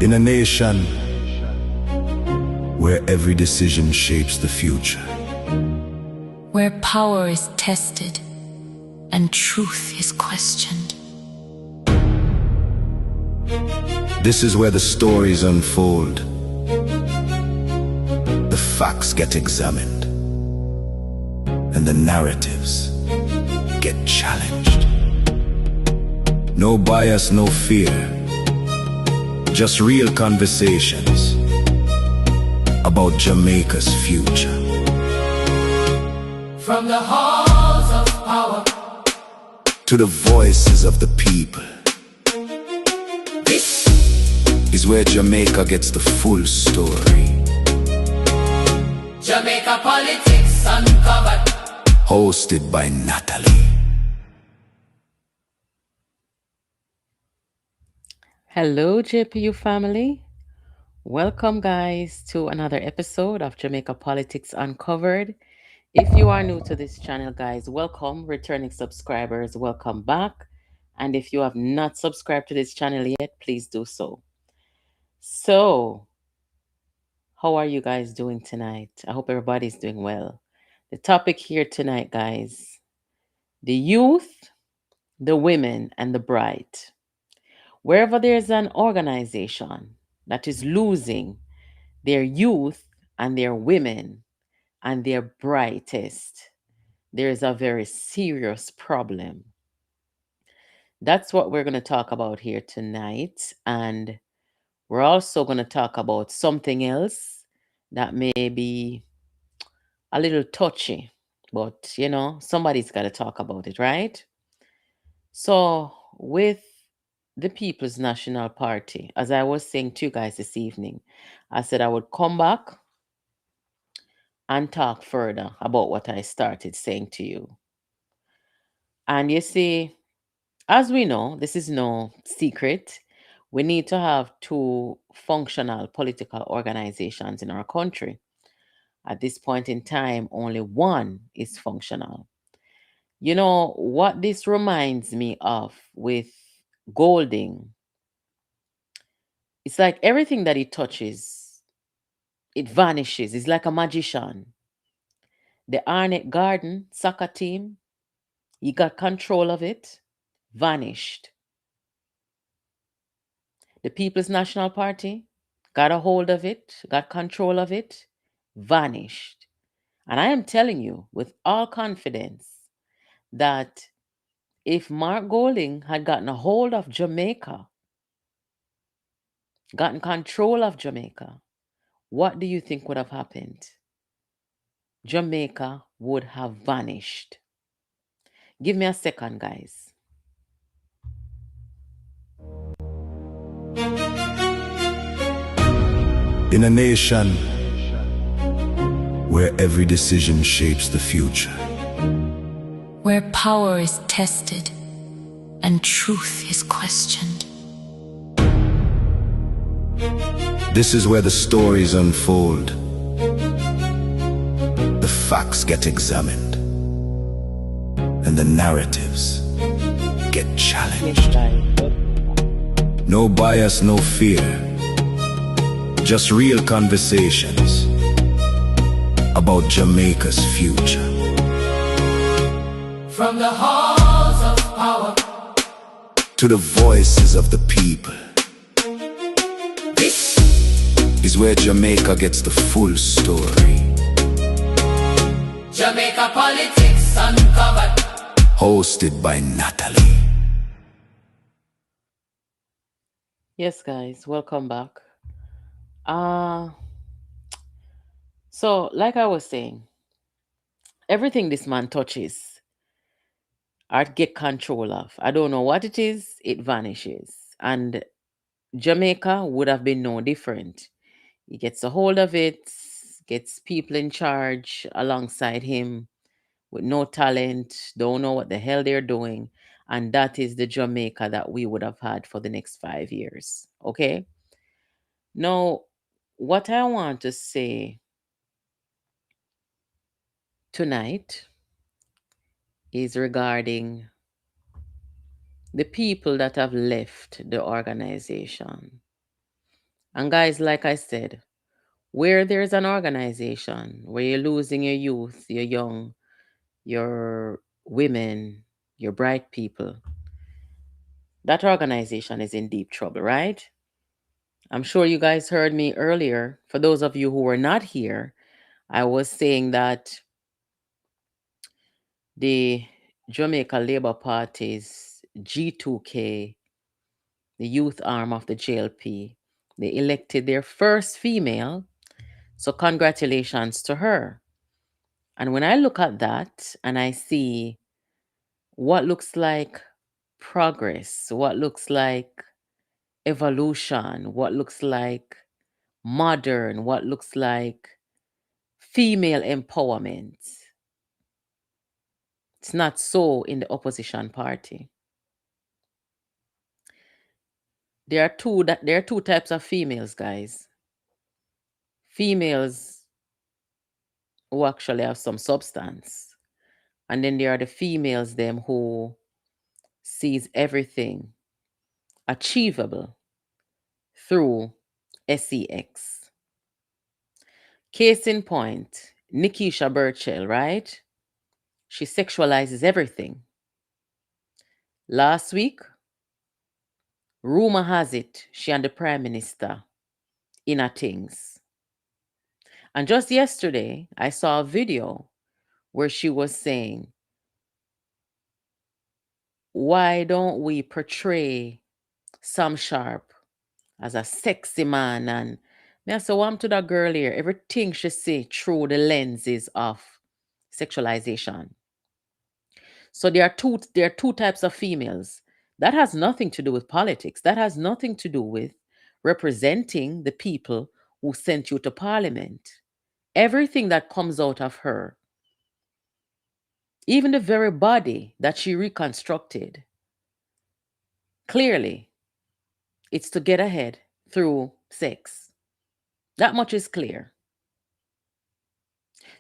In a nation where every decision shapes the future, where power is tested and truth is questioned, this is where the stories unfold, the facts get examined, and the narratives get challenged. No bias, no fear, just real conversations about Jamaica's future. From the halls of power to the voices of the people, this is where Jamaica gets the full story. Jamaica Politics Uncovered, hosted by Natalie. Hello JPU family, welcome guys to another episode of Jamaica Politics Uncovered. If you are new to this channel guys, welcome. Returning subscribers, welcome back. And if you have not subscribed to this channel yet, please do so. So, how are you guys doing tonight? I hope everybody's doing well. The topic here tonight guys, the youth, the women, and the bright. Wherever there's an organization that is losing their youth and their women and their brightest, there is a very serious problem. That's what we're going to talk about here tonight. And we're also going to talk about something else that may be a little touchy, but you know, somebody's got to talk about it, right? So, with the People's National Party, as I was saying to you guys this evening, I said I would come back and talk further about what I started saying to you. And you see, as we know, this is no secret. We need to have two functional political organizations in our country. At this point in time, only one is functional. You know what this reminds me of with Golding? It's like everything that he touches, it vanishes. It's like a magician. The Arnett Garden soccer team, he got control of it, vanished. The People's National Party got a hold of it, got control of it, vanished. And I am telling you with all confidence that if Mark Golding had gotten a hold of Jamaica, gotten control of Jamaica, what do you think would have happened? Jamaica would have vanished. Give me a second, guys. In a nation where every decision shapes the future, where power is tested and truth is questioned, this is where the stories unfold, the facts get examined, and the narratives get challenged. No bias, no fear, just real conversations about Jamaica's future. from the halls of power to the voices of the people, this is where Jamaica gets the full story. Jamaica Politics Uncovered, hosted by Natalie. Yes, guys, welcome back. So like I was saying, everything this man touches or get control of, I don't know what it is, it vanishes. And Jamaica would have been no different. He gets a hold of it, gets people in charge alongside him with no talent, don't know what the hell they're doing. And that is the Jamaica that we would have had for the next 5 years. Okay? Now, what I want to say tonight is regarding the people that have left the organization. And guys, like I said, where there's an organization where you're losing your youth, your young, your women, your bright people, that organization is in deep trouble, right? I'm sure you guys heard me earlier. For those of you who were not here, I was saying that the Jamaica Labour Party's G2K, the youth arm of the JLP, they elected their first female. So, congratulations to her. And when I look at that and I see what looks like progress, what looks like evolution, what looks like modern, what looks like female empowerment, it's not so in the opposition party. There are two types of females, guys. Females who actually have some substance, and then there are the females them who sees everything achievable through sex. Case in point, Nikisha Burchell, right? She sexualizes everything. Last week, rumor has it she and the Prime Minister in a things. And just yesterday, I saw a video where she was saying, why don't we portray Sam Sharp as a sexy man? And me I say, what happened to that girl here? Everything she say through the lenses of sexualization. So there are two types of females. That has nothing to do with politics. That has nothing to do with representing the people who sent you to parliament. Everything that comes out of her, even the very body that she reconstructed, clearly it's to get ahead through sex. That much is clear.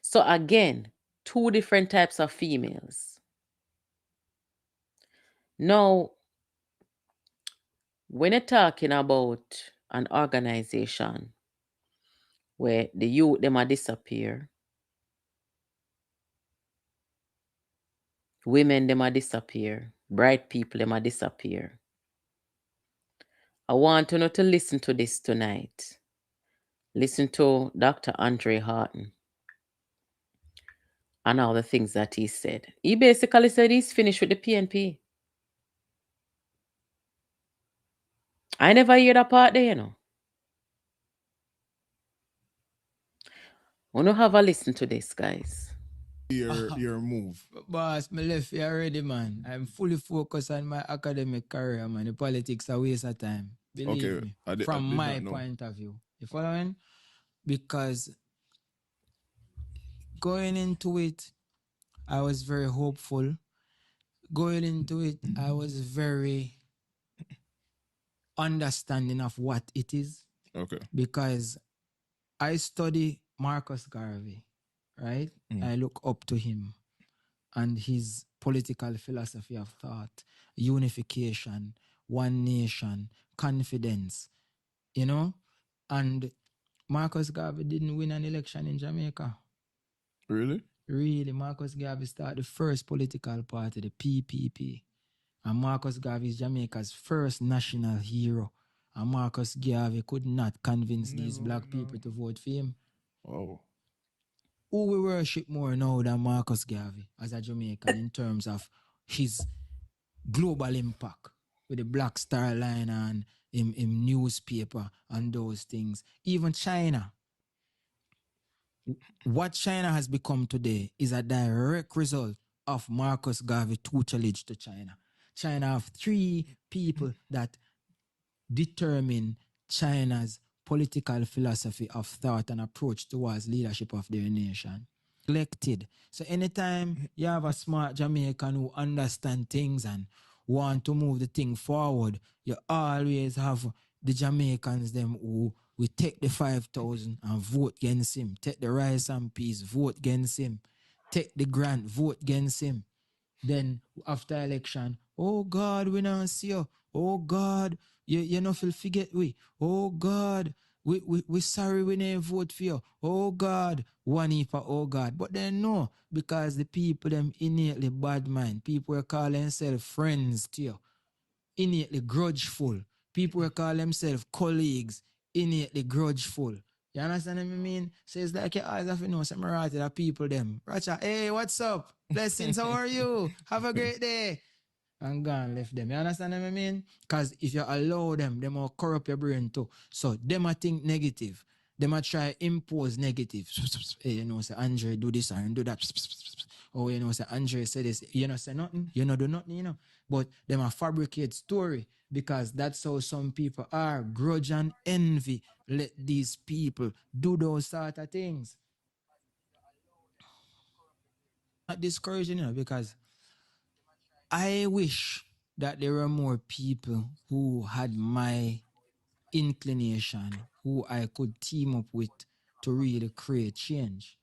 So again, two different types of females. Now, when you're talking about an organization where the youth them a disappear, women them a disappear, bright people them a disappear. I want you know to listen to this tonight. Listen to Dr. Andre Harton and all the things that he said. He basically said he's finished with the PNP. I never hear that part there, you know. Wanna have a listen to this, guys. Your move. Boss, me left here already, man. I'm fully focused on my academic career, man. The politics are a waste of time. Believe me. From my point of view. You following? Because going into it, I was very hopeful. Going into it, I was very understanding of what it is. Okay. Because I study Marcus Garvey, right? I look up to him and his political philosophy of thought, unification, one nation, confidence, you know? And Marcus Garvey didn't win an election in Jamaica. Really? Really, Marcus Garvey started the first political party, the PPP. And Marcus Garvey is Jamaica's first national hero. And Marcus Garvey could not convince these black people to vote for him. Oh. Who we worship more now than Marcus Garvey as a Jamaican in terms of his global impact with the Black Star Line and in newspaper and those things. Even China. What China has become today is a direct result of Marcus Garvey tutelage to China. China have three people that determine China's political philosophy of thought and approach towards leadership of their nation. Elected. So anytime you have a smart Jamaican who understand things and want to move the thing forward, you always have the Jamaicans them who will take the 5,000 and vote against him. Take the rice and peas, vote against him. Take the grant, vote against him. Then after election, oh God, we don't see you. Oh God, You know feel forget we. Oh God, we sorry we didn't vote for you. Oh God, one heap of oh God. But then no, because the people them innately bad mind. People will call themselves friends to you. Innately grudgeful. People will call themselves colleagues, innately grudgeful. You understand what I mean? So it's like you always have to know some right the people them. Racha, hey, what's up? Blessings, how are you? Have a great day. And gone left them. You understand what I mean? Because if you allow them, they will corrupt your brain too. So them a think negative. They might try impose negative. Hey, you know, say Andre do this and do that. Oh, you know, say Andre say this. You know, say nothing. You know, do nothing, you know. But they might fabricate story because that's how some people are. Grudge and envy let these people do those sort of things. Not discouraging, you know, because I wish that there were more people who had my inclination, who I could team up with to really create change.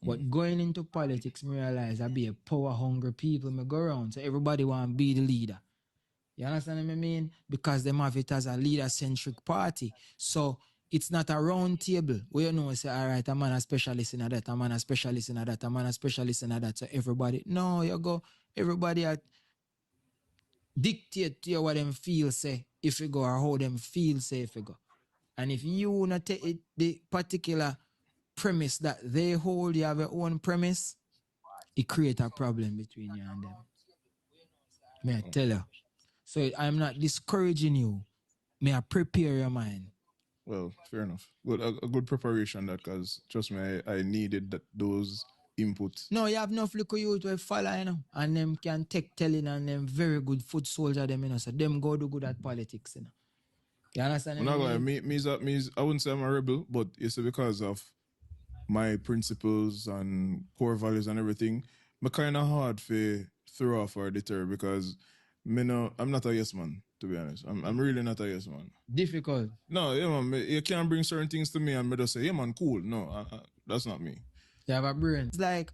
But going into politics, me realize I be a power-hungry people me go around. So everybody want to be the leader. You understand what I mean? Because them have it as a leader-centric party. So it's not a round table where you know say, all right, I'm a specialist in that, I'm a specialist in that, I'm a specialist in that. So everybody, no, you go, everybody at dictate to you what them feel say if you go or how them feel say if you go. And if you not take it, the particular premise that they hold, you have your own premise, it create a problem between you and them. May I tell you? So I'm not discouraging you. May I prepare your mind. Well, fair enough. Good, a good preparation that, because trust me, I needed those inputs. No, you have enough little youth will follow, you know, and them can take telling and them very good foot soldier them, you know, so them go do good at politics, you know. You understand I'm what I not gonna mean? me, I wouldn't say I'm a rebel, but it's because of my principles and core values and everything. Me kind of hard for throw off or deter because I'm not a yes man, to be honest. I'm really not a yes man. Difficult. No, yeah man, you can't bring certain things to me and me just say, yeah man, cool. No, that's not me. You have a brain. It's like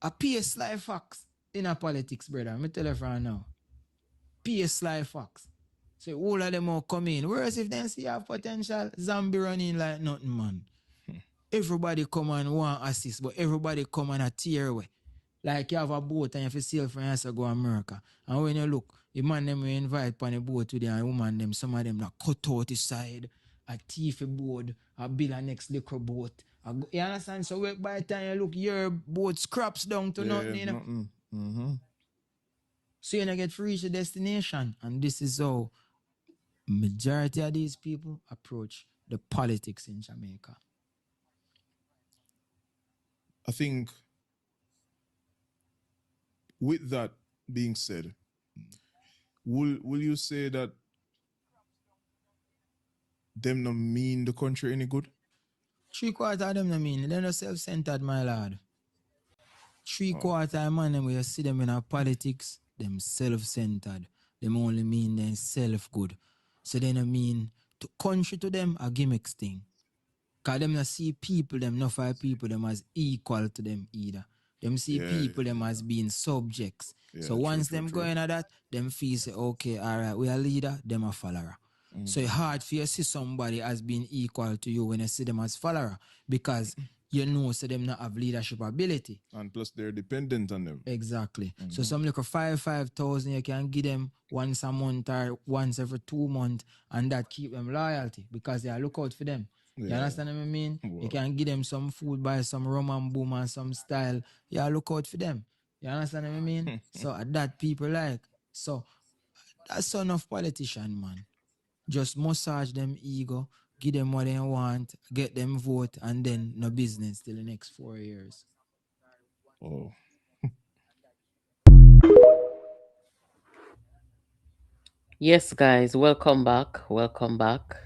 a PS life facts in a politics, brother. Me tell you right now. PS life facts. So all of them all come in. Whereas if they see have potential, zombie running like nothing, man. Everybody come and want assist, but everybody come and a tear away. Like you have a boat and you have to sail from here to go to America. And when you look, the man them we invite on the boat with and woman them, some of them not cut out the side, a thief board, a bill a next liquor boat. You understand? So by the time you look, your boat scraps down to nothing, you know. Nothing. Mm-hmm. So you don't get to reach the destination. And this is how majority of these people approach the politics in Jamaica. I think with that being said, will you say that them not mean the country any good? 3/4 of them, I mean, they're not self-centered, my lord. 3/4 of man, them, when you see them in our politics, them self-centered. Them only mean them self-good. So they don't mean to country to them a gimmicks thing. Because them not see people, them not find people, them as equal to them either. Them see people, them as being subjects. So once them go into that, them feel say, okay, all right, we are leader, them a follower. So it's hard for you to see somebody as being equal to you when you see them as follower because you know so them not have leadership ability. And plus they're dependent on them. Exactly. So some like a 5,000 you can give them once a month or once every 2 months and that keep them loyalty because they look out for them. You understand what I mean? Wow. You can give them some food, buy some rum and boom and some style. You look out for them. You understand what I mean? So that people like. So that's enough politician, man. Just massage them ego, give them what they want, get them vote, and then no business till the next 4 years. Oh. Yes, guys, welcome back. Welcome back.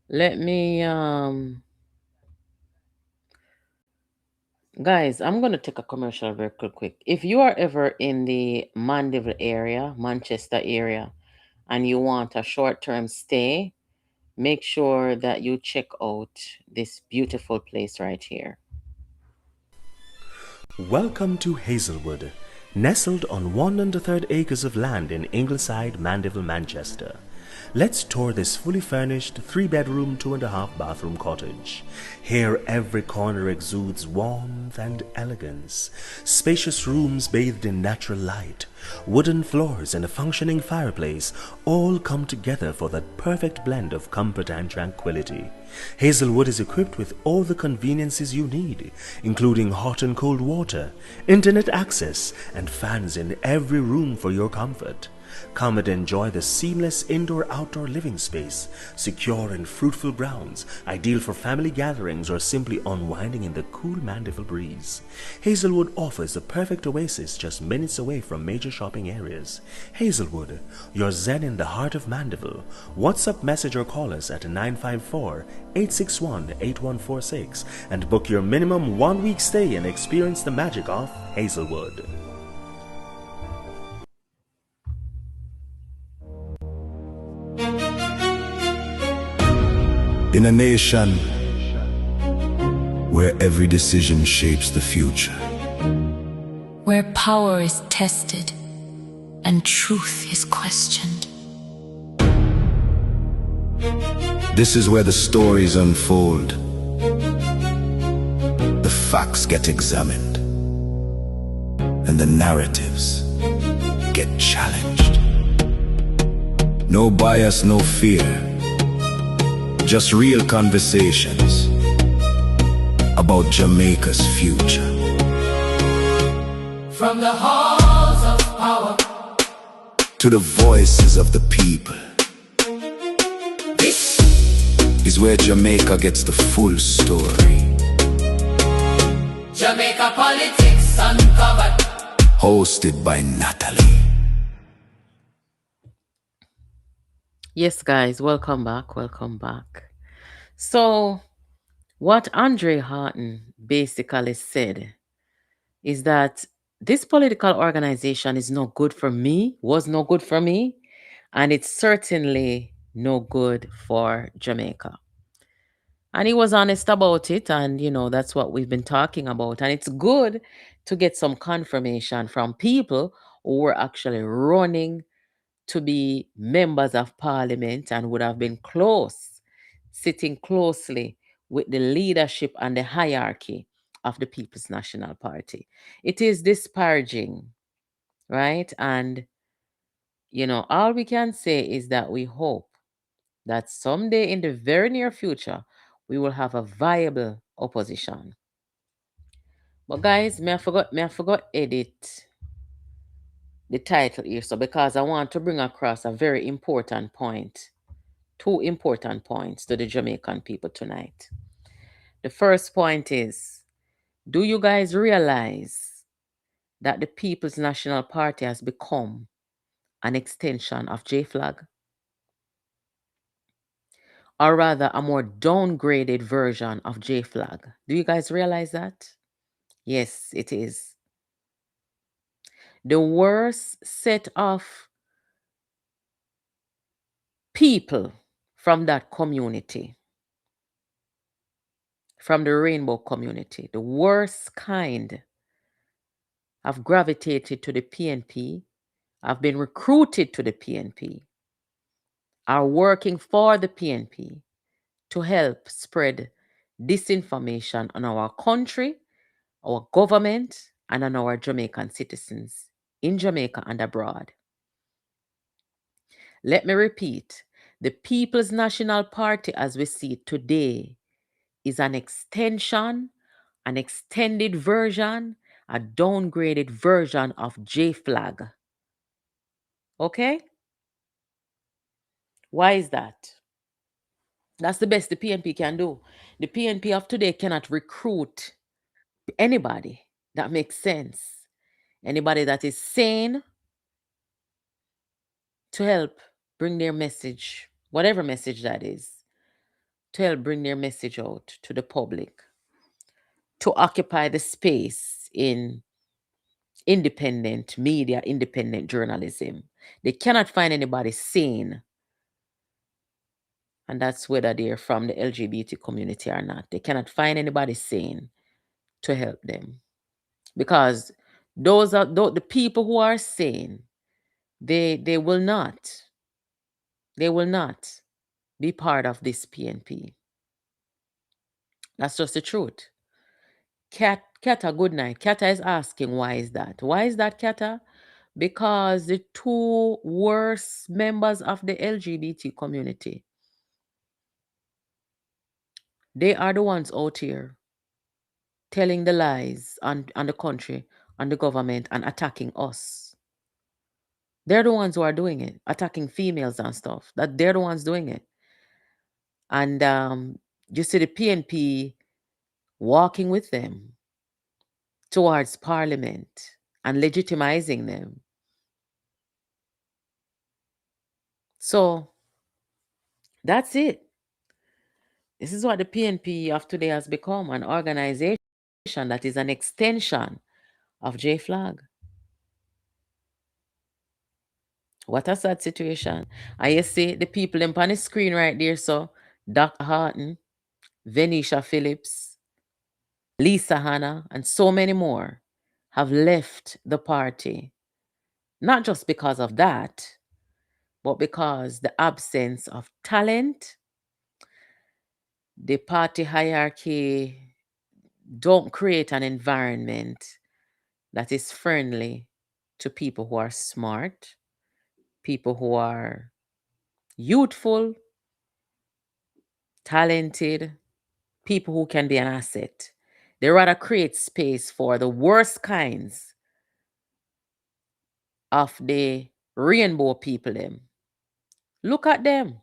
Let me guys, I'm gonna take a commercial very quick. If you are ever in the Mandeville area, Manchester area, and you want a short-term stay, make sure that you check out this beautiful place right here. Welcome to Hazelwood, nestled on 1 1/3 acres of land in Ingleside, Mandeville, Manchester. Let's tour this fully furnished 3-bedroom, 2.5-bathroom cottage. Here, every corner exudes warmth and elegance. Spacious rooms bathed in natural light, wooden floors, and a functioning fireplace all come together for that perfect blend of comfort and tranquility. Hazelwood is equipped with all the conveniences you need, including hot and cold water, internet access, and fans in every room for your comfort. Come and enjoy the seamless indoor-outdoor living space, secure and fruitful grounds, ideal for family gatherings or simply unwinding in the cool Mandeville breeze. Hazelwood offers the perfect oasis just minutes away from major shopping areas. Hazelwood, your zen in the heart of Mandeville. WhatsApp, message or call us at 954-861-8146 and book your minimum 1-week stay and experience the magic of Hazelwood. In a nation where every decision shapes the future, where power is tested and truth is questioned. this is where the stories unfold, the facts get examined, and the narratives get challenged. No bias, no fear, just real conversations about Jamaica's future. From the halls of power To the voices of the people, this is where Jamaica gets the full story. Jamaica politics uncovered. Hosted by Natalie. Yes, guys, welcome back. Welcome back. So, what Andre Harton basically said is that this political organization is no good for me, was no good for me, and it's certainly no good for Jamaica. And he was honest about it, and that's what we've been talking about. And it's good to get some confirmation from people who were actually running to be members of parliament and would have been close, sitting closely with the leadership and the hierarchy of the People's National Party. It is disparaging, right? And, all we can say is that we hope that someday in the very near future, we will have a viable opposition. But guys, may I forgot edit the title here, so because I want to bring across a very important point, two important points to the Jamaican people tonight. The first point is, do you guys realize that the People's National Party has become an extension of J-Flag? Or rather, a more downgraded version of J-Flag. Do you guys realize that? Yes, it is. The worst set of people from that community, from the rainbow community, the worst kind, have gravitated to the PNP, have been recruited to the PNP, are working for the PNP to help spread disinformation on our country, our government, and on our Jamaican citizens in Jamaica and abroad. Let me repeat, the People's National Party as we see it today is an extension, an extended version, a downgraded version of J-Flag. Okay? Why is that? That's the best the PNP can do. The PNP of today cannot recruit anybody that makes sense, anybody that is sane to help bring their message, whatever message that is, to help bring their message out to the public, to occupy the space in independent media, independent journalism. They cannot find anybody sane. And that's whether they're from the LGBT community or not. They cannot find anybody sane to help them. Because the people who are sane, they will not They will not be part of this PNP. That's just the truth. Kata, good night. Kata is asking, why is that? Why is that, Kata? Because the two worst members of the LGBT community, they are the ones out here telling the lies on the country, on the government, and attacking us. They're the ones who are doing it, attacking females and stuff. That they're the ones doing it. And you see the PNP walking with them towards parliament and legitimizing them. So that's it. This is what the PNP of today has become, an organization that is an extension of J-Flag. What a sad situation. And you see the people on the screen right there, so Dr. Harton, Venetia Phillips, Lisa Hanna, and so many more have left the party. Not just because of that, but because the absence of talent, the party hierarchy don't create an environment that is friendly to people who are smart, people who are youthful, talented, people who can be an asset. They rather create space for the worst kinds of the rainbow people. Them. Look at them.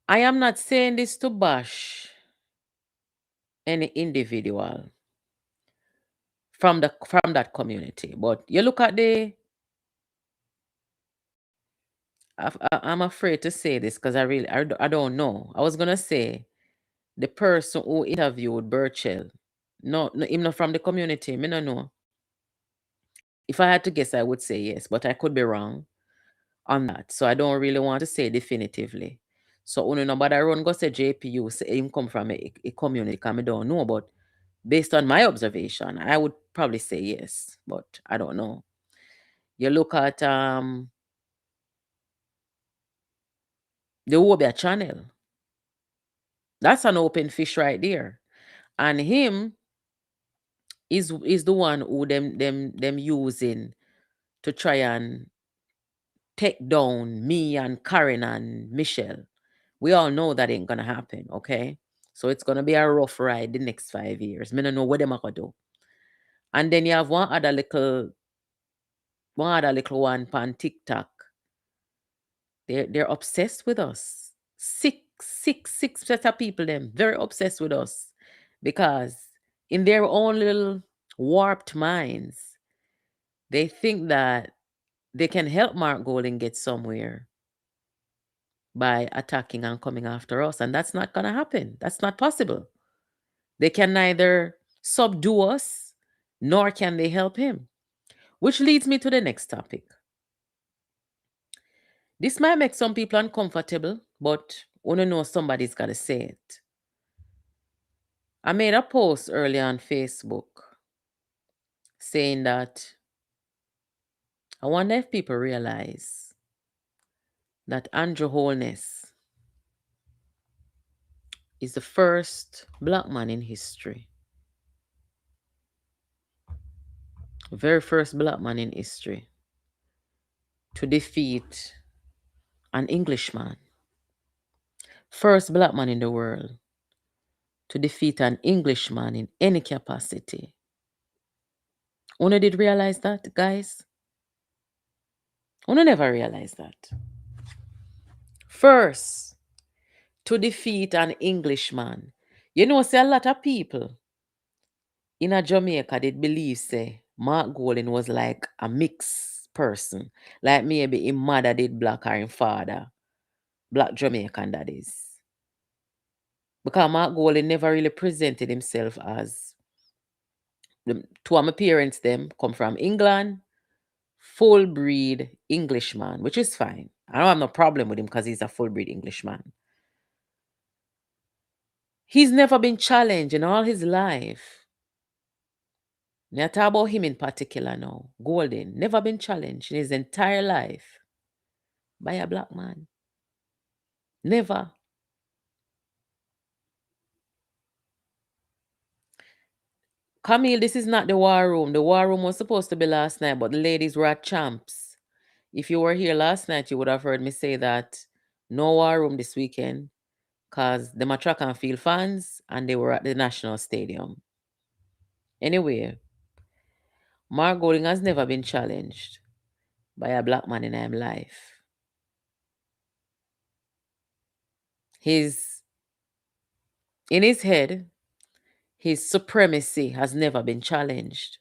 I am not saying this to bash any individual from that community, but you look at I'm afraid to say this because I don't know. I was gonna say the person who interviewed Burchell, no, him not from the community. Me no know. If I had to guess, I would say yes, but I could be wrong on that. So I don't really want to say definitively. So uno nobody run go say JPU say him come from a community, because I don't know. But based on my observation, I would probably say yes, but I don't know. You look at the Wobia channel. That's an open fish right there. And him is the one who them using to try and take down me and Karen and Michelle. We all know that ain't gonna happen, okay? So it's gonna be a rough ride the next 5 years. Me don't know what them are gonna do. And then you have one other little one on TikTok. They're obsessed with us. Six set of people them very obsessed with us because in their own little warped minds, they think that they can help Mark Golding get somewhere by attacking and coming after us. And that's not going to happen. That's not possible. They can neither subdue us, nor can they help him. Which leads me to the next topic. This might make some people uncomfortable, but want to know somebody's got to say it. I made a post earlier on Facebook saying that I wonder if people realize that Andrew Holness is the first black man in history, very first black man in history to defeat an Englishman, first black man in the world to defeat an Englishman in any capacity. Una did realize that, guys? Una never realized that. First, to defeat an Englishman. You know, say a lot of people in a Jamaica did believe, say, Mark Golding was like a mixed person. Like maybe his mother did black or his father. Black Jamaican, that is. Because Mark Golding never really presented himself as two of my parents, them come from England, full breed Englishman, which is fine. I don't have no problem with him because he's a full breed Englishman. He's never been challenged in all his life Now talk about him in particular now. Golden, never been challenged in his entire life by a black man. Never. Camille, this is not the war room. The war room was supposed to be last night, but the ladies were at champs. If you were here last night, you would have heard me say that no war room this weekend because them are track and field fans and they were at the National Stadium. Anyway, Mark Golding has never been challenged by a black man in his life. In his head, his supremacy has never been challenged.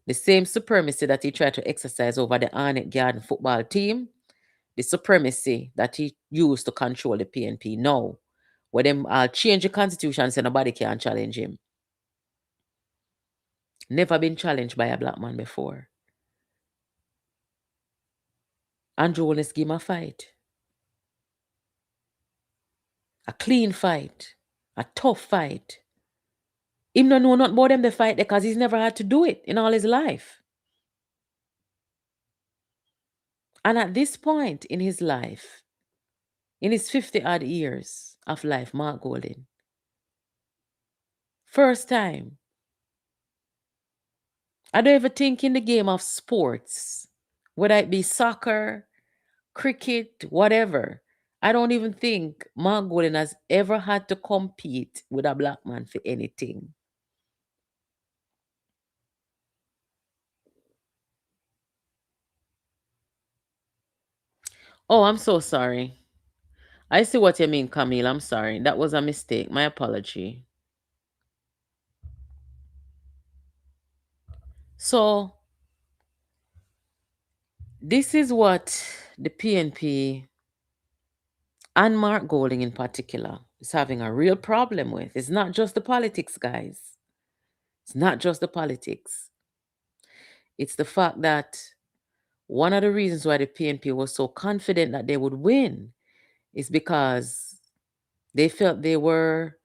The same supremacy that he tried to exercise over the Arnett Garden football team, the supremacy that he used to control the PNP now, where them change the constitution so nobody can challenge him. Never been challenged by a black man before. Andrew Holness give him a fight. A clean fight. A tough fight. Him don't know nothing about them the fight because he's never had to do it in all his life. And at this point in his life, in his 50-odd years of life, Mark Golding, first time, I don't ever think in the game of sports, whether it be soccer, cricket, whatever, I don't even think Mark Golding has ever had to compete with a black man for anything. Oh, I'm so sorry. I see what you mean, Camille. I'm sorry. That was a mistake. My apology. So, this is what the PNP and Mark Golding in particular is having a real problem with. It's not just the politics, guys. It's not just the politics. It's the fact that one of the reasons why the PNP was so confident that they would win is because they felt they were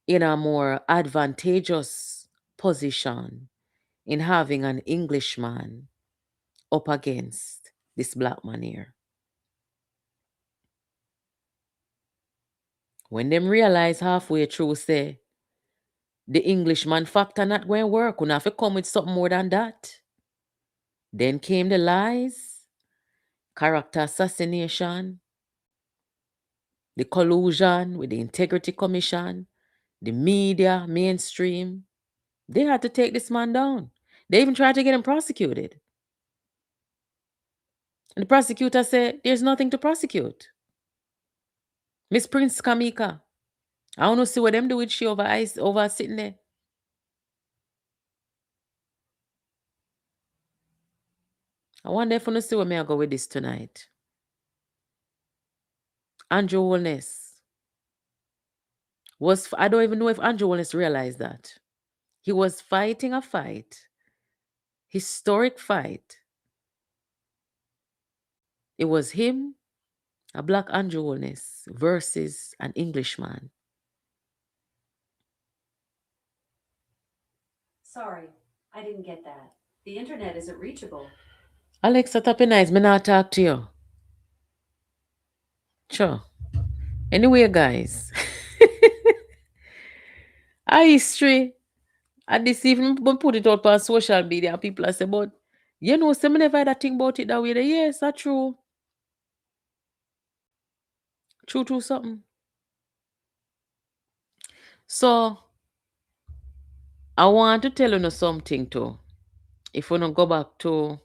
in a more advantageous position in having an Englishman up against this black man here. When them realize halfway through, say, the Englishman factor not going to work, we have to come with something more than that. Then came the lies, character assassination, the collusion with the Integrity Commission, the media, mainstream. They had to take this man down. They even tried to get him prosecuted. And the prosecutor said, there's nothing to prosecute. Miss Prince Kamika, I want to see what them do with she over sitting there. I wonder if I see where I go with this tonight. Andrew Holness I don't even know if Andrew Holness realized that. He was fighting a fight, historic fight. It was him, a black Andrew Holness, versus an Englishman. Sorry, I didn't get that. The internet isn't reachable. Alexa, tap in eyes, me not talk to you. Sure. Anyway, guys. Our history. And this even put it out on social media. People are saying, but you know, some never had a thing about it that way. Yes, that's true. True something. So I want to tell you something too. If we don't go back to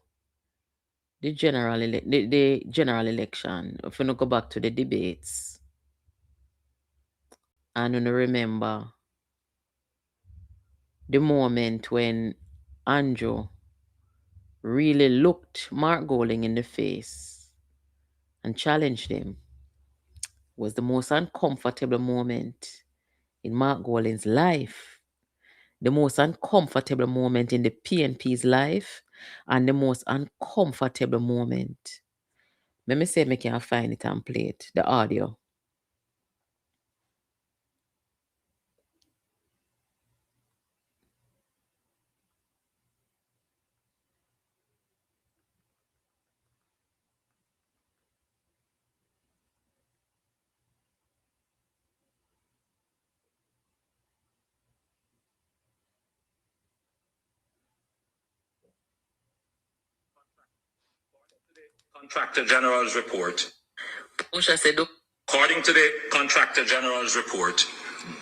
the general election, if we don't go back to the debates, and we remember the moment when Andrew really looked Mark Golding in the face and challenged him, was the most uncomfortable moment in Mark Golding's life, the most uncomfortable moment in the PNP's life, and the most uncomfortable moment. Let me see if I can find it and play it, the audio. Contractor General's report. According to the Contractor General's report,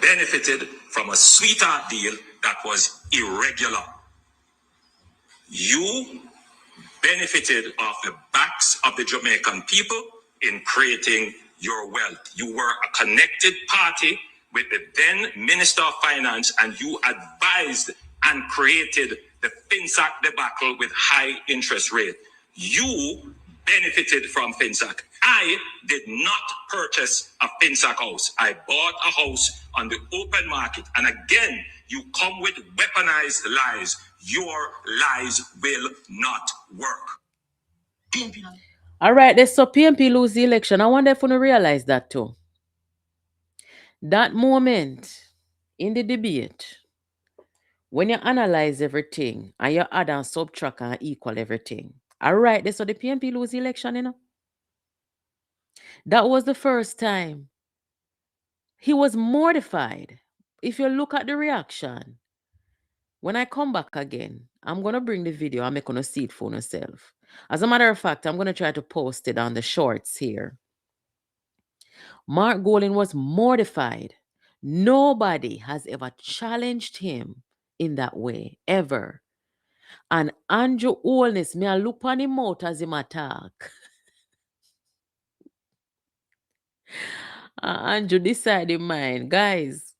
benefited from a sweetheart deal that was irregular. You benefited off the backs of the Jamaican people in creating your wealth. You were a connected party with the then Minister of Finance, and you advised and created the FinSac debacle with high interest rate. You benefited from FinSac. I did not purchase a FinSac house. I bought a house on the open market. And again, you come with weaponized lies. Your lies will not work. All right, let's so PNP lose the election. I wonder if you realize that too. That moment in the debate, when you analyze everything and you add and subtract and equal everything. All right, that's so the PNP lose the election, you know. That was the first time. He was mortified. If you look at the reaction, when I come back again, I'm going to bring the video. I'm going to see it for myself. As a matter of fact, I'm going to try to post it on the shorts here. Mark Golding was mortified. Nobody has ever challenged him in that way, ever. And Andrew Holness, me a look on him out as him attack. Andrew decide in mind, guys,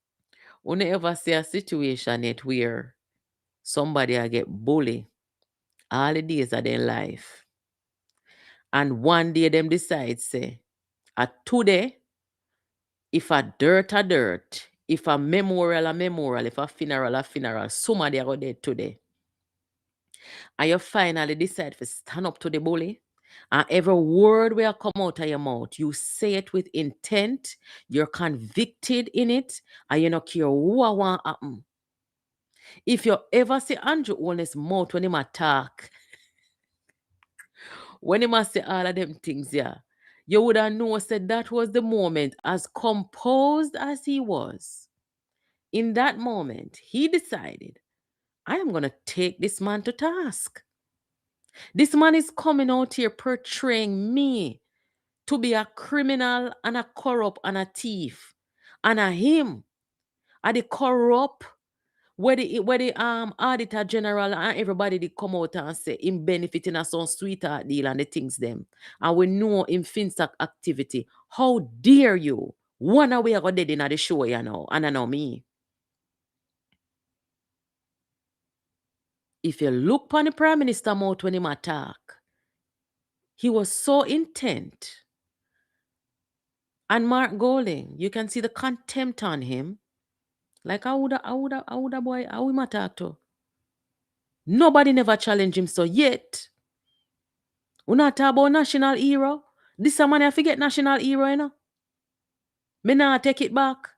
we never see a situation yet where somebody will get bullied all the days of their life. And one day them decide, say, today, if a dirt, if a memorial, if a funeral, somebody are dead today. And you finally decide to stand up to the bully. And every word will come out of your mouth. You say it with intent. You're convicted in it. And you don't care what will happen. If you ever see Andrew Holness' mouth when him attack, when he must say all of them things, yeah, you would have known said that was the moment, as composed as he was. In that moment, he decided, I am going to take this man to task. This man is coming out here portraying me to be a criminal and a corrupt and a thief. And him, the corrupt, where the auditor general and everybody they come out and say him benefiting us some sweetheart deal and the things them. And we know in FinSac activity. How dare you? One away I got dead in the show, you know, and I know me. If you look upon the Prime Minister mouth when him attack, he was so intent. And Mark Golding, you can see the contempt on him. Like how would boy, how him attack to? Nobody never challenged him so yet. We not talk about national hero. This a man I forget national hero, you know. Me not take it back.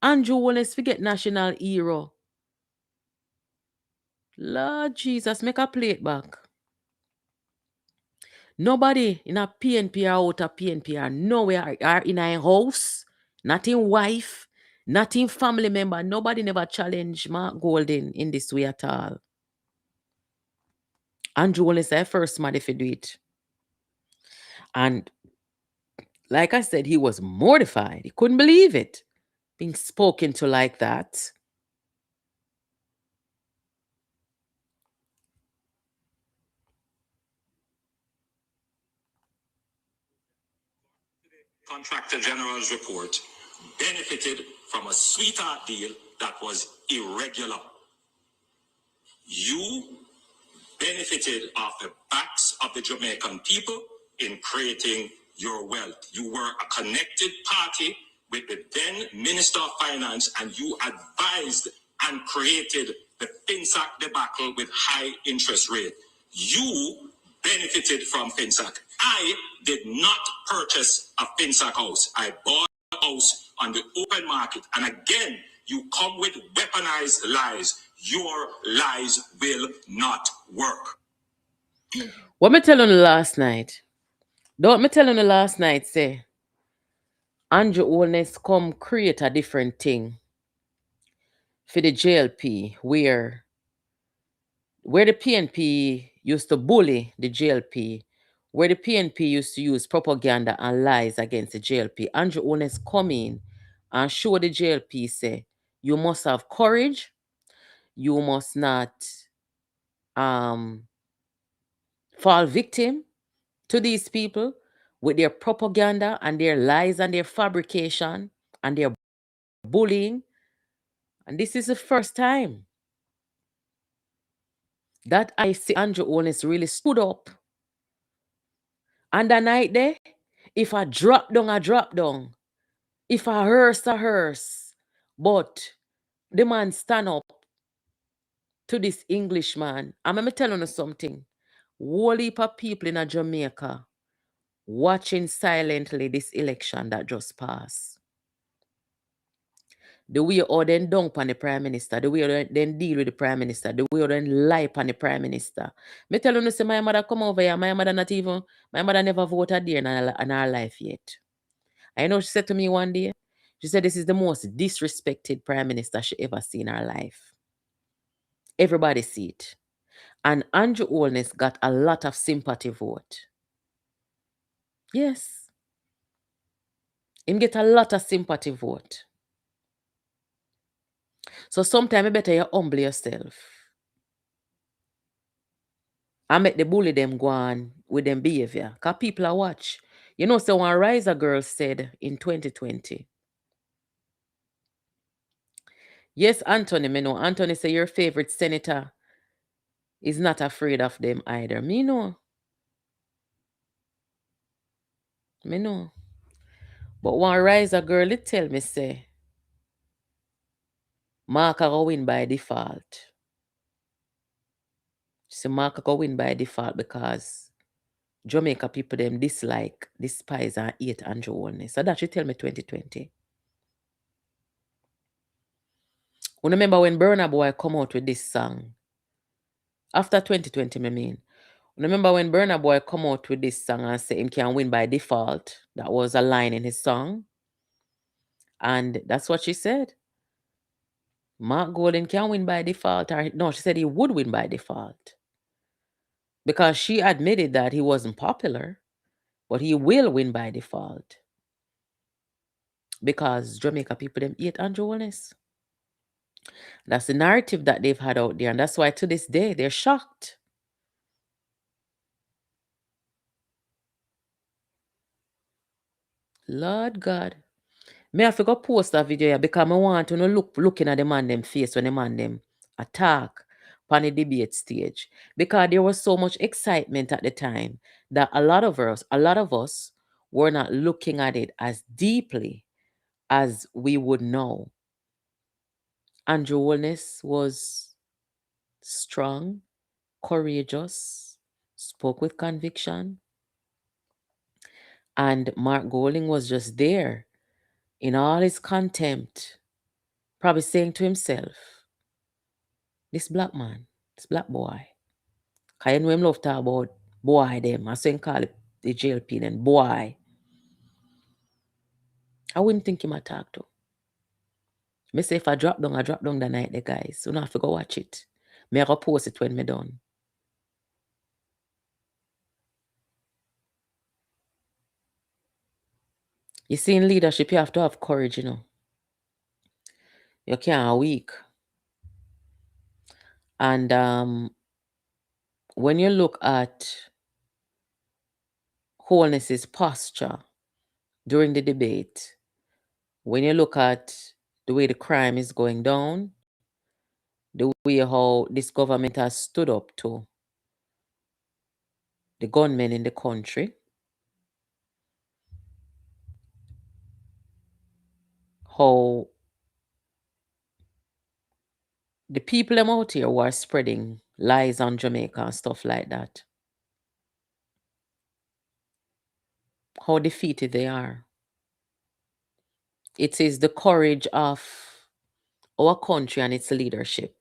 Andrew Holness forget national hero. Lord Jesus, make a play it back. Nobody in a PNP or out of PNP or nowhere are in a house, not in wife, not in family member. Nobody never challenged Mark Golding in this way at all. Andrew Holness is the first man if you do it. And like I said, he was mortified. He couldn't believe it. Being spoken to like that. Contractor General's report benefited from a sweetheart deal that was irregular. You benefited off the backs of the Jamaican people in creating your wealth. You were a connected party with the then Minister of Finance, and you advised and created the FinSac debacle with high interest rate. You benefited from FinSac. I did not purchase a FinSac house. I bought a house on the open market. And again, you come with weaponized lies. Your lies will not work. What me telling you last night? Don't me telling you last night, say, Andrew Holness come create a different thing for the JLP where the PNP used to bully the JLP where the PNP used to use propaganda and lies against the JLP, Andrew Holness come in and show the JLP say, you must have courage, you must not fall victim to these people with their propaganda and their lies and their fabrication and their bullying. And this is the first time that I see Andrew Holness really stood up. And the night there, if I drop down, I drop down. If I hearse, I hearse. But the man stand up to this Englishman. I'm going to tell you something. Whole heap of people in Jamaica watching silently this election that just passed. The way how they dunk on the Prime Minister, the way they deal with the Prime Minister, the way they lie on the Prime Minister. Me tell you, say my mother come over here, my mother never voted there in her life yet. I know she said to me one day, she said this is the most disrespected Prime Minister she ever seen in her life. Everybody see it. And Andrew Holness got a lot of sympathy vote. Yes. Him get a lot of sympathy vote. So sometimes it better you humble yourself. I make the bully them go on with them behavior. Because people are watch. You know, so one Riser girl said in 2020. Yes, Anthony, me know. Anthony say your favorite senator is not afraid of them either. Me know. Me know. But one Riser girl, it tell me say, Mark go win by default. So Mark go win by default because Jamaica people them dislike, despise and hate Andrew Holness. So that she tell me 2020. You remember when Burna Boy come out with this song? After 2020, I mean. You remember when Burna Boy come out with this song and say him can win by default? That was a line in his song. And that's what she said. Mark Golden can win by default. Or no, she said he would win by default. Because she admitted that he wasn't popular, but he will win by default. Because Jamaica people them hate Andrew Holness. That's the narrative that they've had out there. And that's why to this day they're shocked. Lord God. Me have to go post that video here because I want to looking at the man them face when the man them attack on the debate stage. Because there was so much excitement at the time that a lot of us were not looking at it as deeply as we would know. Andrew Holness was strong, courageous, spoke with conviction. And Mark Golding was just there in all his contempt, probably saying to himself, this black man, this black boy, because you know him love to talk about boy them, I say call it the JLP then, boy. I wouldn't think him attack to. Me say if I drop down the night the guys. So now I have to go watch it. Me I go post it when me done. You see, in leadership, you have to have courage, you know. You can't weak. And when you look at Holness's posture during the debate, when you look at the way the crime is going down, the way how this government has stood up to the gunmen in the country, how the people them out here who are spreading lies on Jamaica and stuff like that, how defeated they are. It is the courage of our country and its leadership.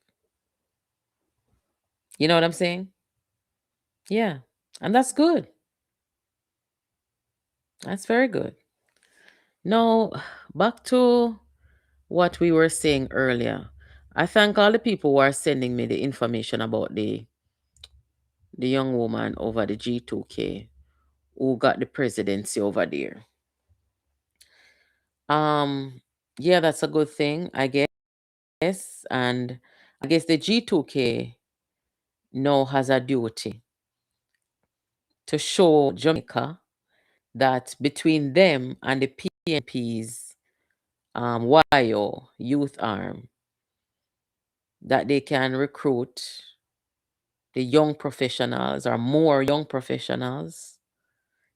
You know what I'm saying? Yeah. And that's good. That's very good. Now, back to what we were saying earlier. I thank all the people who are sending me the information about the young woman over the G2K who got the presidency over there. Yeah, that's a good thing, I guess. And I guess the G2K now has a duty to show Jamaica that between them and the PNP's YO youth arm, that they can recruit the young professionals or more young professionals,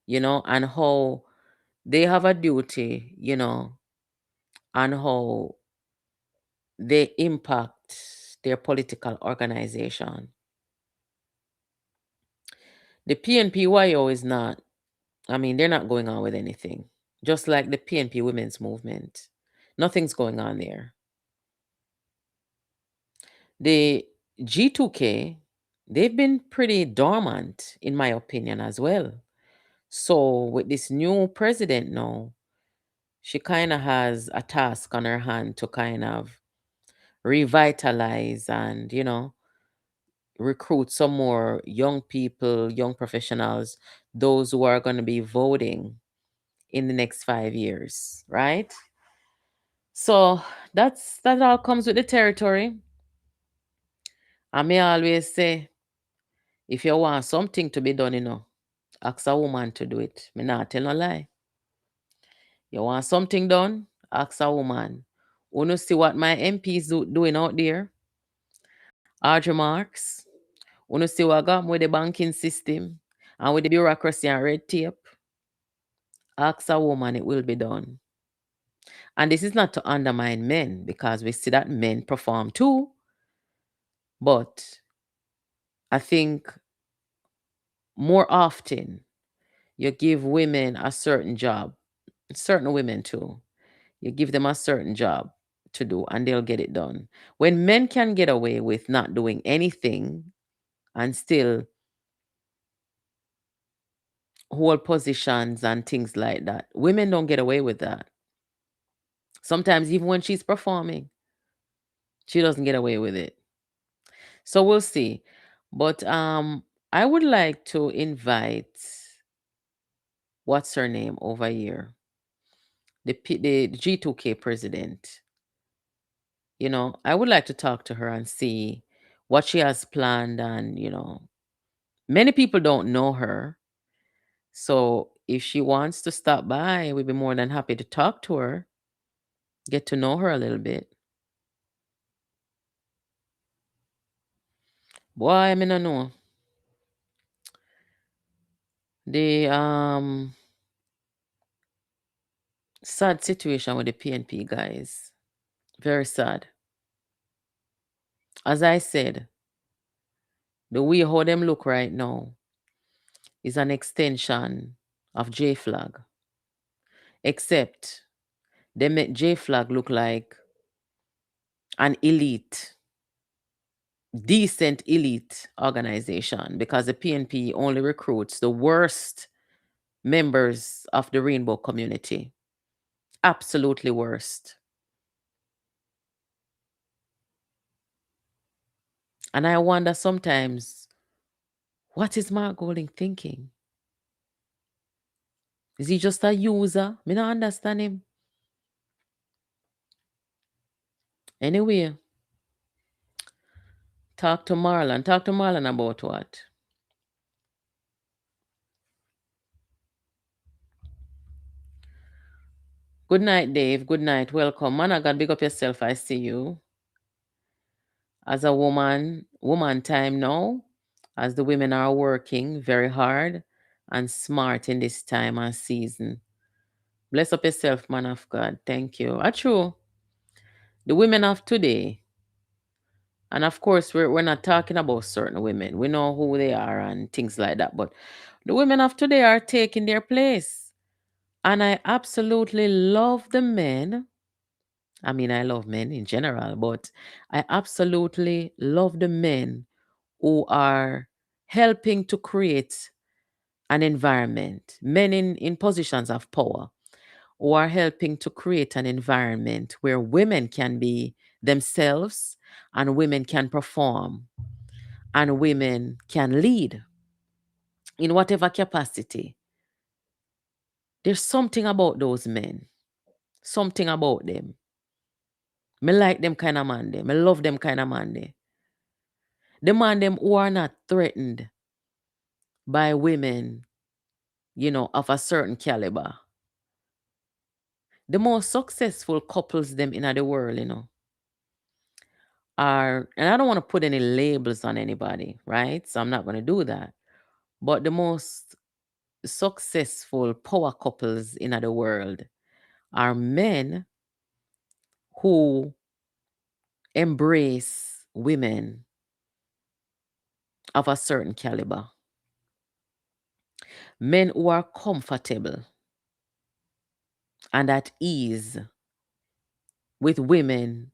and how they have a duty, and how they impact their political organization. The PNPYO is not, they're not going on with anything. Just like the PNP women's movement. Nothing's going on there. The G2K, they've been pretty dormant, in my opinion, as well. So with this new president now, she kind of has a task on her hand to kind of revitalize and, recruit some more young people, young professionals, those who are going to be voting in the next 5 years, right? So that all comes with the territory. I may always say, if you want something to be done, ask a woman to do it. Me not tell no lie. You want something done, ask a woman. You see what my MPs doing out there? Audrey Marks. You see what got with the banking system and with the bureaucracy and red tape? Ask a woman, it will be done. And this is not to undermine men, because we see that men perform too. But I think more often you give women a certain job, certain women too. You give them a certain job to do and they'll get it done. When men can get away with not doing anything and still hold positions and things like that, women don't get away with that. Sometimes even when she's performing, she doesn't get away with it. So we'll see. But I would like to invite, what's her name over here? The G2K president. I would like to talk to her and see what she has planned. And, many people don't know her. So if she wants to stop by, we'd be more than happy to talk to her, get to know her a little bit. Boy, I mean, I know. The sad situation with the PNP guys. Very sad. As I said, the way how them look right now is an extension of J-Flag. Except they make J-Flag look like an elite, decent elite organization, because the PNP only recruits the worst members of the rainbow community. Absolutely worst. And I wonder sometimes, what is Mark Golding thinking? Is he just a user? Me not understand him. Anyway, talk to Marlon. Talk to Marlon about what? Good night, Dave. Good night. Welcome. Man, I got big up yourself. I see you. As a woman time now, as the women are working very hard and smart in this time and season. Bless up yourself, man of God. Thank you. True. The women of today, and of course, we're not talking about certain women. We know who they are and things like that. But the women of today are taking their place. And I absolutely love the men. I mean, I love men in general, but I absolutely love the men who are helping to create an environment, men in positions of power, who are helping to create an environment where women can be themselves and women can perform and women can lead in whatever capacity. There's something about those men. Something about them. Me like them kind of man there. Me love them kind of man there. The man them who are not threatened by women, of a certain caliber. The most successful couples them in the world, are, and I don't want to put any labels on anybody, right? So I'm not going to do that. But the most successful power couples in the world are men who embrace women of a certain caliber. Men who are comfortable and at ease with women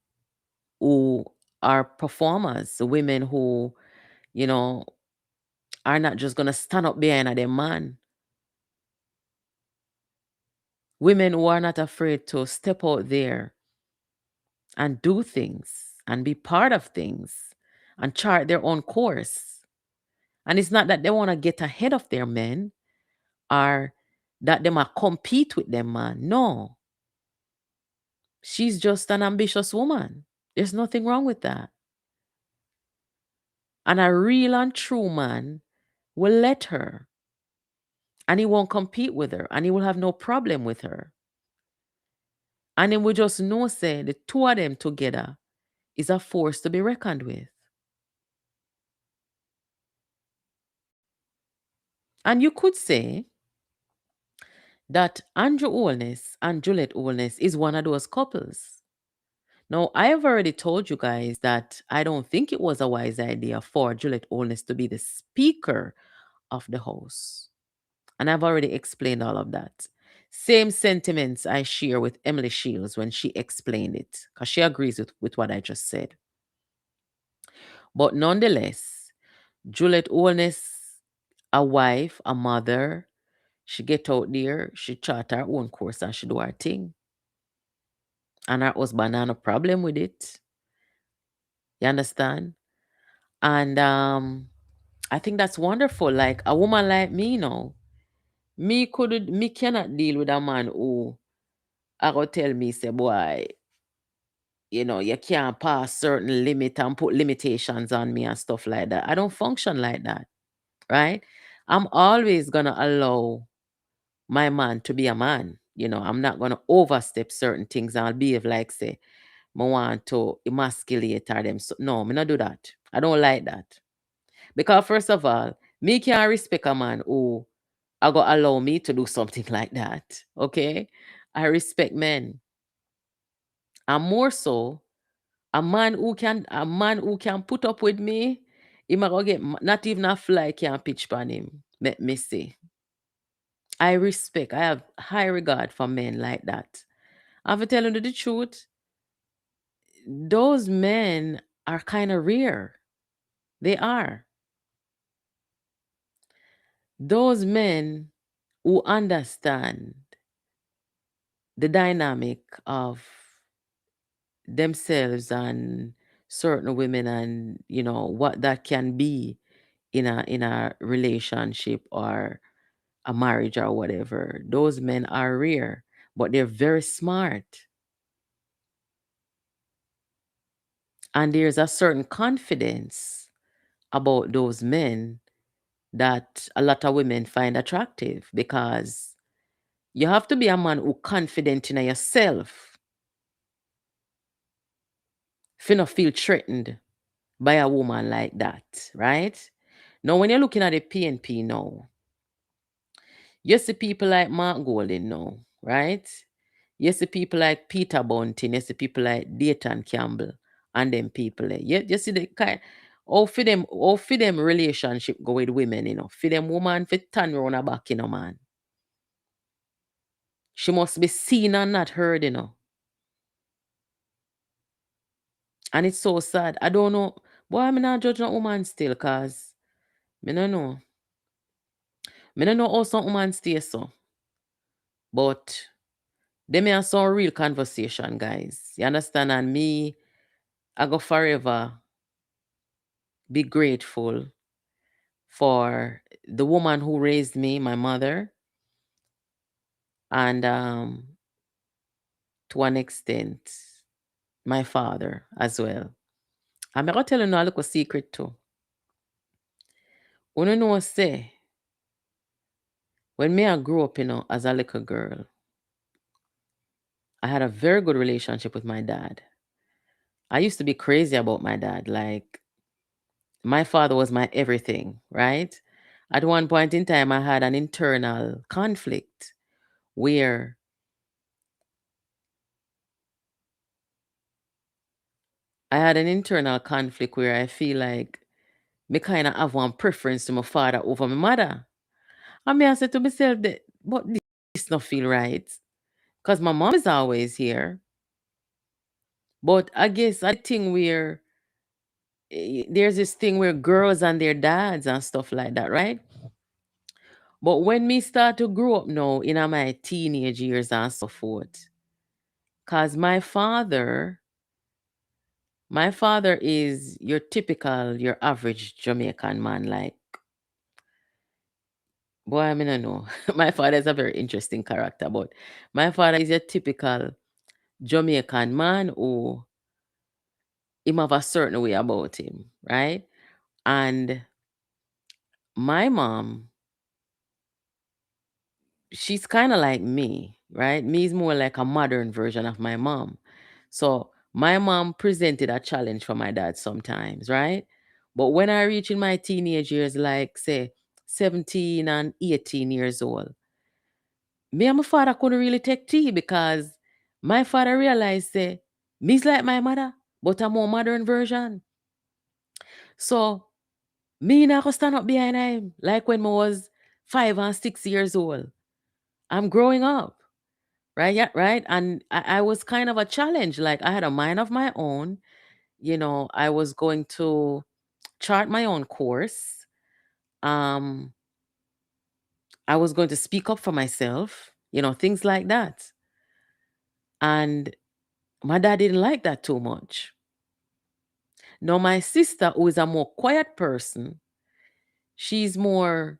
who are performers, women who, you know, are not just going to stand up behind a them man. Women who are not afraid to step out there and do things and be part of things and chart their own course. And it's not that they want to get ahead of their men or that they might compete with them man. No. She's just an ambitious woman. There's nothing wrong with that. And a real and true man will let her. And he won't compete with her. And he will have no problem with her. And then we just know, say, the two of them together is a force to be reckoned with. And you could say that Andrew Holness and Juliet Holness is one of those couples. Now, I have already told you guys that I don't think it was a wise idea for Juliet Holness to be the speaker of the House. And I've already explained all of that. Same sentiments I share with Emily Shields when she explained it, because she agrees with what I just said. But nonetheless, Juliet Holness, a wife, a mother, she get out there, she chart her own course and she do her thing. And her husband had no problem with it. You understand? And I think that's wonderful. Like a woman like me now, me cannot deal with a man who I go tell me, say, boy, you can't pass certain limit and put limitations on me and stuff like that. I don't function like that, right? I'm always gonna allow my man to be a man. I'm not gonna overstep certain things and I'll behave like, say, I want to emasculate or them. So, no, me not do that. I don't like that. Because first of all, me can't respect a man who I go allow me to do something like that. Okay? I respect men. And more so, a man who can put up with me, he might go get not even a fly can pitch on him. Let me see. I have high regard for men like that. I have to tell you the truth, those men are kind of rare. They are. Those men who understand the dynamic of themselves and certain women and what that can be in a relationship or a marriage or whatever. Those men are rare, but they're very smart. And there's a certain confidence about those men that a lot of women find attractive, because you have to be a man who confident in yourself if you not feel threatened by a woman like that, right? Now, when you're looking at the PNP now, you see people like Mark Golding now, right? You see people like Peter Bunting, you see people like Dayton Campbell and them people. You see the kind, how for them relationship go with women, for them woman for turn around her back, man. She must be seen and not heard. And it's so sad. I don't know. Boy, I'm not judging a woman still, cause me no know. Me no know how some woman stay so. But they may have some real conversation, guys. You understand? And me, I go forever be grateful for the woman who raised me, my mother, And to an extent, my father as well. I'm going to tell you a little secret too. You know, say, when me I grew up, as a little girl, I had a very good relationship with my dad. I used to be crazy about my dad. Like, my father was my everything, right? At one point in time, I had an internal conflict where I feel like me kind of have one preference to my father over my mother. And me I said to myself that, but this not feel right. Because my mom is always here. But I guess I think where there's this thing where girls and their dads and stuff like that, right? But when me start to grow up now in my teenage years and so forth, cause my father is your typical, your average Jamaican man. Like, boy, I mean, I know. My father is a very interesting character, but my father is your typical Jamaican man who him have a certain way about him, right? And my mom, she's kind of like me, right? Me is more like a modern version of my mom. So my mom presented a challenge for my dad sometimes, right? But when I reach in my teenage years, like say 17 and 18 years old, me and my father couldn't really take tea because my father realized say me's like my mother, but a more modern version. So me not go stand up behind him like when I was 5 and 6 years old. I'm growing up. Right, yeah, right. And I was kind of a challenge. Like I had a mind of my own. I was going to chart my own course. Um, I was going to speak up for myself, things like that. And my dad didn't like that too much. Now, my sister, who is a more quiet person, she's more,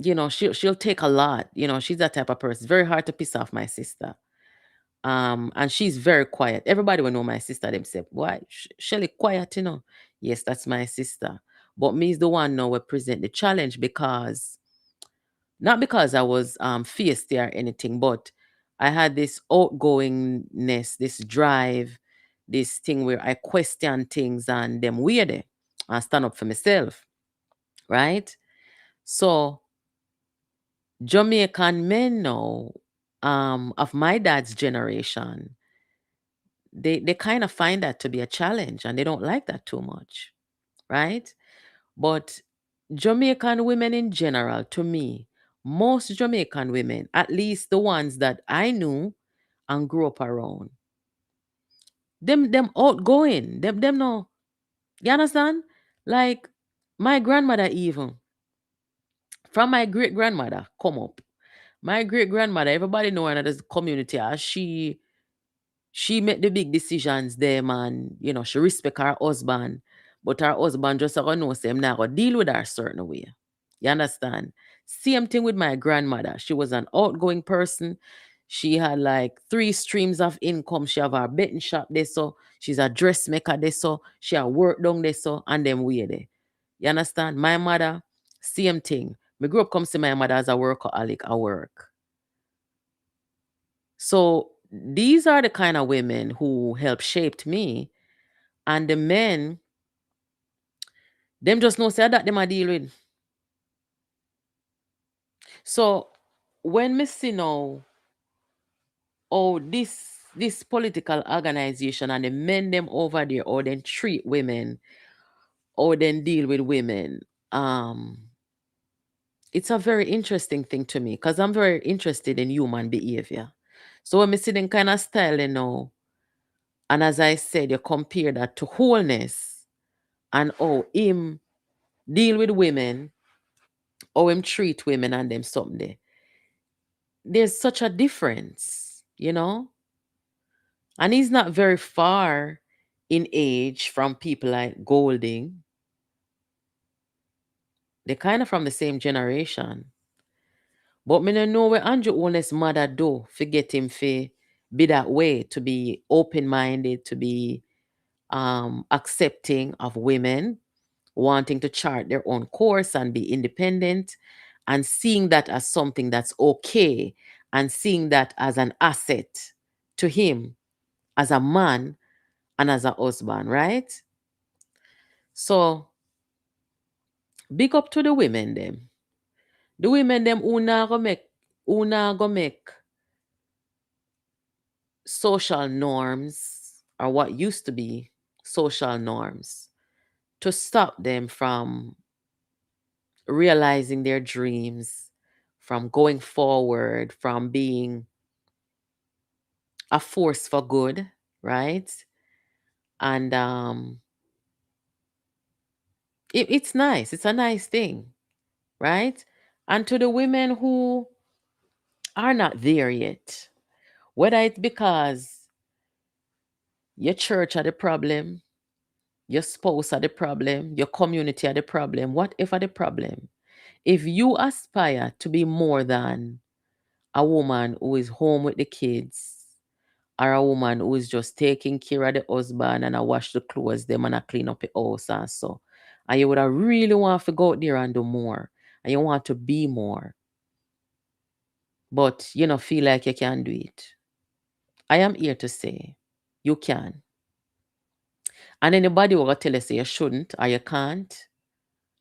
she'll take a lot. She's that type of person. It's very hard to piss off my sister. And she's very quiet. Everybody will know my sister. Them say, "Why, Shelly quiet?" Yes, that's my sister. But me is the one now will present the challenge because not because I was feisty or anything, but I had this outgoingness, this drive, this thing where I question things and them weird and stand up for myself, right? So Jamaican men now, of my dad's generation, they kind of find that to be a challenge and they don't like that too much, right? But Jamaican women in general, to me, most Jamaican women, at least the ones that I knew and grew up around, them outgoing, them no, you understand? Like my grandmother even, from my great grandmother come up. My great grandmother, everybody know her in the community as she make the big decisions there, man. She respect her husband, but her husband just gonna know say him not gonna deal with her certain way. You understand? Same thing with my grandmother. She was an outgoing person. She had like three streams of income. She have her betting shop there, so she's a dressmaker there, so she a work down there, so and them way there. You understand? My mother, same thing. Me grew up come see my mother as a workaholic at work. So these are the kind of women who helped shaped me. And the men, them just know say that them I deal with. So when me see now, oh, this political organization and the men them over there, or then treat women, or then deal with women, um, it's a very interesting thing to me because I'm very interested in human behavior. So when me see them kind of style, and as I said, you compare that to wholeness and oh him deal with women or him treat women and them something there. There's such a difference. And he's not very far in age from people like Golding. They're kind of from the same generation. But me no know where Andrew Holness mother do to get him to be that way, to be open-minded, to be accepting of women, wanting to chart their own course and be independent, and seeing that as something that's okay, and seeing that as an asset to him as a man and as a husband, right? So big up to the women them. The women them who na go make social norms, or what used to be social norms, to stop them from realizing their dreams, from going forward, from being a force for good, right? And it's nice. It's a nice thing, right? And to the women who are not there yet, whether it's because your church are the problem, your spouse are the problem, your community are the problem, whatever the problem, if you aspire to be more than a woman who is home with the kids, or a woman who is just taking care of the husband and I wash the clothes them and I clean up the house and so, and you would have really want to go out there and do more, and you want to be more, but you know feel like you can't do it, I am here to say you can. And anybody who will tell you say you shouldn't or you can't,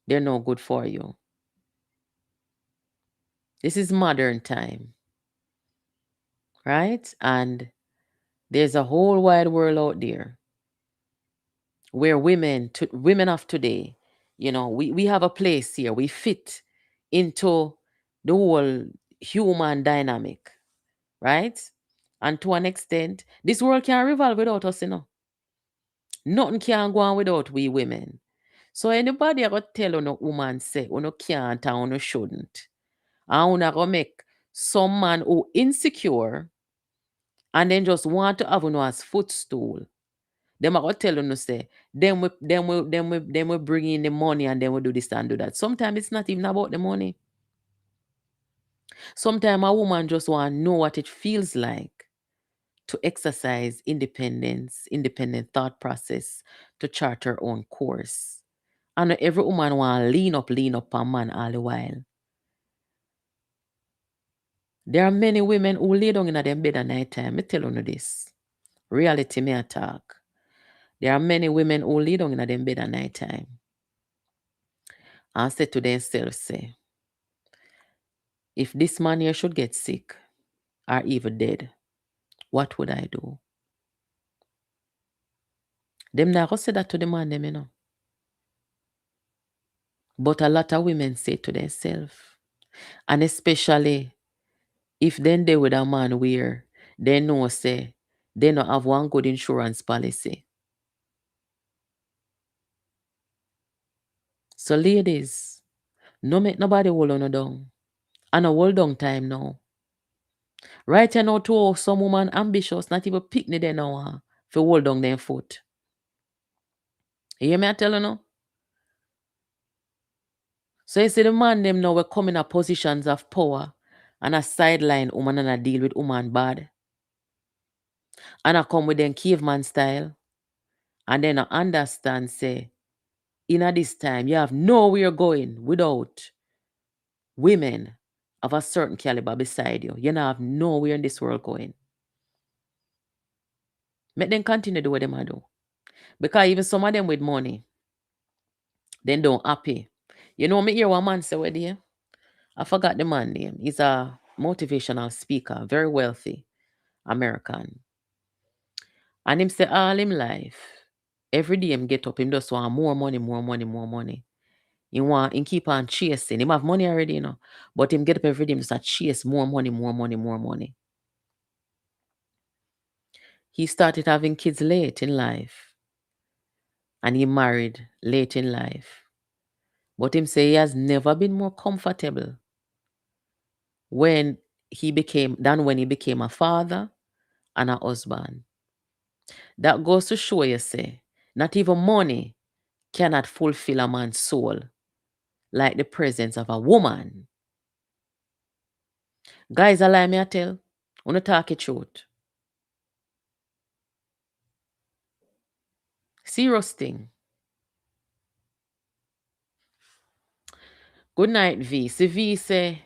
they're no good for you. This is modern time, right? And there's a whole wide world out there where women of today, you know, we have a place here. We fit into the whole human dynamic, right? And to an extent, this world can't revolve without us, you know. Nothing can go on without we women. So anybody ever tell you no woman say you no can't and you shouldn't, and you go make some man who insecure and then just want to have you as footstool. Them are gonna tell you no say, then we bring in the money and then we do this and do that. Sometimes it's not even about the money. Sometimes a woman just want to know what it feels like to exercise independence, independent thought process, to chart her own course. And not every woman want to lean up on man all the while. There are many women who lay down in them bed at night time. Me tell you this. Reality may attack. There are many women who lay down in them bed at night time and say to themselves, say, if this man here should get sick or even dead, what would I do? Them not gonna say that to the man, them, you know. But a lot of women say to themselves, and especially if then they with a man where they know say they not have one good insurance policy. So ladies, no make nobody hold on down. And a hold down time now. Right now too, some woman ambitious, not even picnic they now for hold down their foot. You hear me I tell you now? So you see the man them now will come in a positions of power and a sideline woman and a deal with woman bad. And I come with them caveman style. And then I understand say, in a this time, you have nowhere going without women of a certain caliber beside you. You not have nowhere in this world going. Make them continue do what them do. Because even some of them with money, they don't happy. You know me hear one man say where there? I forgot the man name. He's a motivational speaker, very wealthy American. And him say all him life, every day him get up, him just want more money, more money, more money. Him keep on chasing. Him have money already, you know. But him get up every day, him just a chase more money, more money, more money. He started having kids late in life. And he married late in life. But him say he has never been more comfortable when he became a father and a husband. That goes to show you, say, not even money cannot fulfill a man's soul like the presence of a woman. Guys, a lie me I tell. Wanna talk it truth. Serious thing. Good night, V. See V say,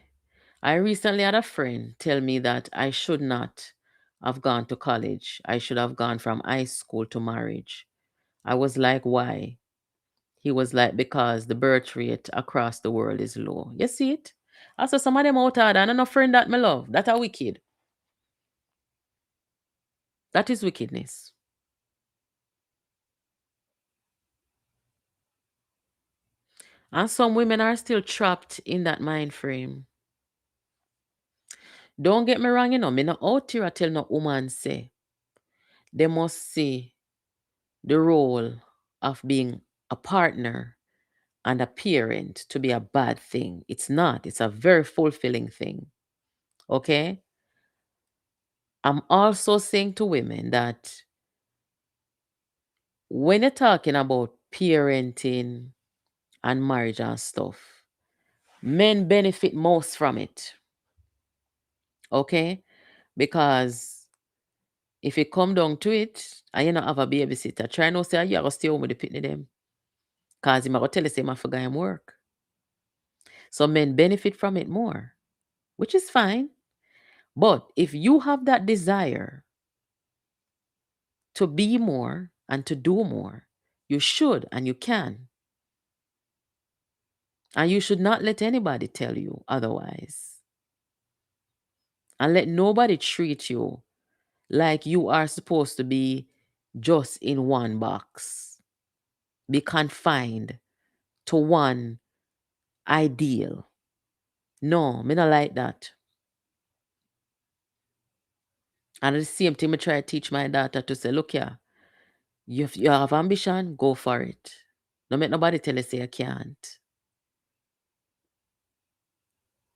I recently had a friend tell me that I should not have gone to college. I should have gone from high school to marriage. I was like, why? He was like, because the birth rate across the world is low. You see it? I saw some of them out there, and no friend that me love. That are wicked. That is wickedness. And some women are still trapped in that mind frame. Don't get me wrong, me not out here tell no woman say they must see the role of being a partner and a parent to be a bad thing. It's not. It's a very fulfilling thing. Okay? I'm also saying to women that when you're talking about parenting and marriage and stuff, men benefit most from it. Okay? Because if it come down to it, and you not have a babysitter, try not say you have to stay home with the pitney them. Because him go tell you say I forgot him work. So men benefit from it more, which is fine. But if you have that desire to be more and to do more, you should and you can. And you should not let anybody tell you otherwise. And let nobody treat you like you are supposed to be just in one box, be confined to one ideal. No, me not like that. And the same thing I try to teach my daughter to say, look here, if you have ambition, go for it. Don't make nobody tell you say you can't.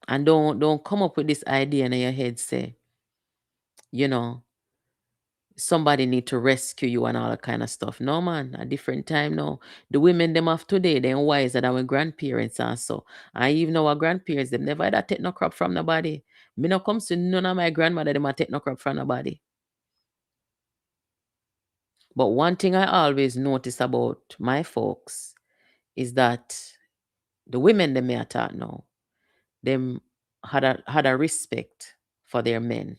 And don't come up with this idea in your head, say, you know, somebody need to rescue you and all that kind of stuff. No, man, a different time now. The women them of today, them wiser than our grandparents and so. And even our grandparents, them never had a take no crop from nobody. Me no come to none of my grandmother, them a take no crop from nobody. But one thing I always notice about my folks is that the women them may talk now, them had a respect for their men.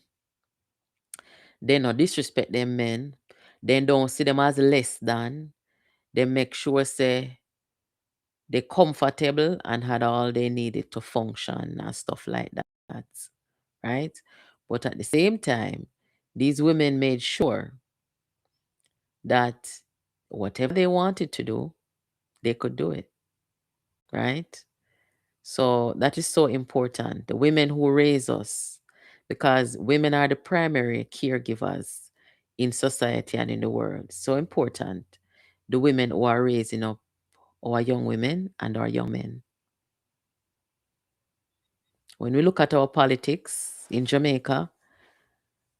They no disrespect them men. They don't see them as less than. They make sure say they comfortable and had all they needed to function and stuff like that. Right? But at the same time, these women made sure that whatever they wanted to do, they could do it. Right? So that is so important. The women who raise us, because women are the primary caregivers in society and in the world. So important. The women who are raising up our young women and our young men. When we look at our politics in Jamaica,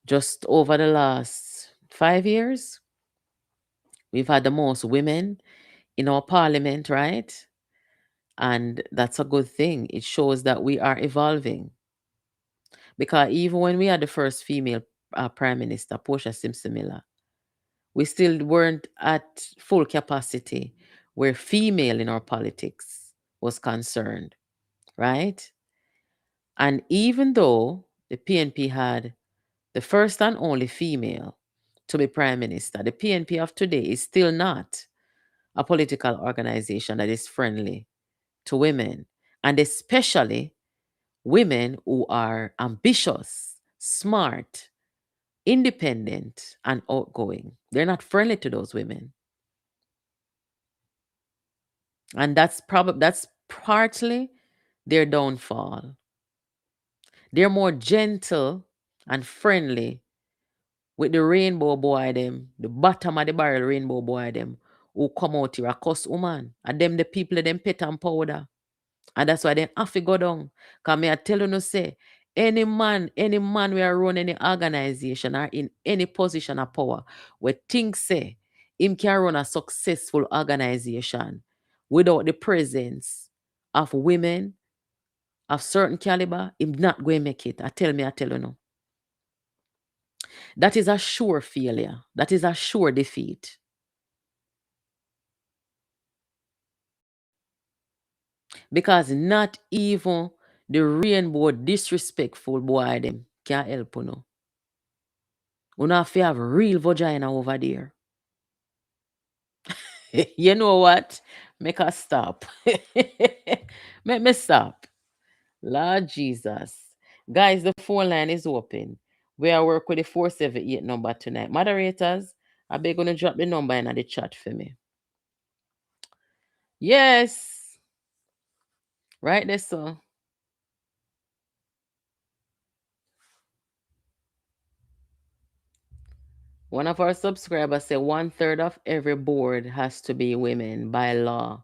just over the last 5 years, we've had the most women in our parliament, right? And that's a good thing. It shows that we are evolving. Because even when we had the first female prime minister, Portia Simpson Miller, we still weren't at full capacity where female in our politics was concerned, right? And even though the PNP had the first and only female to be prime minister, the PNP of today is still not a political organization that is friendly to women, and especially women who are ambitious, smart, independent, and outgoing. They're not friendly to those women. And that's partly their downfall. They're more gentle and friendly with the rainbow boy them, the bottom of the barrel rainbow boy them, who come out here a cuss woman. And them the people them pet and powder. And that's why they have to go down. Because me I tell you no say, any man we are running any organization or in any position of power, we think say him can run a successful organization without the presence of women of certain caliber, him not going to make it. I tell you no. That is a sure failure. That is a sure defeat. Because not even the rainbow disrespectful boy them can help you know. You have to have real vagina over there. You know what? Make us stop. Make me stop. Lord Jesus. Guys, the phone line is open. We are work with the 478 number tonight. Moderators, I beg gonna drop the number in the chat for me. Yes. Right there, so. One of our subscribers said 1/3 of every board has to be women by law.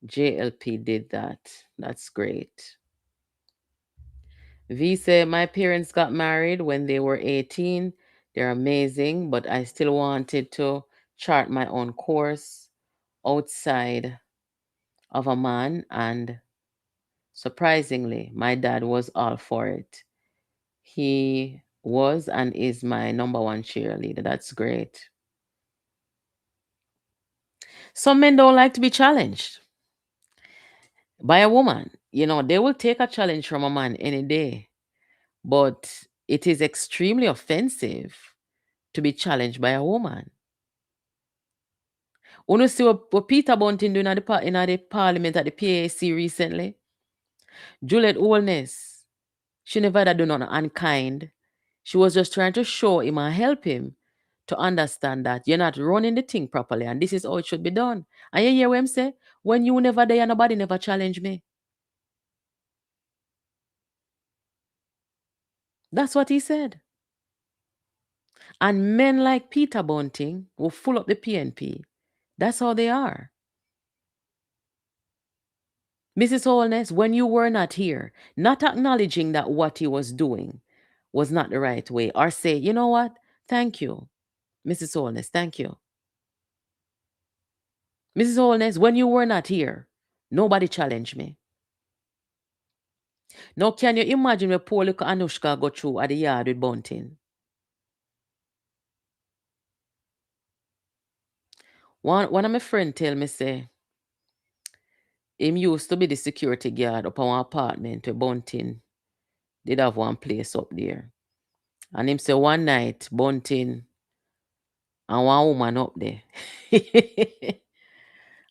JLP did that. That's great. V said, my parents got married when they were 18. They're amazing, but I still wanted to chart my own course outside of a man. And surprisingly, my dad was all for it. He was and is my number one cheerleader. That's great. Some men don't like to be challenged by a woman. You know, they will take a challenge from a man any day, but it is extremely offensive to be challenged by a woman. You see what Peter Bunting doing in the parliament at the PAC recently? Juliet Holness, she never had done nothing unkind. She was just trying to show him and help him to understand that you're not running the thing properly and this is how it should be done. And you hear what I'm saying? When you never there, nobody never challenge me. That's what he said. And men like Peter Bunting will full up the PNP. That's how they are. Mrs. Holness, when you were not here, not acknowledging that what he was doing was not the right way, or say, you know what? Thank you, Mrs. Holness, thank you. Mrs. Holness, when you were not here, nobody challenged me. Now, can you imagine when poor little Anushka go through at the yard with Bunting? One of my friends tell me, say, him used to be the security guard up on one apartment where Bunting did have one place up there. And him say one night, Bunting and one woman up there.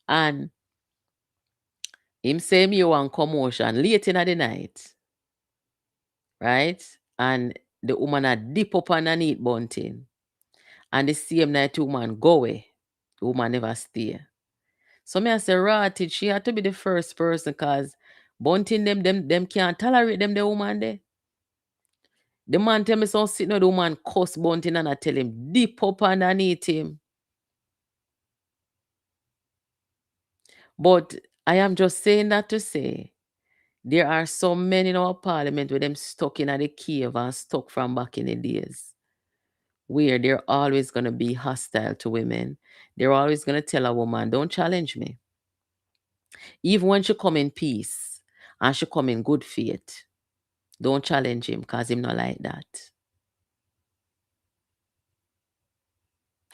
And him say me one commotion late in the night. Right? And the woman a dip up underneath Bunting. And the same night the woman go away. The woman never stay. So me I say Rotted, she had to be the first person because Bunting them can't tolerate them the woman there. The man tell me so sitting on the woman cuss Bunting and I tell him dip up underneath him. But I am just saying that to say there are some men in our parliament with them stuck in the cave and stuck from back in the days where they're always going to be hostile to women. They're always going to tell a woman, don't challenge me. Even when she come in peace and she come in good faith, don't challenge him because him not like that.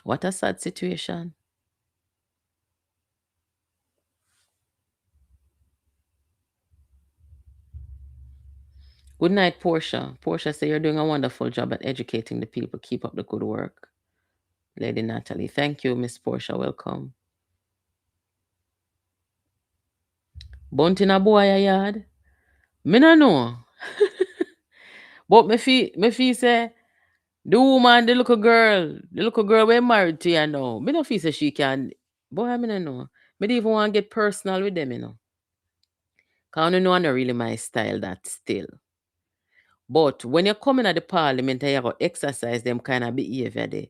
What a sad situation. Good night, Portia. Portia say you're doing a wonderful job at educating the people. Keep up the good work. Lady Natalie. Thank you, Miss Portia. Welcome. Bunting a boy a yard? Me no know. But me feel say the woman, the little girl we married to you now. Me no feel say she can. Boy, me no know. Me don't even want to get personal with them, you know. Because I know not really my style that still. But when you come in at the parliament and you go exercise them kind of behavior there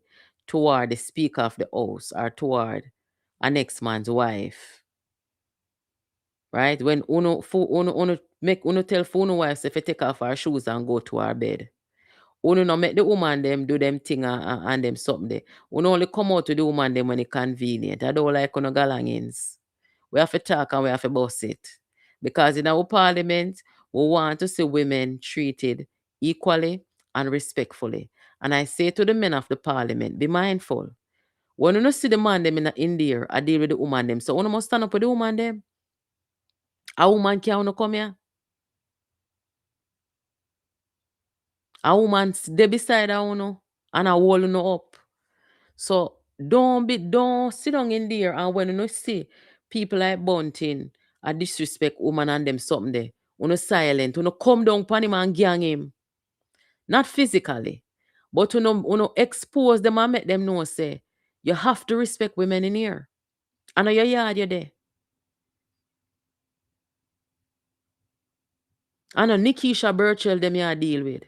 toward the speaker of the house or toward a next man's wife. Right? When uno make uno tell uno wife if you take off her shoes and go to her bed. Uno no make the woman them do them thing and them something there. Uno only come out to the woman them when it's convenient. I don't like uno galangins. We have to talk and we have to boss it. Because in our parliament, We want to see women treated equally and respectfully. And I say to the men of the parliament, be mindful. When you see the man them in there, I deal with the woman them. So you must stand up with the woman them. A woman can't come here. A woman they beside her and a wall up. So don't sit down in there and when you see people like Bunting a disrespect woman and them something there, silent, come down upon him and gang him. Not physically, but expose them and make them know say you have to respect women in here. I know your yard you there. I know Nikisha Burchell them you deal with.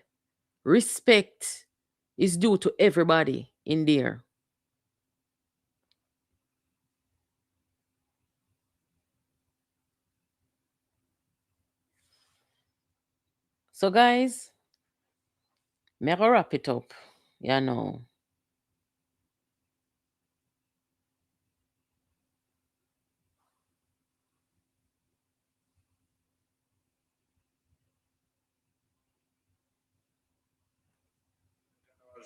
Respect is due to everybody in there. So guys, me go wrap it up. You know.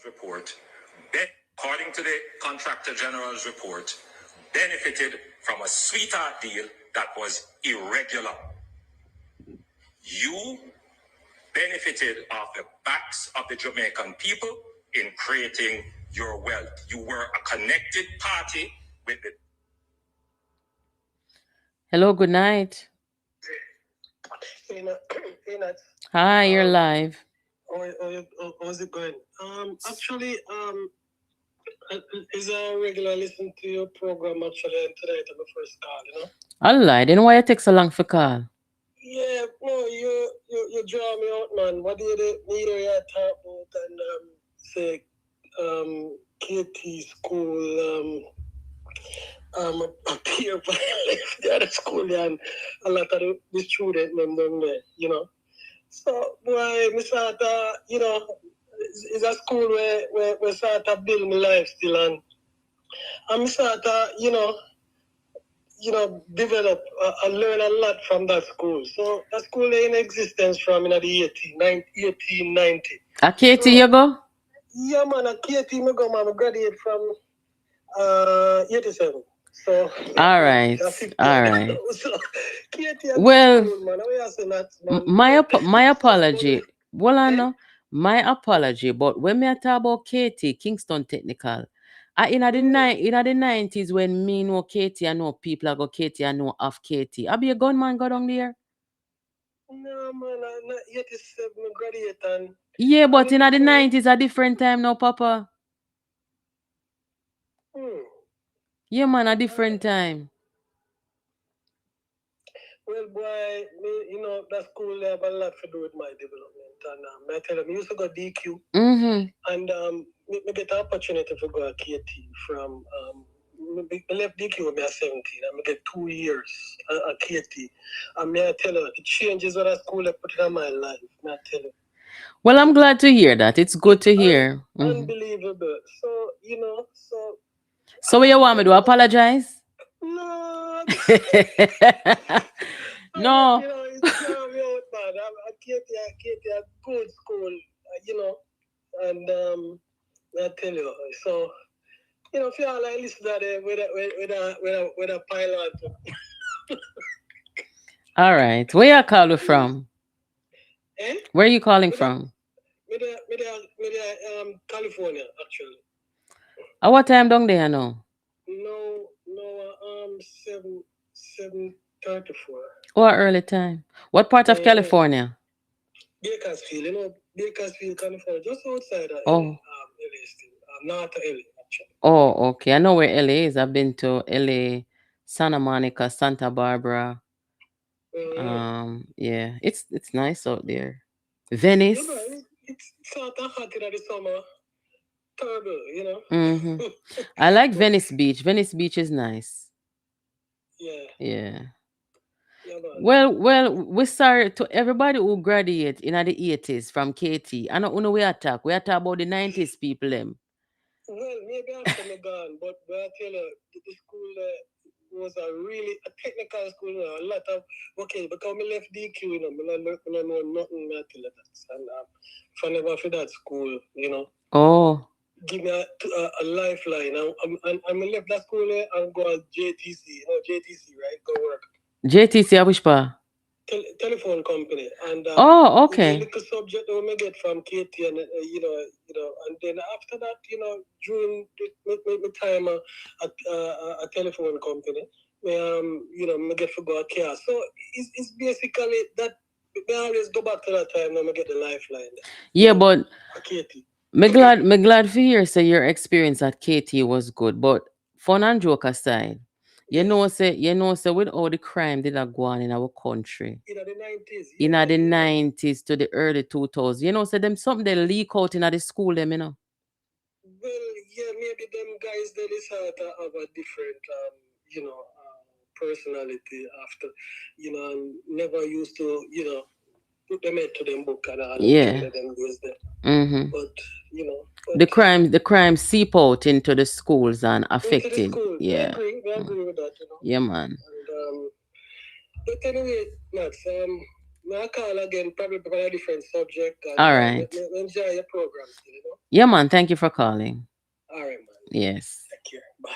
Report, according to the Contractor General's report, benefited from a sweetheart deal that was irregular. You benefited off the backs of the Jamaican people in creating your wealth. You were a connected party with the... Hello, good night. Hi, you're live. How's it going? Actually, is a regular listen to your program actually, and tonight I'm the first call, Allah, then why it take so long for call? Yeah, no, you draw me out, man. What do you need to talk about and say KT school appear by the other school and a lot of the students them down there, So, boy, me start, it's a school where we start to build my life still and me start to, develop and learn a lot from that school. So that school is in existence from the 1890. A KT you go? Yeah, man, a KT me go, man. I graduate from 87. So all right. So, well, school, man. my apology. Well, I know my apology, but when me talk about KT, Kingston Technical, in the 90s when me know KT, I know people go KT, I know of KT. I be a gunman go down there. No, man, I'm not 87 graduate and... Yeah, but in the 90s a different time now, Papa. Yeah, man, a different time. Well, boy, that school have a lot to do with my development. And I tell them, I used to go DQ. And I get the opportunity to go to KT from... I left DQ when I was 17. I get 2 years at KT. And I tell you, the changes of that school have put in my life. I tell you. Well, I'm glad to hear that. It's good to hear. Unbelievable. So, So what you want me to apologize? No. No. It's not me out, man. I KT a good school, and I tell you. So, if you all like listen to that with a pilot. All right. Where you calling from? Where are you calling from? California, actually. At what time down there now? No, 7:34. What early time? What part of California? Bakersfield, Bakersfield, California, just outside of LA, north of LA, actually. Oh, okay. I know where LA is. I've been to LA, Santa Monica, Santa Barbara. Yeah, it's nice out there. Venice. It's sort of hot in the summer. Terrible, I like Venice Beach. Venice Beach is nice. Yeah. Well, we're sorry to everybody who graduate in the 80s from KT. I know we attack. We attack about the 90s people them. Well, maybe after me gone, but I tell you, the school was a really a technical school, you know, a lot of okay, because I left DQ, you know, I don't know nothing until that. And if I never for that school, you know. Oh. Give me a lifeline. I'm left that school and go to JTC. You know, JTC, right? Go work. JTC, I wish pa. Telephone company. And Oh, it's a okay. little subject that we get from KT, and and then after that, you know, during my time at a telephone company, I get to go a car. So it's basically that. I always go back to that time when I get the lifeline. Yeah, but KT. me glad for hear say your experience at KT was good. But fun and joke aside, you know say with all the crime that are going on in our country. In the 90s. In the 90s to the early 2000s. You know, say them something they leak out in the school them, you know. Well, yeah, maybe them guys they decide to have a different personality after, and never used to, put them into them book and all Yeah. them use them. Mm-hmm. But The crime seep out into the schools and into the affected. school. Yeah. We agree with that, you know. Yeah, man. And but anyway, Max, I call again probably for a different subject. And, All right. enjoy your program still, you know. Yeah, man. Thank you for calling. All right, man. Yes. Take care. Bye.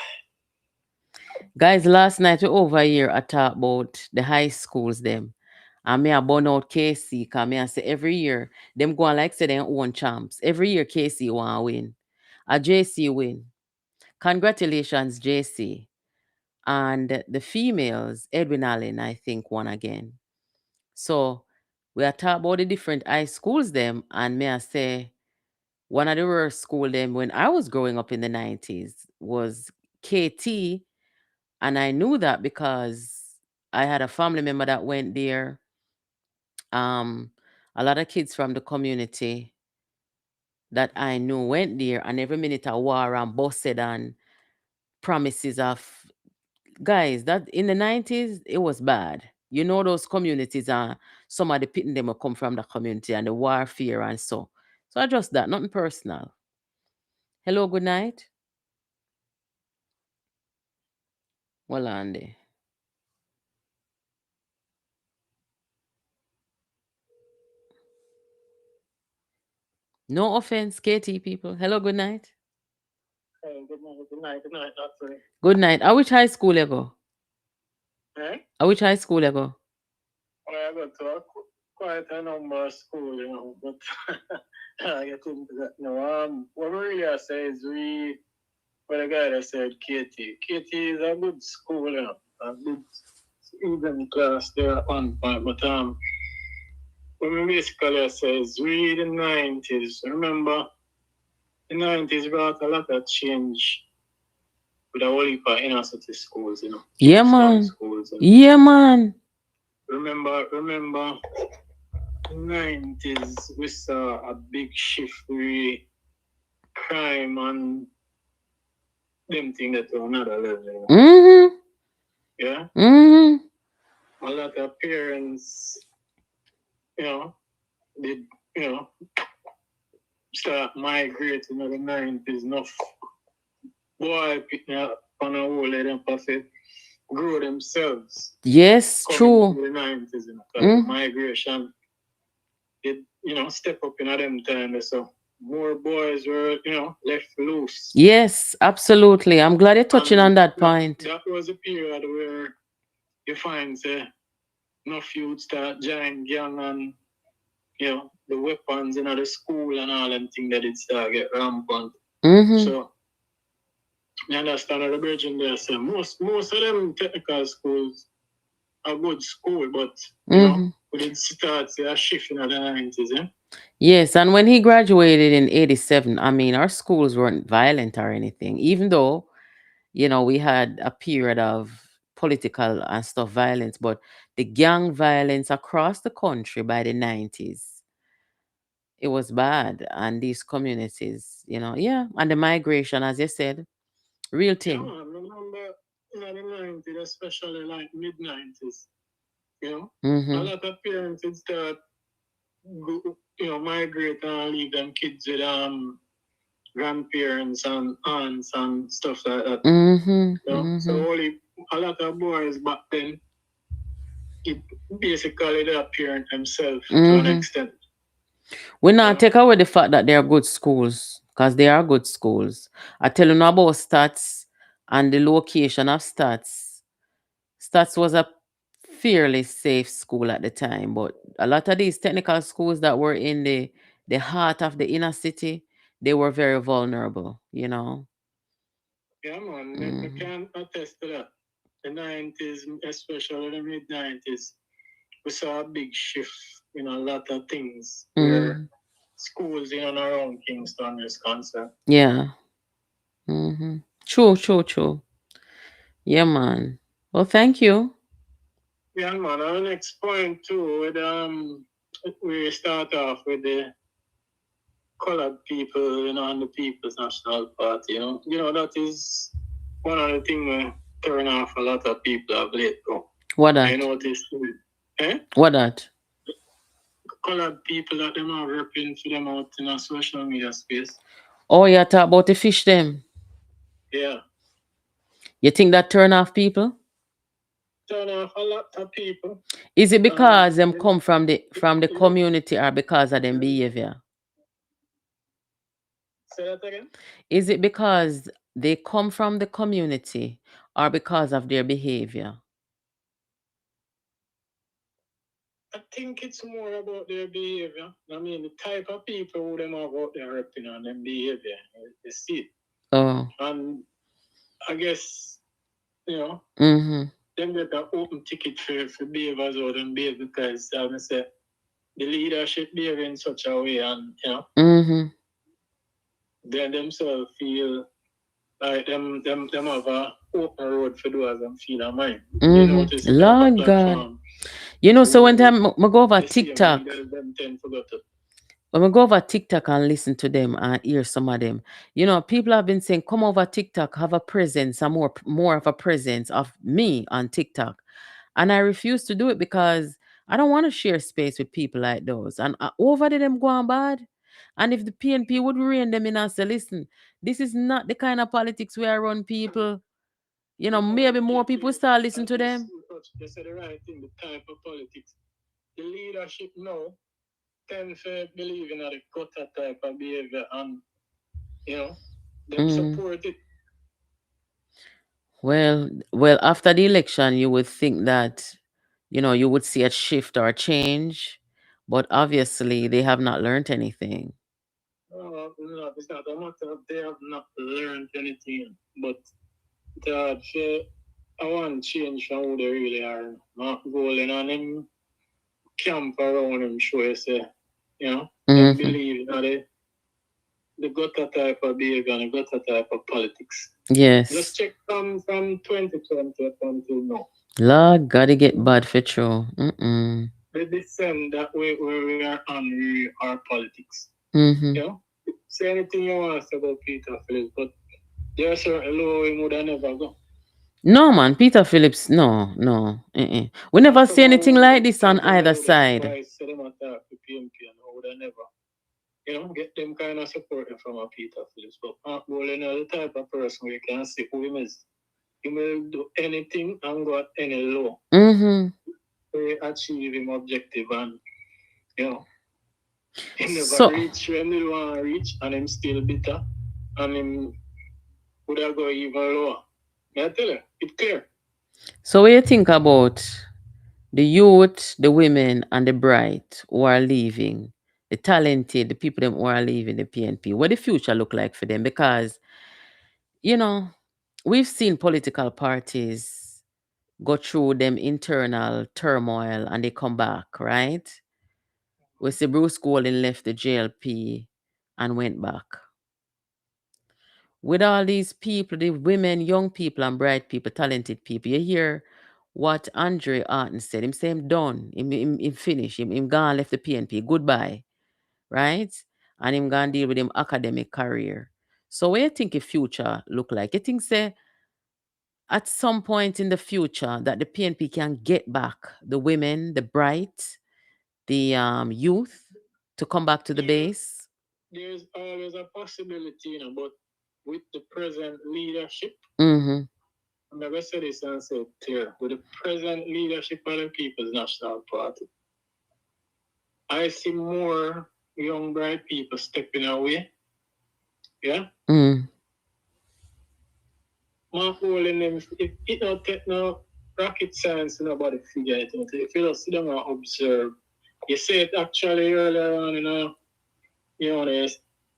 Guys, last night we over here I talk about the high schools them. And me a burn out KC, cause me I say every year, them go on like say they own champs. Every year KC want win. A JC win. Congratulations, JC. And the females, Edwin Allen, I think, won again. So we are talking about the different high schools them, and may I say one of the worst school them when I was growing up in the 90s was KT, and I knew that because I had a family member that went there. Um, a lot of kids from the community that I knew went there, and every minute a war and busted and promises of guys, that in the 90s, it was bad. You know, those communities are some of the pitting them will come from the community and the warfare and so. So I just that, nothing personal. Hello, good night. Well, Andy. No offense, KT people. Hello, good night. Hey, good night, doctor. Good night. I which high school you go? Eh? I which high school you go? I go to quite a number of school, you know, but I get into that. No, what we really say is what the guy that said KT. KT is a good school, you know, a good even class there at one point, but what we basically say is the 90s. Remember, the 90s brought a lot of change with a whole heap of inner city schools, you know. Yeah, man. Schools, yeah, man. Remember, 90s, we saw a big shift with crime and them thing that to another level. Mm-hmm. Yeah? Mm-hmm. A lot of parents, did, start migrating in the 90s. Enough boy picking up on a whole of them to grow themselves. Yes, true. In the 90s, migration did, step up in them times. So more boys were, left loose. Yes, absolutely. I'm glad you're touching on that point. That was a period where you find, enough youth start joining gang and, the weapons in the school and all them things that it start get rampant. Mm-hmm. So, you understand the bridge in there. So most of them technical schools are good school, but we did start a shift in the 90s, eh? Yes, and when he graduated in 87, I mean, our schools weren't violent or anything, even though, we had a period of political and stuff violence, but the gang violence across the country by the 90s, it was bad. And these communities, and the migration, as you said, real thing. Yeah, I remember in the 90s, especially like mid-90s, a lot of parents would start, migrate and leave them kids with grandparents and aunts and stuff like that. So only a lot of boys back then, it basically the parent himself to an extent. We not take away the fact that they are good schools, because they are good schools. I tell you now about stats and the location of stats. Stats was a fairly safe school at the time, but a lot of these technical schools that were in the heart of the inner city, they were very vulnerable, you know. Yeah, man, I can attest to that. The 90s, especially the mid 90s, we saw a big shift in a lot of things where schools in and around Kingston is concerned. Yeah. True, true, true. Yeah, man. Well, thank you. Yeah, man. Our next point too, with we start off with the colored people, and the People's National Party. That is one of the things we turn off a lot of people of late, bro. What that? I noticed too. What that? Colored people that them are repping for them out in a social media space. Oh, you talk about the fish them. Yeah. You think that turn off people? Turn off a lot of people. Is it because them come from the community or because of them behavior? Say that again? Is it because they come from the community or because of their behavior? I think it's more about their behavior. I mean, the type of people who them are out there repping on them behavior. You see it. Oh. And I guess, them get an open ticket for behaviors or them behave because I would say the leadership behave in such a way and they themselves feel like them have a open road for those and feel a mind. You know, Lord God. You know, so when time I go over TikTok, when we go over TikTok and listen to them and hear some of them, people have been saying, come over TikTok, have a presence, a more of a presence of me on TikTok. And I refuse to do it because I don't want to share space with people like those. And over there, them going bad. And if the PNP would rein them in and say, listen, this is not the kind of politics where I run people. Maybe more people start listening to them. You said the right thing, the type of politics. The leadership now tend to believe in the gutter type of behavior and, them support it. Well, after the election, you would think that, you would see a shift or a change, but obviously they have not learned anything. No, it's not a matter of they have not learned anything, but I want change from who they really are. Not going on them camp around them show you say, they believe in the gutter type of behavior and the gutter type of politics. Yes. Just check from 2020 up until now. Lord, gotta get bad for true. The descent that where we are on our politics. Say anything you want to say about Peter Phillips, but there are certain low we would never go. No, man, Peter Phillips, no. We never see anything like this on either side. Get them kind of support from a Peter Phillips, but the type of person we can see who he is. He will do anything and go at any law to achieve him objective and, he never reach when he want to reach and him still bitter and him would have go even lower. I tell you, it's clear. So what do you think about the youth, the women, and the bright who are leaving, the talented, the people them who are leaving the PNP? What the future look like for them? Because, we've seen political parties go through them internal turmoil and they come back, right? We see Bruce Golding left the JLP and went back. With all these people, the women, young people, and bright people, talented people, you hear what Andre Harton said. Him say him done. Him finish. Him gone left the PNP. Goodbye. Right? And him gone deal with him academic career. So what you think the future look like? You think say at some point in the future that the PNP can get back the women, the bright, the youth to come back to the base? There's always a possibility, but with the present leadership, I'm never say this and say it clear. With the present leadership of the People's National Party, I see more young bright people stepping away. Yeah? My whole in them, if it don't take no rocket science, nobody figure it out. If you just sit down and observe, you say it actually earlier on, the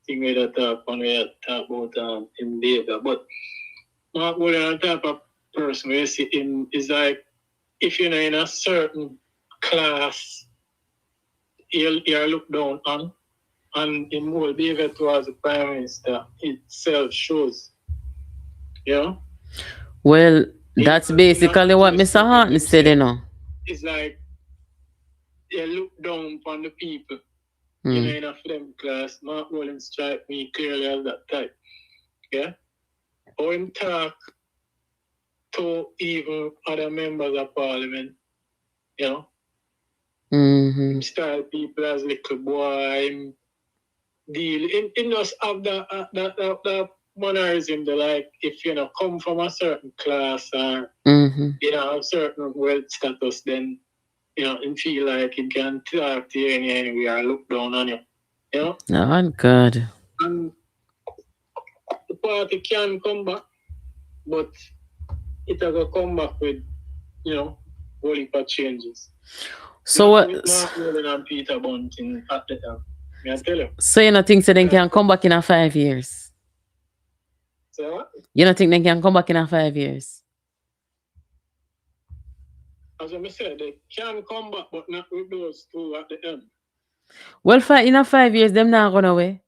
thing with the talk when we talk about in data. But Mark William, the type of person we see him is like, if you're in a certain class, you're looked down on, and in whole behavior towards the Prime Minister itself shows. Yeah? Well, that's basically what Mr. Harton said, It's like you look down upon the people. In a film class, Mark Williams strike me clearly as that type. Yeah? Or him talk to even other members of parliament, him style people as little boy, him deal. Him just have that mannerism, like if come from a certain class or a certain wealth status, then and feel like it can talk to you anyway or look down on you. Oh, God. And the party can come back, but it will come back with, whole heap of changes. So what? Mark William and Peter Bunting at the time. May I tell you? So you don't think so they can come back in 5 years? Say what? You don't think they can come back in 5 years? As I said, they can come back, but not with those two at the end. Well, in 5 years, them not gone away.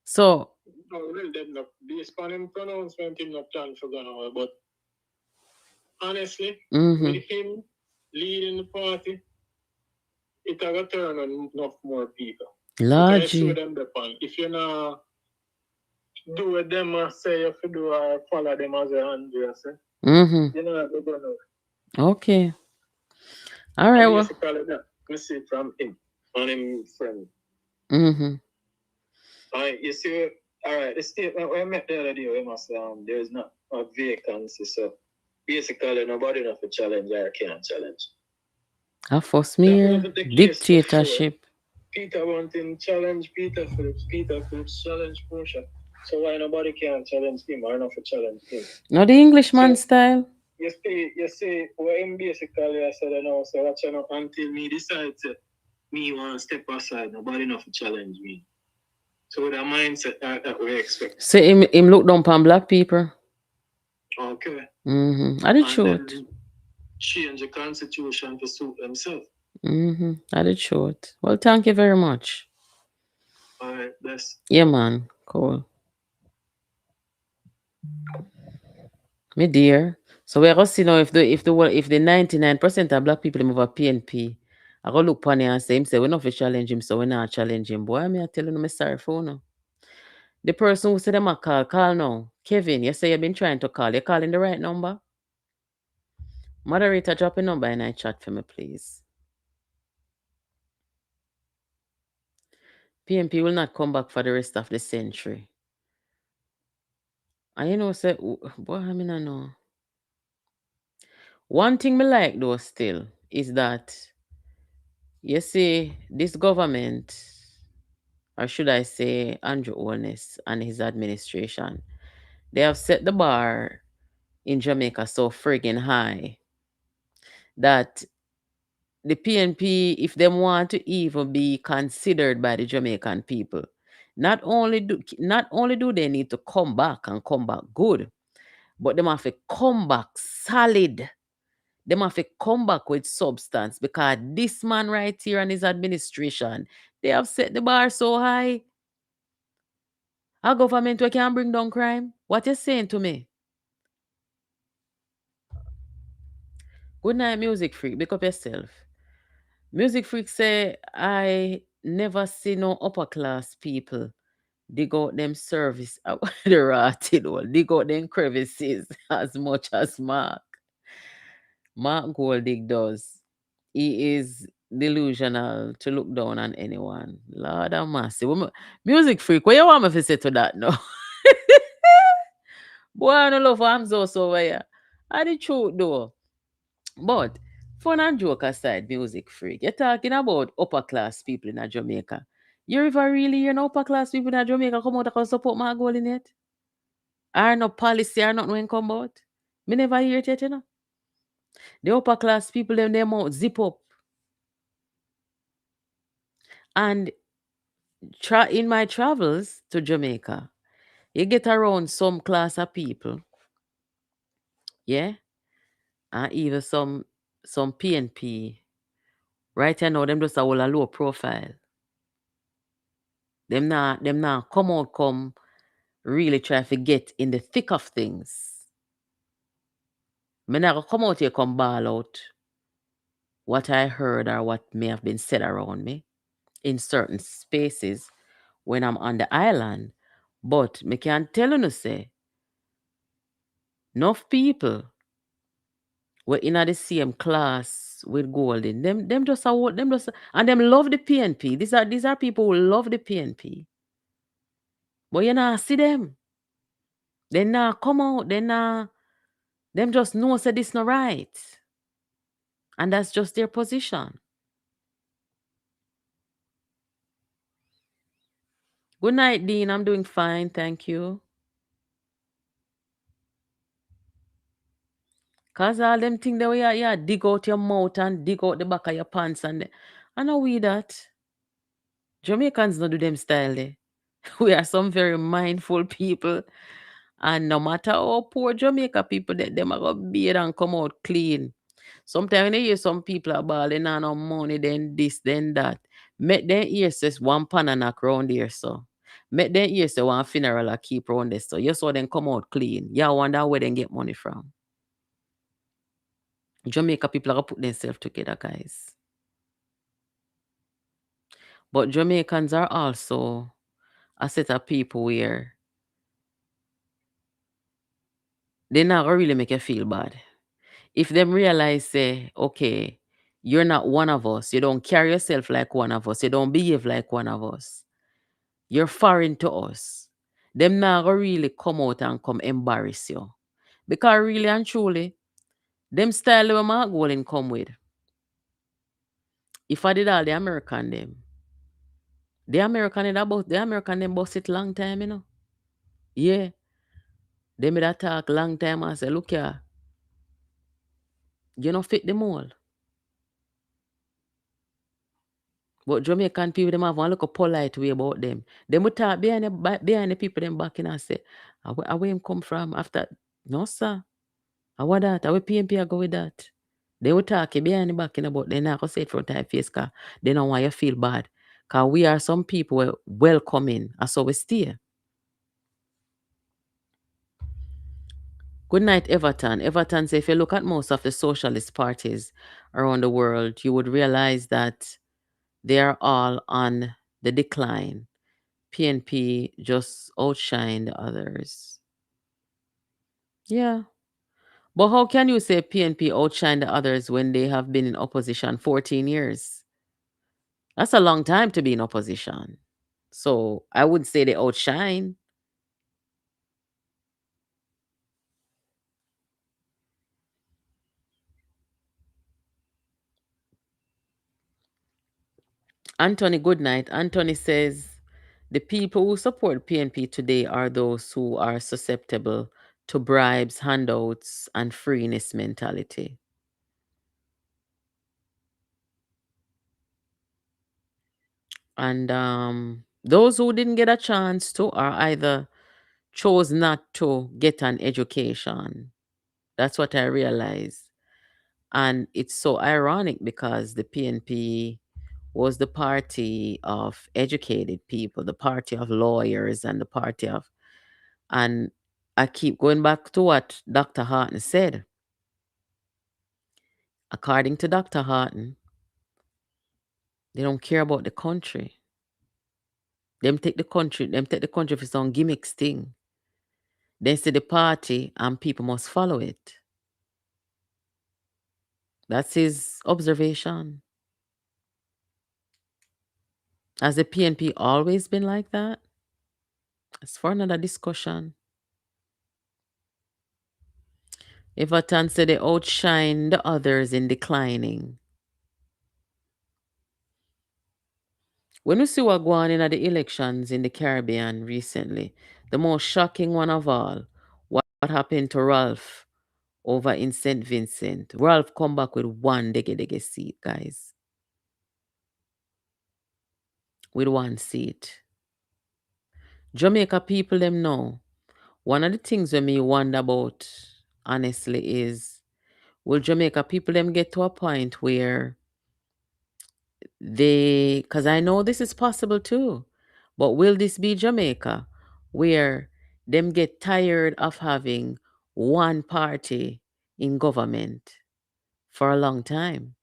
So. No, really, them not. Based on him pronouncement, him not plan for going away. But honestly, with him leading the party, it will turn on enough more people. Large. If you not do what them or say you have to do or follow them as a hand, you say, you know what they're going to. Okay. All right. Well, we see from him and him friend. You see, all right. The statement we met the other day, we must there is not a vacancy, so basically nobody enough to challenge or can't challenge. I force me dictatorship. Peter Bunting challenge Peter Phillips challenge Portia. So why nobody can challenge him or not to challenge him? No, the Englishman style. You see, what him basically I said, so watch until me decide to me want to step aside, nobody enough to challenge me. So the mindset that we expect. So him look down upon black people. Okay. I did short. Change the constitution to suit themselves. I did short. Well, thank you very much. All right, bless. Yeah, man. Cool. Me dear. So we're going to see now if the 99% of black people move a PNP, I go look upon him and say, we're not to challenge him, so we're not challenge him. Boy, I tell you, I'm sorry for no. The person who said them a call now. Kevin, you say you've been trying to call. You're calling the right number? Moderator, drop a number in the chat for me, please. PNP will not come back for the rest of the century. And say, boy, I mean, I know. One thing me like, though, still, is that, you see, this government, or should I say, Andrew Holness and his administration, they have set the bar in Jamaica so friggin' high that the PNP, if they want to even be considered by the Jamaican people, not only do they need to come back and come back good, but they have to come back solid. They have to come back with substance, because this man right here and his administration, they have set the bar so high. Our government we can bring down crime. What you saying to me? Good night, Music Freak. Pick up yourself. Music Freak say, I never see no upper class people dig out them service the rotted one. Dig out them crevices as much as Mark Golding does. He is delusional to look down on anyone. Lord have mercy. Music Freak, what you want me to say to that now? Boy, I don't love Hamza over here. I the truth though. But fun and joke aside, music freak. You're talking about upper class people in Jamaica. You ever really hear no upper class people in Jamaica come out and support my goal in it? Are no policy or nothing when come out? Me never hear it yet, you know. The upper class people them mouth zip up. And in my travels to Jamaica, you get around some class of people, yeah, and even some PNP. Right now, them just a whole a low profile. Them not come out come really try to get in the thick of things. Me not come out here come ball out what I heard or what may have been said around me in certain spaces when I'm on the island. But me can tell you no say, enough people were in the same class with Golden. Them just are them just and them love the PNP. These are people who love the PNP. But you know, see them. They not come out, them just know say this not right. And that's just their position. Good night, Dean. I'm doing fine, thank you. Cause all them things that you dig out your mouth and dig out the back of your pants I know we that. Jamaicans don't do them style there. We are some very mindful people. And no matter how poor Jamaica people that them are gonna beard and come out clean. Sometimes when you hear some people are balling on no money, then this, then that. Make them hear says one pan and knock round there, so. Make them hear say one funeral a keep round there, so. You saw them come out clean. You wonder where they get money from. Jamaica people are gonna put themselves together, guys. But Jamaicans are also a set of people where they not gonna really make you feel bad. If them realize say, okay, you're not one of us, you don't carry yourself like one of us, you don't behave like one of us, you're foreign to us, them not gonna really come out and come embarrass you. Because really and truly, them style where Mark Golden come with. If I did all the American them, the American them bust it long time, you know. Yeah. They made that talk long time and say, look here, you don't fit the mold. But Jamaican people, them have one look a polite way about them. They would talk behind the people them back in and say, where him come from after? No, sir. I want that. I will PNP I go with that. They would talk behind the back in about they not gonna say it front of face because they don't want you to feel bad. Because we are some people welcoming, and so we stay. Good night, Everton. Everton say if you look at most of the socialist parties around the world, you would realize that they are all on the decline. PNP just outshine the others. Yeah. But how can you say PNP outshine the others when they have been in opposition 14 years? That's a long time to be in opposition. So I wouldn't say they outshine. Anthony, good night. Anthony says the people who support PNP today are those who are susceptible to bribes, handouts, and freeness mentality. And those who didn't get a chance to are either chose not to get an education. That's what I realized. And it's so ironic because the PNP was the party of educated people, the party of lawyers, and the party of. And I keep going back to what Dr. Harton said. According to Dr. Harton, they don't care about the country. Them take the country for some gimmicks thing. They say the party and people must follow it. That's his observation. Has the PNP always been like that? It's for another discussion. If a tan say they outshine the others in declining. When we see what going on in the elections in the Caribbean recently, the most shocking one of all, what happened to Ralph over in St. Vincent. Ralph come back with one dege seat, guys. With one seat. Jamaica people them know. One of the things when me wonder about, honestly, is will Jamaica people them get to a point where because I know this is possible too, but will this be Jamaica where them get tired of having one party in government for a long time?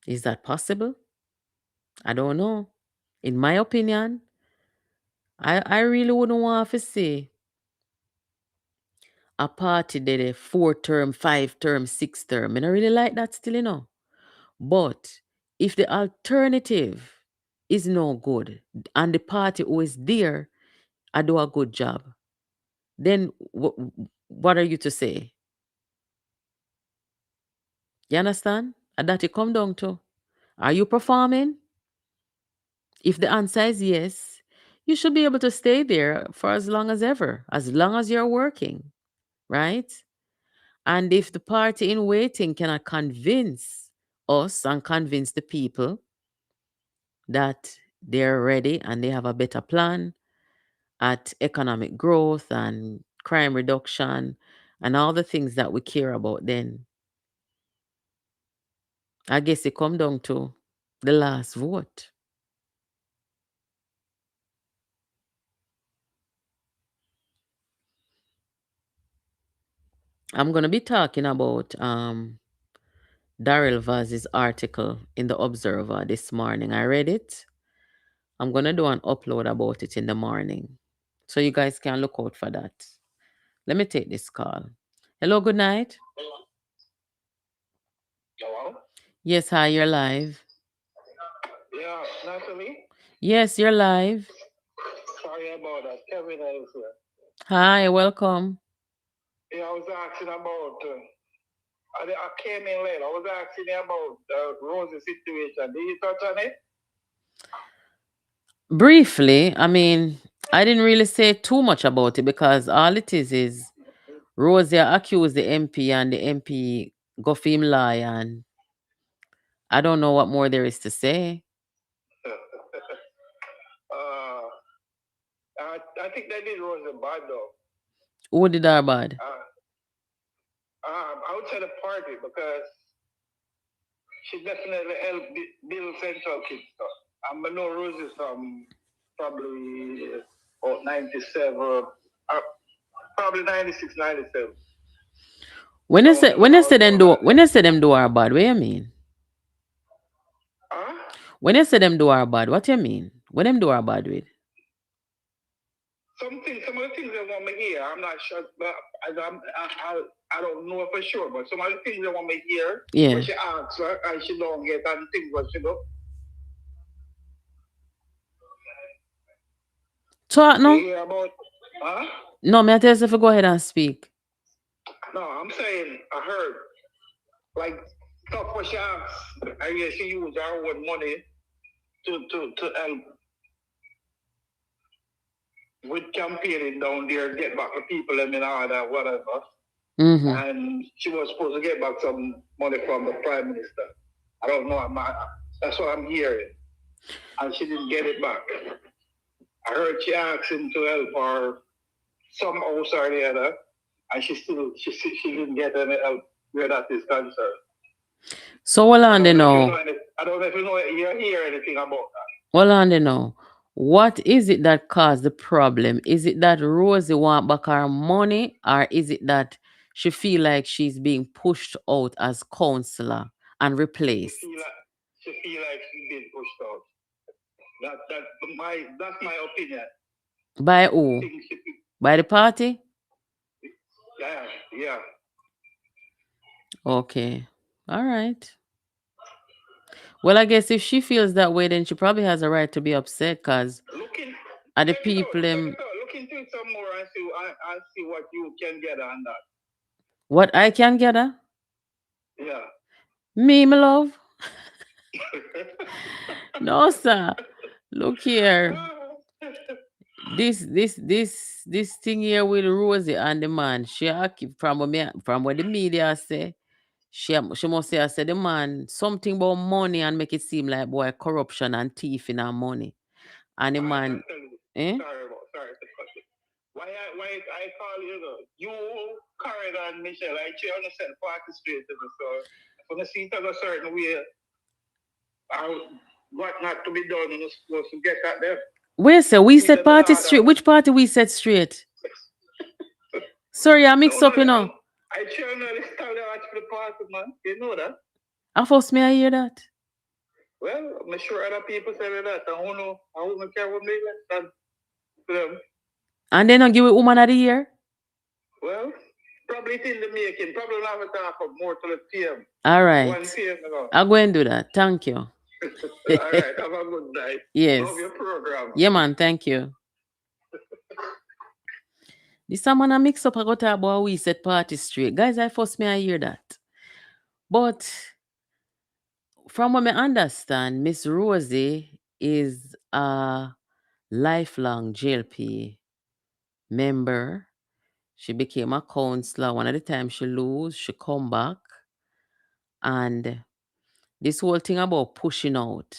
Is that possible? I don't know. In my opinion, I really wouldn't want to see a party that a 4 term, 5 term, 6 term. I don't really like that still, But if the alternative is no good and the party who is there I do a good job, then what are you to say? You understand? And that it come down to, are you performing? If the answer is yes, you should be able to stay there for as long as ever, as long as you're working, right? And if the party in waiting cannot convince us and convince the people that they're ready and they have a better plan at economic growth and crime reduction and all the things that we care about, then I guess it come down to the last vote. I'm going to be talking about Daryl Vaz's article in the Observer this morning. I read it. I'm going to do an upload about it in the morning. So you guys can look out for that. Let me take this call. Hello, good night. Hello? Yes, hi, you're live. Yeah, Natalie? Yes, you're live. Sorry about that. Kevin is here. Hi, welcome. Yeah, I was asking about, I came in late. I was asking about Rosie's situation. Did you touch on it? Briefly, I mean, I didn't really say too much about it because all it is Rosie accused the MP and the MP go for him lie, and I don't know what more there is to say. I think they did Rosie bad though. Who did her bad? I would say the party because she definitely helped build Central Kingston. I know Rosie from probably about 97, probably 96, 97. When you say them do her bad, what do you mean? Huh? When you say them do her bad, what do you mean? What them do her bad with? Some of the things they want me here, I'm not sure, but I don't know for sure. But some of the things they want me here, Yeah. when she asks her and she don't get, and things what she do. Talk no? You hear about, huh? No, me I tell you if you go ahead and speak. No, I'm saying I heard like stuff what she asks. I guess she used her own money to help with campaigning down there, get back the people and all that, whatever. Mm-hmm. And she was supposed to get back some money from the Prime Minister. I don't know. That's what I'm hearing. And she didn't get it back. I heard she asked him to help her somehow or the other, and she didn't get any help where that is concerned. So hold on there now. I don't know if you hear anything about that. Hold on there now. What is it that caused the problem? Is it that Rosie want back her money, or is it that she feel like she's being pushed out as councillor and replaced? She feel like she's being pushed out. That's my opinion. By who? By the party? Yeah. Okay. All right. Well, I guess if she feels that way, then she probably has a right to be upset because are the people them. Look into it some more and see what you can get on that. What I can gather? Yeah. Me, my love. No, sir. Look here. This thing here with Rosie and the man, from what the media say, she must say I said the man something about money and make it seem like boy corruption and thief in our money. And the man, eh? Sorry to cut you. Why I call you though? You Karen and Michelle, I understand party straight to me, so if I see it a certain way, what not to be done, you're supposed to get at them. Wait, sir, we said party straight. Which party we said straight? Sorry, I mixed up, you know. I journalist tell you watch the party, man. You know that? I first may I hear that? Well, I'm sure other people say that. I don't care what they let them. And then I give it woman of the year? Well, probably it's in the making. Probably not have to talk about more to the PM. All right. 1 PM ago. I'll go and do that. Thank you. All right. Have a good night. Yes. Love your program. Yeah, man. Thank you. This man I mix up, I got to about we said party straight. Guys, I first may I hear that. But from what I understand, Miss Rosie is a lifelong JLP member. She became a counselor. One of the times she lose, she come back. And this whole thing about pushing out.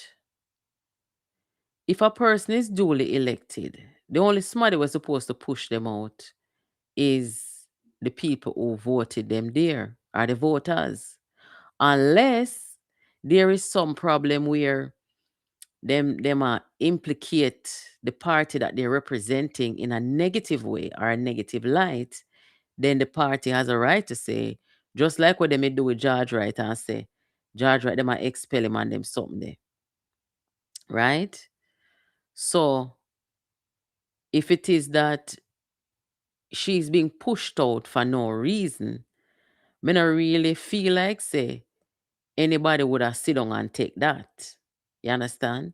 If a person is duly elected, the only somebody was supposed to push them out is the people who voted them there, are the voters. Unless there is some problem where them implicate the party that they're representing in a negative way or a negative light, then the party has a right to say, just like what they may do with George Wright and say, George Wright, they might expel him and them something there. Right? So, if it is that she's being pushed out for no reason, I don't really feel like, say, anybody would have sit down and take that. You understand?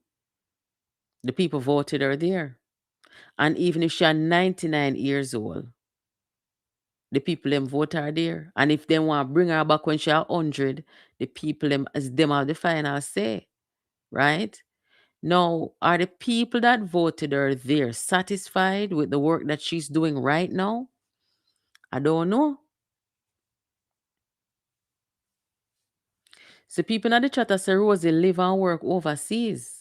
The people voted her there. And even if she's 99 years old, the people them vote her there. And if they want to bring her back when she's 100, the people them have the final say. Right? Now, are the people that voted her there satisfied with the work that she's doing right now? I don't know. So people in the chat say Rosie live and work overseas.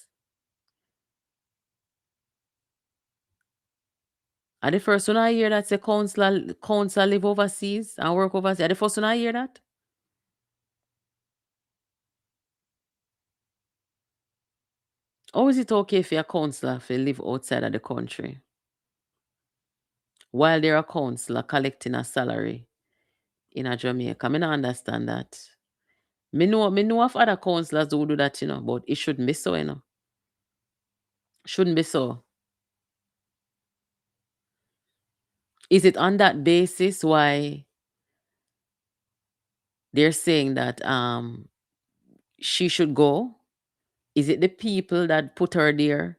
Are the first one I hear that say councillor live overseas and work overseas? Are the first one I hear that? Or is it okay for a councillor to live outside of the country while they're a councillor collecting a salary in a Jamaica? I don't understand that. Me know of other councillors who do that, but it shouldn't be so, Shouldn't be so. Is it on that basis why they're saying that she should go? Is it the people that put her there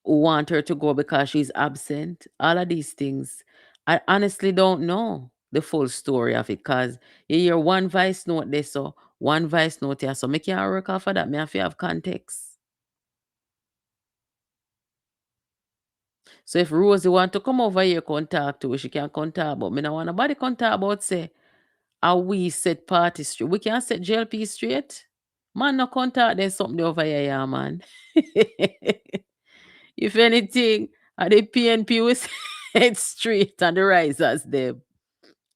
who want her to go because she's absent? All of these things. I honestly don't know the full story of it because you hear one voice note there, so one voice note here. So me can't work off of that. Me have to have context. So if Rosie want to come over here come talk to her, she can come talk. But me don't want nobody come talk about say how we set party straight. We can't set JLP straight. Man, no contact, there's something over here, yeah, man. If anything, the PNP will set straight and the risers them.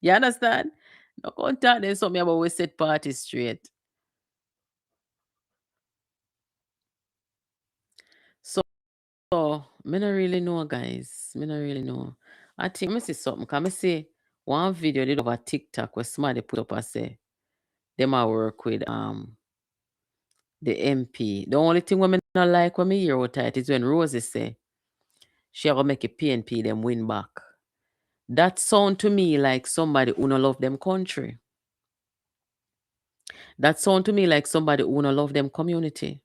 You understand? No contact, there's something about we set party straight. So, me don't really know, guys. Me don't really know. I think me see something. Can me see one video did over TikTok where somebody put up and say, them I work with the MP. The only thing women not like when me hear about it is when Rosie say she will make a PNP them win back. That sound to me like somebody who no love them country. That sound to me like somebody who no love them community.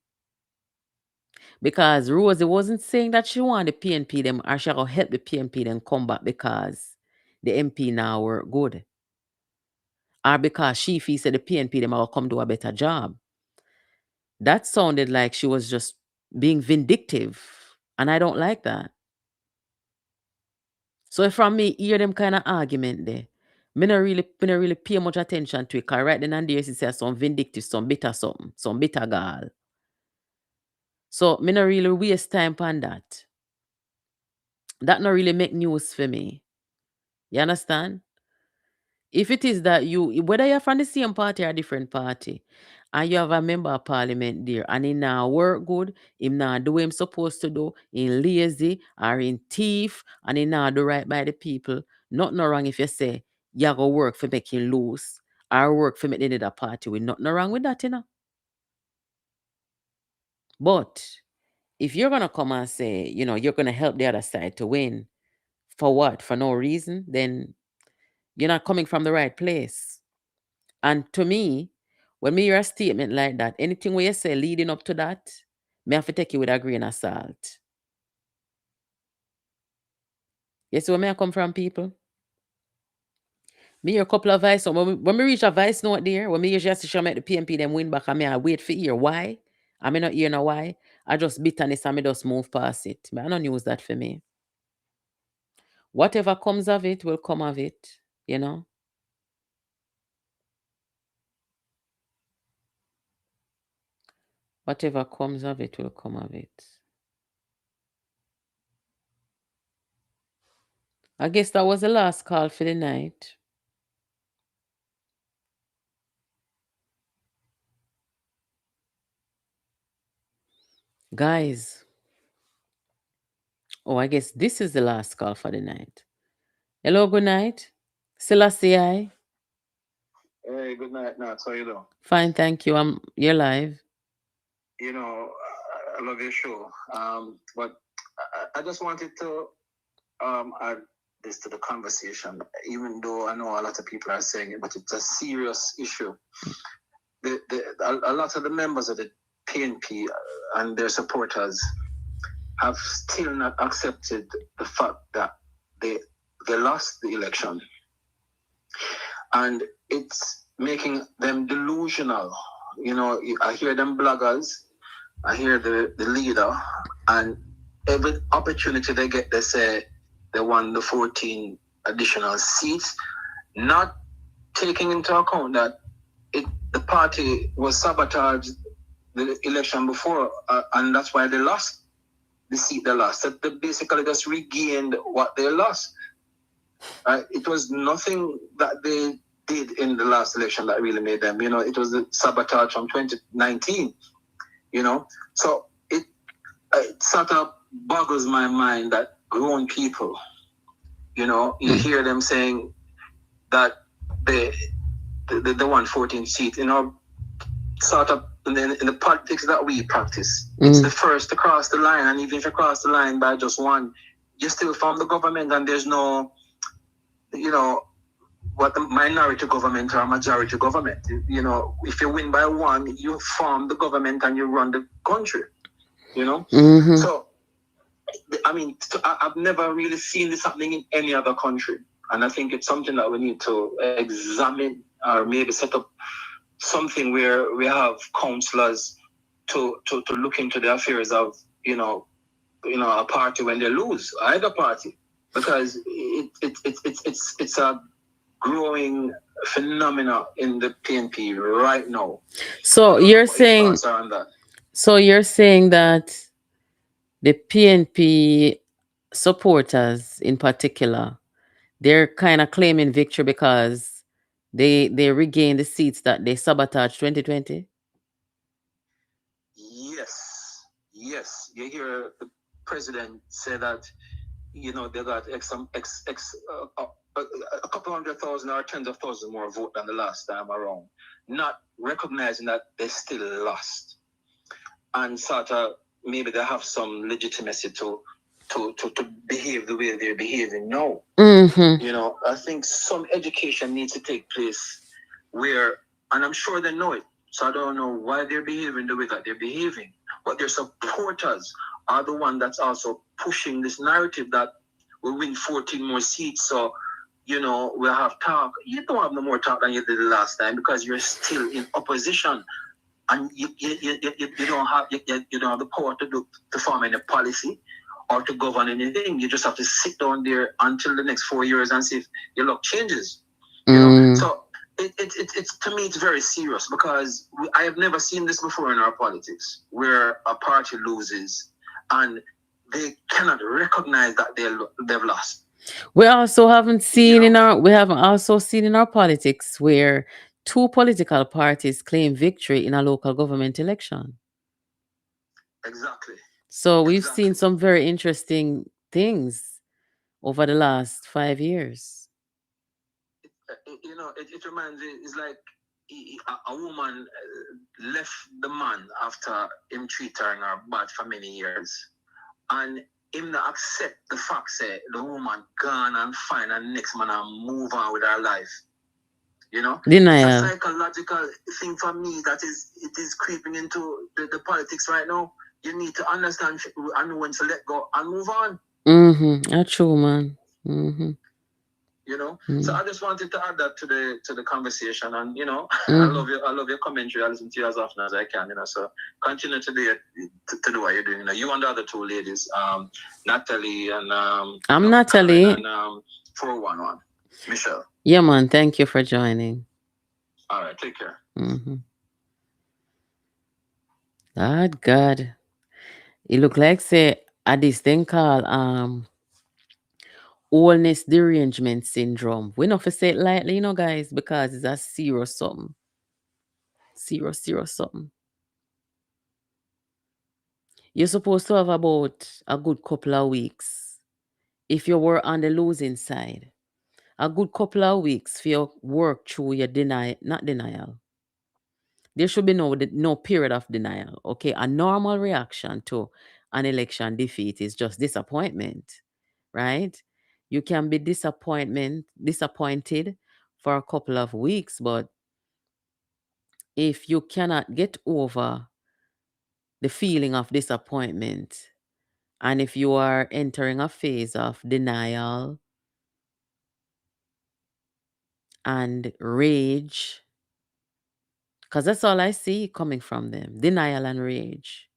Because Rosie wasn't saying that she want the PNP them or she will help the PNP them come back because the MP now work good. or because she feels that the PNP them will come do a better job. That sounded like she was just being vindictive, and I don't like that. So if from me hear them kind of argument there, me not really pay much attention to it. Cause right then and there, she says some vindictive, some bitter something, some bitter gall. So me not really waste time on that. That not really make news for me. You understand? If it is that you, whether you're from the same party or a different party, and you have a member of parliament there, and he now work good, him now do what him supposed to do, he lazy or in thief, and he now do right by the people, nothing no wrong if you say you go work for making lose or work for making the other party with nothing no wrong with that, you know. But if you're gonna come and say, you're gonna help the other side to win, for what? For no reason, then you're not coming from the right place. And to me, when me hear a statement like that, anything where you say leading up to that, me have to take it with a grain of salt. You see where me I come from, people? Me hear a couple of voice note. When me reach a voice note there, when me hear just to show me the PNP them win back, and me I wait for hear why. I may not hear no why. I just bitterness and me just move past it. Me I don't use that for me. Whatever comes of it will come of it, you know. Whatever comes of it will come of it. I guess that was the last call for the night. Guys. Oh, I guess this is the last call for the night. Hello, good night. Selassie. Hey, good night, Nat. How you doing? Fine, thank you. You're live. I love your show. But I just wanted to add this to the conversation, even though I know a lot of people are saying it, but it's a serious issue. A lot of the members of the PNP and their supporters have still not accepted the fact that they lost the election. And it's making them delusional. I hear them bloggers, I hear the leader, and every opportunity they get, they say they won the 14 additional seats, not taking into account that the party was sabotaged the election before, and that's why they lost the seat they lost. So they basically just regained what they lost. It was nothing that they did in the last election that really made them, it was the sabotage from 2019, So it sort of boggles my mind that grown people, you hear them saying that they won 14 seats, sort of in the politics that we practice. It's the first to cross the line, and even if you cross the line by just one, you're still from the government, and there's no, what the minority government or majority government. If you win by one, you form the government and you run the country. So, I mean, I've never really seen this happening in any other country, and I think it's something that we need to examine, or maybe set up something where we have counselors to look into the affairs of a party when they lose, either party, because it's a growing phenomena in the PNP right now. So you're saying that the PNP supporters in particular, they're kind of claiming victory because they regained the seats that they sabotaged 2020? Yes. You hear the president say that, they got a couple 100,000 or tens of thousands more vote than the last time around, not recognizing that they still lost, and sort of maybe they have some legitimacy to behave the way they're behaving now. I think some education needs to take place where, and I'm sure they know it, so I don't know why they're behaving the way that they're behaving, but their supporters are the one that's also pushing this narrative that we'll win 14 more seats, so we have talk. You don't have no more talk than you did the last time because you're still in opposition and you don't have you don't have the power to form any policy or to govern anything. You just have to sit down there until the next 4 years and see if your luck changes. So it's to me it's very serious because I have never seen this before in our politics where a party loses and they cannot recognize that they've lost. We also haven't seen we haven't also seen in our politics where two political parties claim victory in a local government election. Exactly. So we've seen some very interesting things over the last 5 years. It reminds me, it's like a woman left the man after him treat her in her bad for many years. And him not accept the fact that the woman gone and find a next man and move on with her life. Denial. It's a psychological thing for me that it is creeping into the politics right now. You need to understand and when to let go and move on. That's true, man. So I just wanted to add that to the conversation, and I love your commentary. I listen to you as often as I can. So continue to do what you're doing. You and the other two ladies, Natalie and I'm Natalie and 411 Michelle. Yeah, man. Thank you for joining. All right, take care. God. It look like say this thing called Holness derangement syndrome. We not for say it lightly, guys, because it's a serious something. Serious something. You're supposed to have about a good couple of weeks if you were on the losing side. A good couple of weeks for your work through your not denial. There should be no period of denial. Okay, a normal reaction to an election defeat is just disappointment, right? You can be disappointed for a couple of weeks, but if you cannot get over the feeling of disappointment, and if you are entering a phase of denial and rage, because that's all I see coming from them, denial and rage,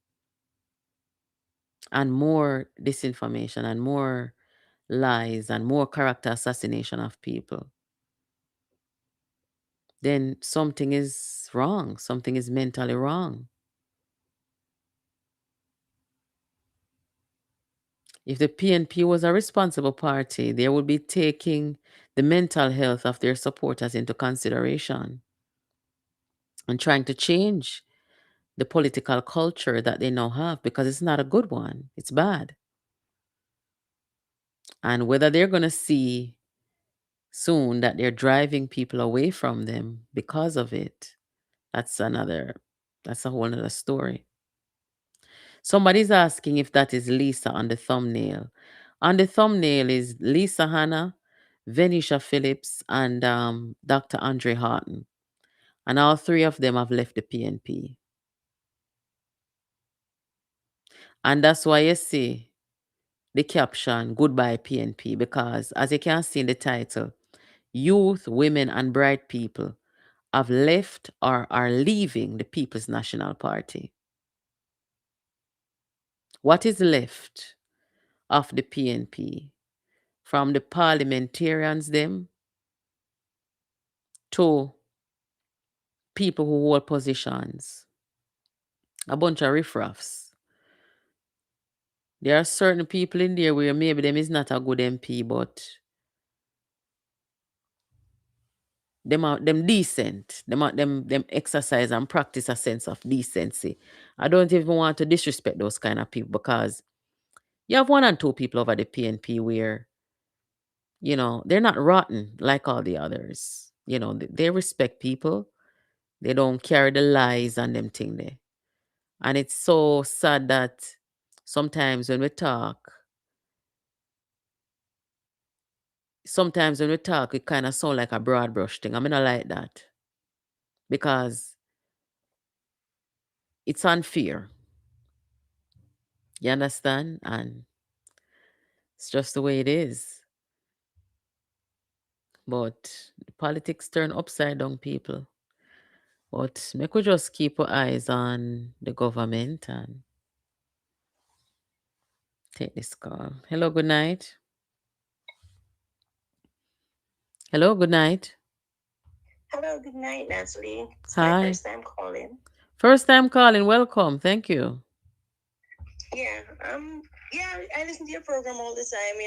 and more disinformation and more lies and more character assassination of people, then something is wrong. Something is mentally wrong. If the PNP was a responsible party, they would be taking the mental health of their supporters into consideration and trying to change the political culture that they now have, because it's not a good one. It's bad. And whether they're going to see soon that they're driving people away from them because of it, that's a whole other story. Somebody's asking if that is Lisa on the thumbnail. On the thumbnail is Lisa Hanna, Venetia Phillips, and Dr. Andre Harton. And all three of them have left the PNP. And that's why you see the caption, Goodbye PNP, because as you can see in the title, youth, women, and bright people have left or are leaving the People's National Party. What is left of the PNP? From the parliamentarians them to people who hold positions. A bunch of riffraffs. There are certain people in there where maybe them is not a good MP, but them decent. Them exercise and practice a sense of decency. I don't even want to disrespect those kind of people, because you have one and two people over the PNP where, they're not rotten like all the others. They respect people. They don't carry the lies and them thing there. And it's so sad that sometimes when we talk, it kind of sound like a broad brush thing. I mean, I like that. Because it's unfair. You understand? And it's just the way it is. But politics turn upside down, people. But make we just keep our eyes on the government and take this call. Hello, good night. Hello, good night. Hello, good night, Natalie. It's my Hi. first time calling. First time calling. Welcome. Thank you. Yeah, I listen to your program all the time,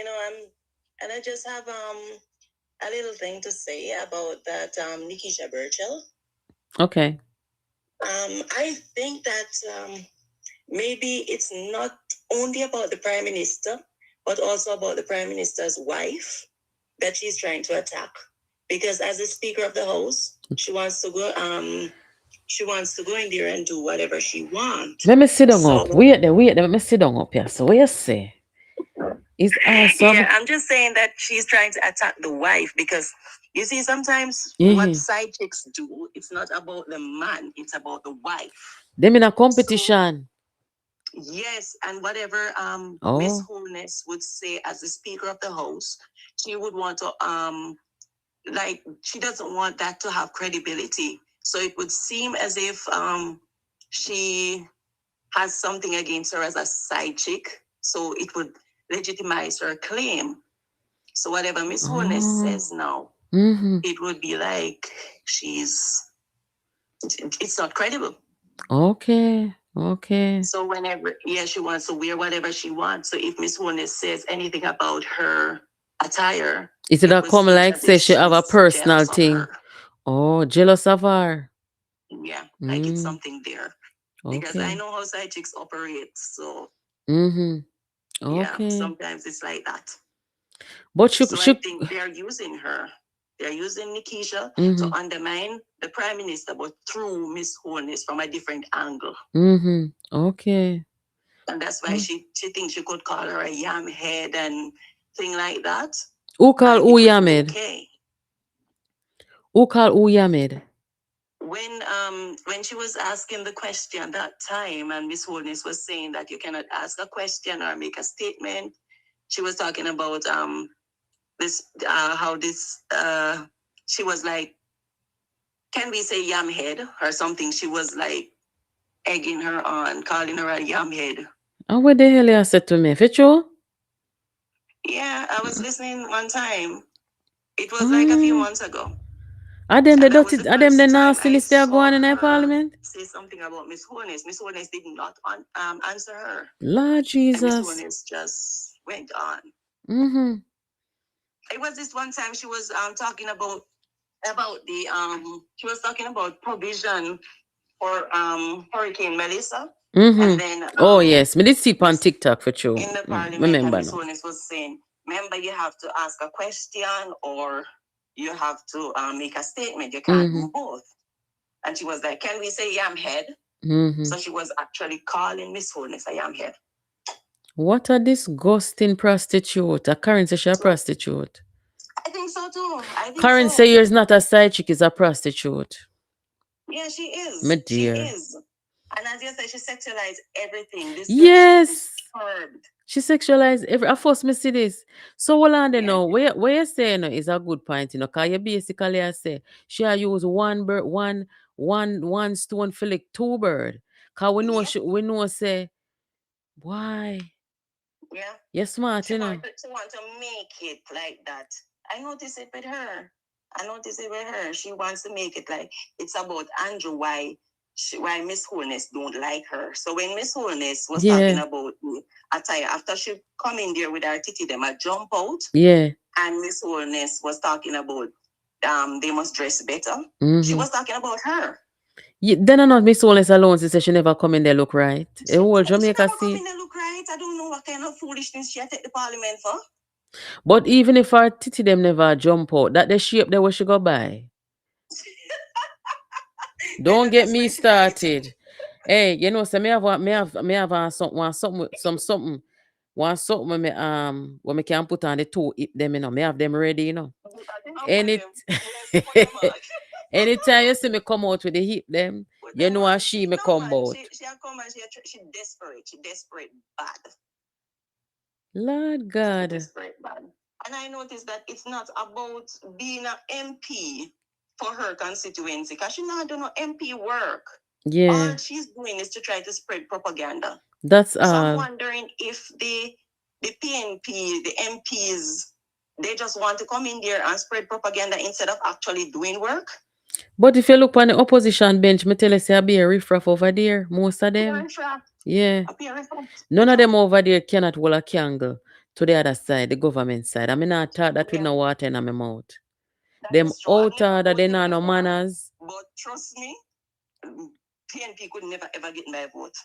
and I just have a little thing to say about that Nikisha Burchell. Okay. I think that maybe it's not only about the Prime Minister, but also about the Prime Minister's wife that she's trying to attack. Because as the Speaker of the House, she wants to go in there and do whatever she wants. Let me sit down up. Wait there. Let me sit down up here. So what you say? It's awesome. Yeah, I'm just saying that she's trying to attack the wife because you see, sometimes what side chicks do, it's not about the man, it's about the wife. Them in a competition. So, yes, and whatever Miss Holness would say as the Speaker of the House, she would want to she doesn't want that to have credibility. So it would seem as if she has something against her as a side chick. So it would legitimize her claim. So whatever Miss Holness says now, it would be like it's not credible. Okay. So whenever, she wants to wear whatever she wants. So if Miss Holness says anything about her attire, is it that come like say she have a personal thing? Oh, jealous of her. Yeah, like it's something there. Okay. Because I know how side chicks operate. So okay. Sometimes it's like that. But I think they're using her. They're using Nikisha to undermine the Prime Minister, but through Miss Holness from a different angle. Okay. And that's why she thinks she could call her a yam head and thing like that. Who call who yammed? Okay. Who call who yammed? When she was asking the question that time, and Miss Holness was saying that you cannot ask a question or make a statement, she was talking about she was like, can we say yam head or something? She was like egging her on, calling her a yam head. And what the hell you said to me? For sure? Yeah, I was listening one time. It was like a few months ago. Are them the dirty? Are them the nastiness they are going in the parliament? Say something about Miss Holness. Miss Holness did not answer her. Lord Jesus. And Miss Holness just went on. It was this one time she was talking about the she was talking about provision for Hurricane Melissa. And then yes, me did see on TikTok for sure. In the parliament, and Miss Holness was saying, remember, you have to ask a question or you have to make a statement. You can't do both. And she was like, can we say yam head? So she was actually calling Miss Holness a yam head. What a disgusting prostitute. A Karen says she's a prostitute. I think so too. Karen says you're not a side chick, is a prostitute. Yeah, she is. My dear. She is. And as you said, she sexualized everything. This yes. She sexualized every. I first me see this. So what on know where you say is a good point, because you basically I say she use one stone for like two bird. Cause we know say why. Yeah. You're smart, She want to make it like that. I notice it with her. She wants to make it like it's about Andrew, why Miss Holness don't like her. So when Miss Holness was talking about the attire, after she come in there with her titty, them a jump out. Yeah. And Miss Holness was talking about they must dress better. She was talking about her. Yeah, then I not Miss Holness alone. She said she never come in there look right. She never come in there look right. I don't know what kind of foolishness she take the parliament for. But even if her titty them never jump out, that the shape there where she go by. Don't get me started. Hey, so me have something when me can put on the two hip them, me have them ready, anytime you see me come out with the hip them, she me come out. She come and she desperate. She desperate bad. Lord God. Desperate bad. And I noticed that it's not about being an MP for her constituency, because she's not doing no MP work. Yeah. All she's doing is to try to spread propaganda. That's So I'm wondering if the PNP, the MPs, they just want to come in there and spread propaganda instead of actually doing work. But if you look on the opposition bench, me tell you, say, I be a riffraff over there. Most of them. Yeah. None of them over there cannot hold a candle to the other side, the government side. I mean, I thought that with no water in my mouth. Them out that they know no manners. But trust me, PNP could never ever get my vote.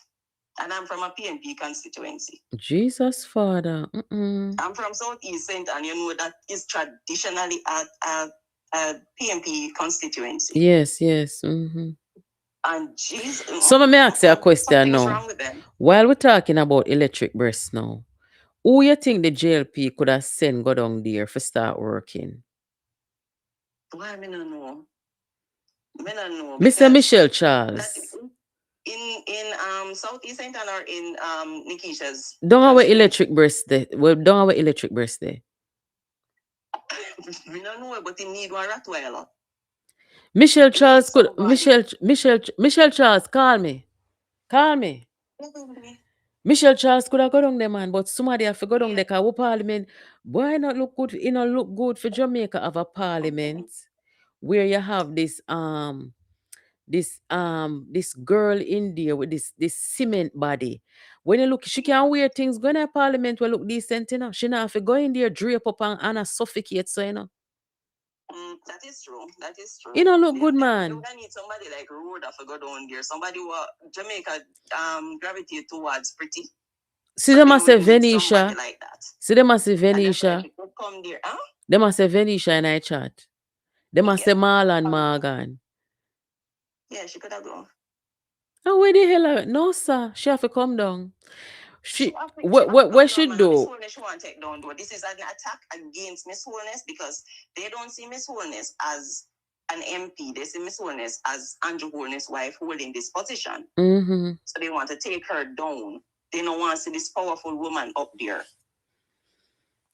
And I'm from a PNP constituency. Jesus, Father. I'm from Southeast Saint, and you know that is traditionally a PNP constituency. Yes, yes. Mm-hmm. And Jesus. So let me ask you a question now. While we're talking about electric breasts now, who you think the JLP could have sent go down there for start working? Why me no know? Me no know. Mr. Michelle Charles. In Southeast Saint or in Nikisha's. Don't have electric breast there. Well, don't have electric breast there. We don't know, but he need one Rottweiler. Michelle Charles could Michelle Charles, call me. Call me. Michelle Charles could have got on there, man, but somebody have to go down there because our parliament, why not look good? You know, look good for Jamaica have a parliament where you have this girl in there with this cement body. When you look, she can wear things going to parliament will look decent, you know. She not have to go in there, drape up and suffocate, so you know. That is true. That is true. You know, look good, man. You need somebody like Rhoda to go down there. Somebody who Jamaica gravitate towards pretty. See them as a Venetia. Like that. See them as a Venetia. Come there, huh? They must say Venetia in our chat. They must say Marlon Morgan. Yeah, she could have gone. Oh, where the hell? No, sir. She have to come down. What should do? Miss Holness, she want to take down. This is an attack against Miss Holness because they don't see Miss Holness as an MP. They see Miss Holness as Andrew Holness' wife holding this position. Mm-hmm. So they want to take her down. They don't want to see this powerful woman up there.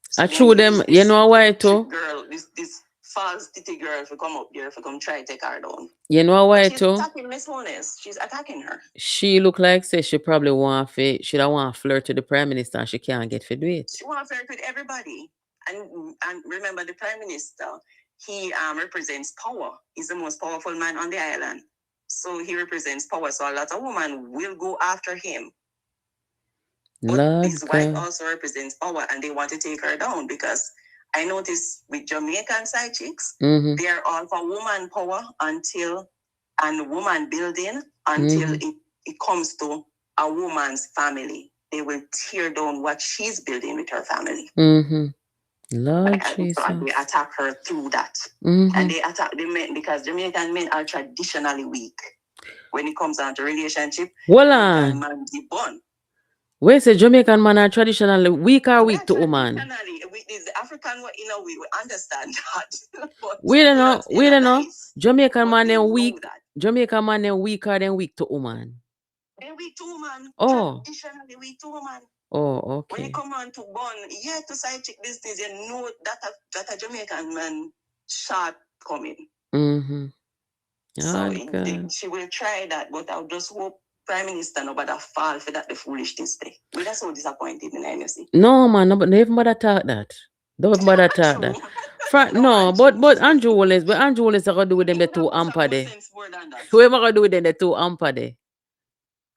So I true them. You know why too? Girl, this false titty girl if you come up there, if you come try to take her down. You know why she's too? She's attacking Miss Holness. She's attacking her. She look like say she probably want to. She don't want to flirt with the prime minister. And she can't get to do it. She want to flirt with everybody. And remember, the prime minister, he represents power. He's the most powerful man on the island. So he represents power. So a lot of women will go after him. But his wife also represents power, and they want to take her down because I noticed with Jamaican side chicks, they are all for woman power and woman building until it comes to a woman's family. They will tear down what she's building with her family. Lord Jesus. So they attack her through that. And they attack the men because Jamaican men are traditionally weak when it comes down to relationship. Hold on. Where say Jamaican man are traditionally weak or weak to woman? The African, we understand that. We don't know. Jamaican man are weak. Jamaican man are weaker than weak to woman. They're weak to woman. Oh. Traditionally weak to woman. Oh, okay. When you come on to born, to side chick these days, you know that a Jamaican man short coming. Oh, she will try that, but I'll just hope Prime Minister nobody fall for that the foolishness day. We are so disappointed in NMC. No man, but never bother talk that. Don't bother talk that. No, but Andrew Holness, are gonna do with them the two amper there. What am I gonna do with them the two amper there?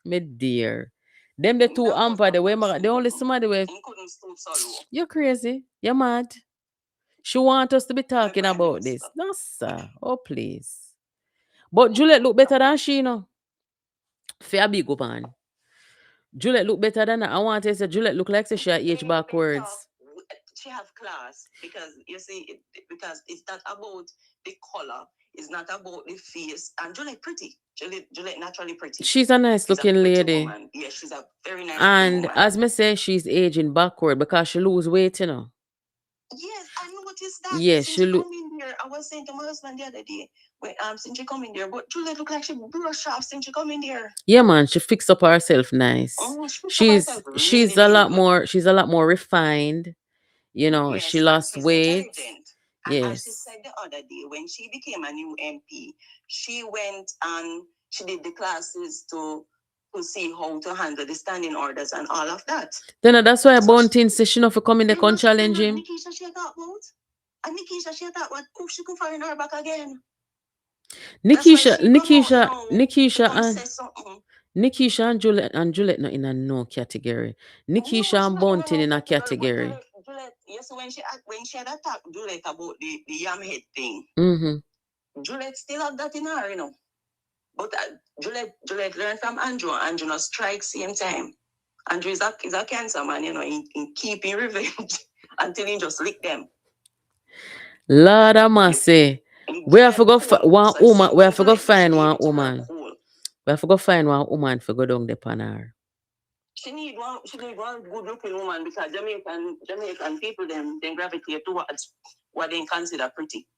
My dear. Them the two amper there. They only somebody way. You're crazy. You're mad. She want us to be talking about this. No, sir. Oh, please. But Juliet look better than she, you know. Fair big up man. Juliet look better than her. I want to say Juliet look like she age backwards. She have class because you see, because it's not about the color, it's not about the face. And Juliet pretty. Juliet naturally pretty. She's a nice looking lady. Woman. Yeah, she's a very nice and woman. As me say, she's aging backward because she lose weight, you know. Yes, I noticed that. Yes, she look. I was saying to my husband the other day, when since she come in there, but Juliet look like she brush off since she come in there. Yeah, man, she fixed up herself nice. Oh, she's a lot more refined. You know, Yes, she and lost she's weight. intelligent. And as she Yes. said the other day, when she became a new MP, she went and she did the classes to see how to handle the standing orders and all of that. Then that's why So Bunting says she not for come in the con challenge him. Nikisha she talk about. And Nikisha she thought what cook she could find her back again. Nikisha and Juliet not in a no category. Nikisha and Bunting in a category. Juliet, yes, when she had attacked Juliet about the yam head thing, Juliet still have that in her, you know. But Juliet learned from Andrew. Andrew not strike same time. Andrew is a cancer man, you know, in keeping revenge until he just lick them. Lord of mercy. We have to go one woman. We have to go find one woman. We have to go find one woman for go down the panel. She need one good looking woman because Jamaican people they gravitate towards what they consider pretty.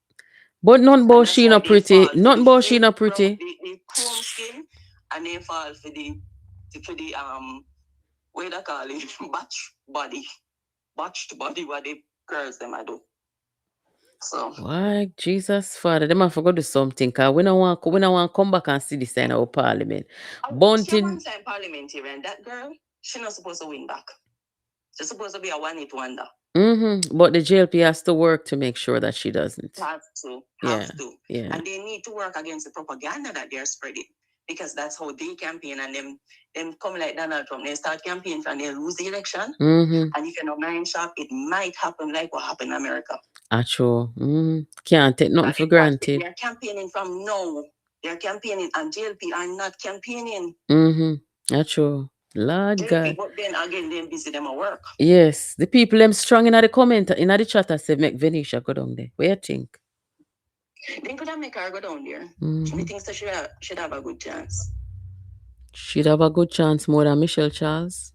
But none about she not pretty. Not about she not pretty. The chrome skin and they fall for the what they call it botched body what the girls them I do. So why Jesus Father, them have to go do something because we don't want to come back and see this in our parliament. Bunting one time parliamentarian, that girl, she not supposed to win back. She's supposed to be a one-hit wonder. But the JLP has to work to make sure that she doesn't. Have to. Yeah. And they need to work against the propaganda that they're spreading. Because that's how they campaign and them come like Donald Trump. They start campaigning and they lose the election. And if you're not mind sharp, it might happen like what happened in America. True. Can't take nothing for granted. They're campaigning from now. They're campaigning and JLP are not campaigning. That's true. Lord JLP, God. but then again, they're busy them at work. Yes. The people them strong in the comment, in the chat say make Venetia go down there. What do you think? Then could I make her go down there? She thinks that should have a good chance. She'd have a good chance more than Michelle Charles.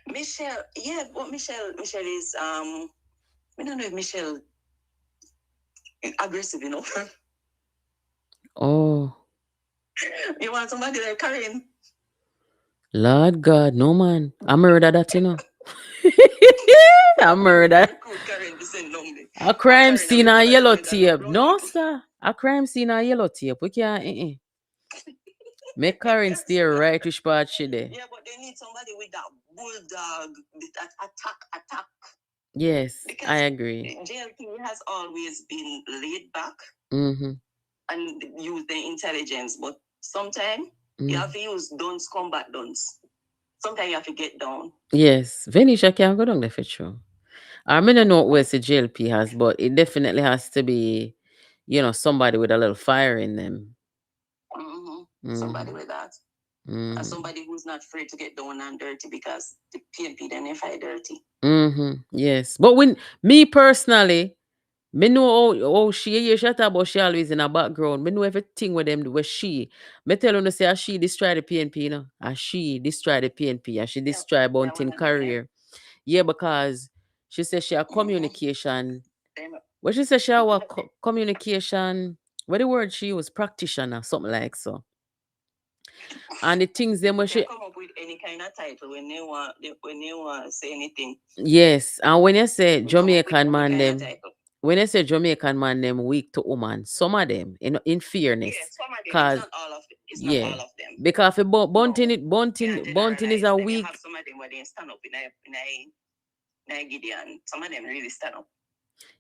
Michelle, yeah, but Michelle is I don't know if Michelle is aggressive enough. Oh. You want somebody like Karen? Lord God, no man. I murder that, you know. I murder. A crime scene on yellow tape. No, sir. A crime scene on yellow tape. We can't. Make Karen stay right which part she there. Yeah, but they need somebody with that bulldog, that attack. Yes, because I agree. JLP has always been laid back and use the intelligence, but sometimes you have to use dunce combat dunce. Sometimes you have to get down. Yes, Venetia can go down there for sure. I mean, I don't know what the JLP has, but it definitely has to be, somebody with a little fire in them. Somebody with that. And somebody who's not afraid to get down and dirty because the PNP then they fight dirty. Yes. But when me personally, me know how she shut up, but she always in a background. Me know everything with them where she. Me tell her to say she destroy the PNP, you know. And she destroy the PNP and she destroy Bunting career. Yeah, because she said she had communication. What she said she had communication. What the word she used? Practitioner, something like so. And the things them where she come up with any kind of title when they want to say anything. Yes, and when you say Jamaican man them, when you say Jamaican man them weak to woman, some of them in fairness, because it's not all of them. Because if Bunting is a weak. Have some of them where they stand up in a Gideon. Some of them really stand up.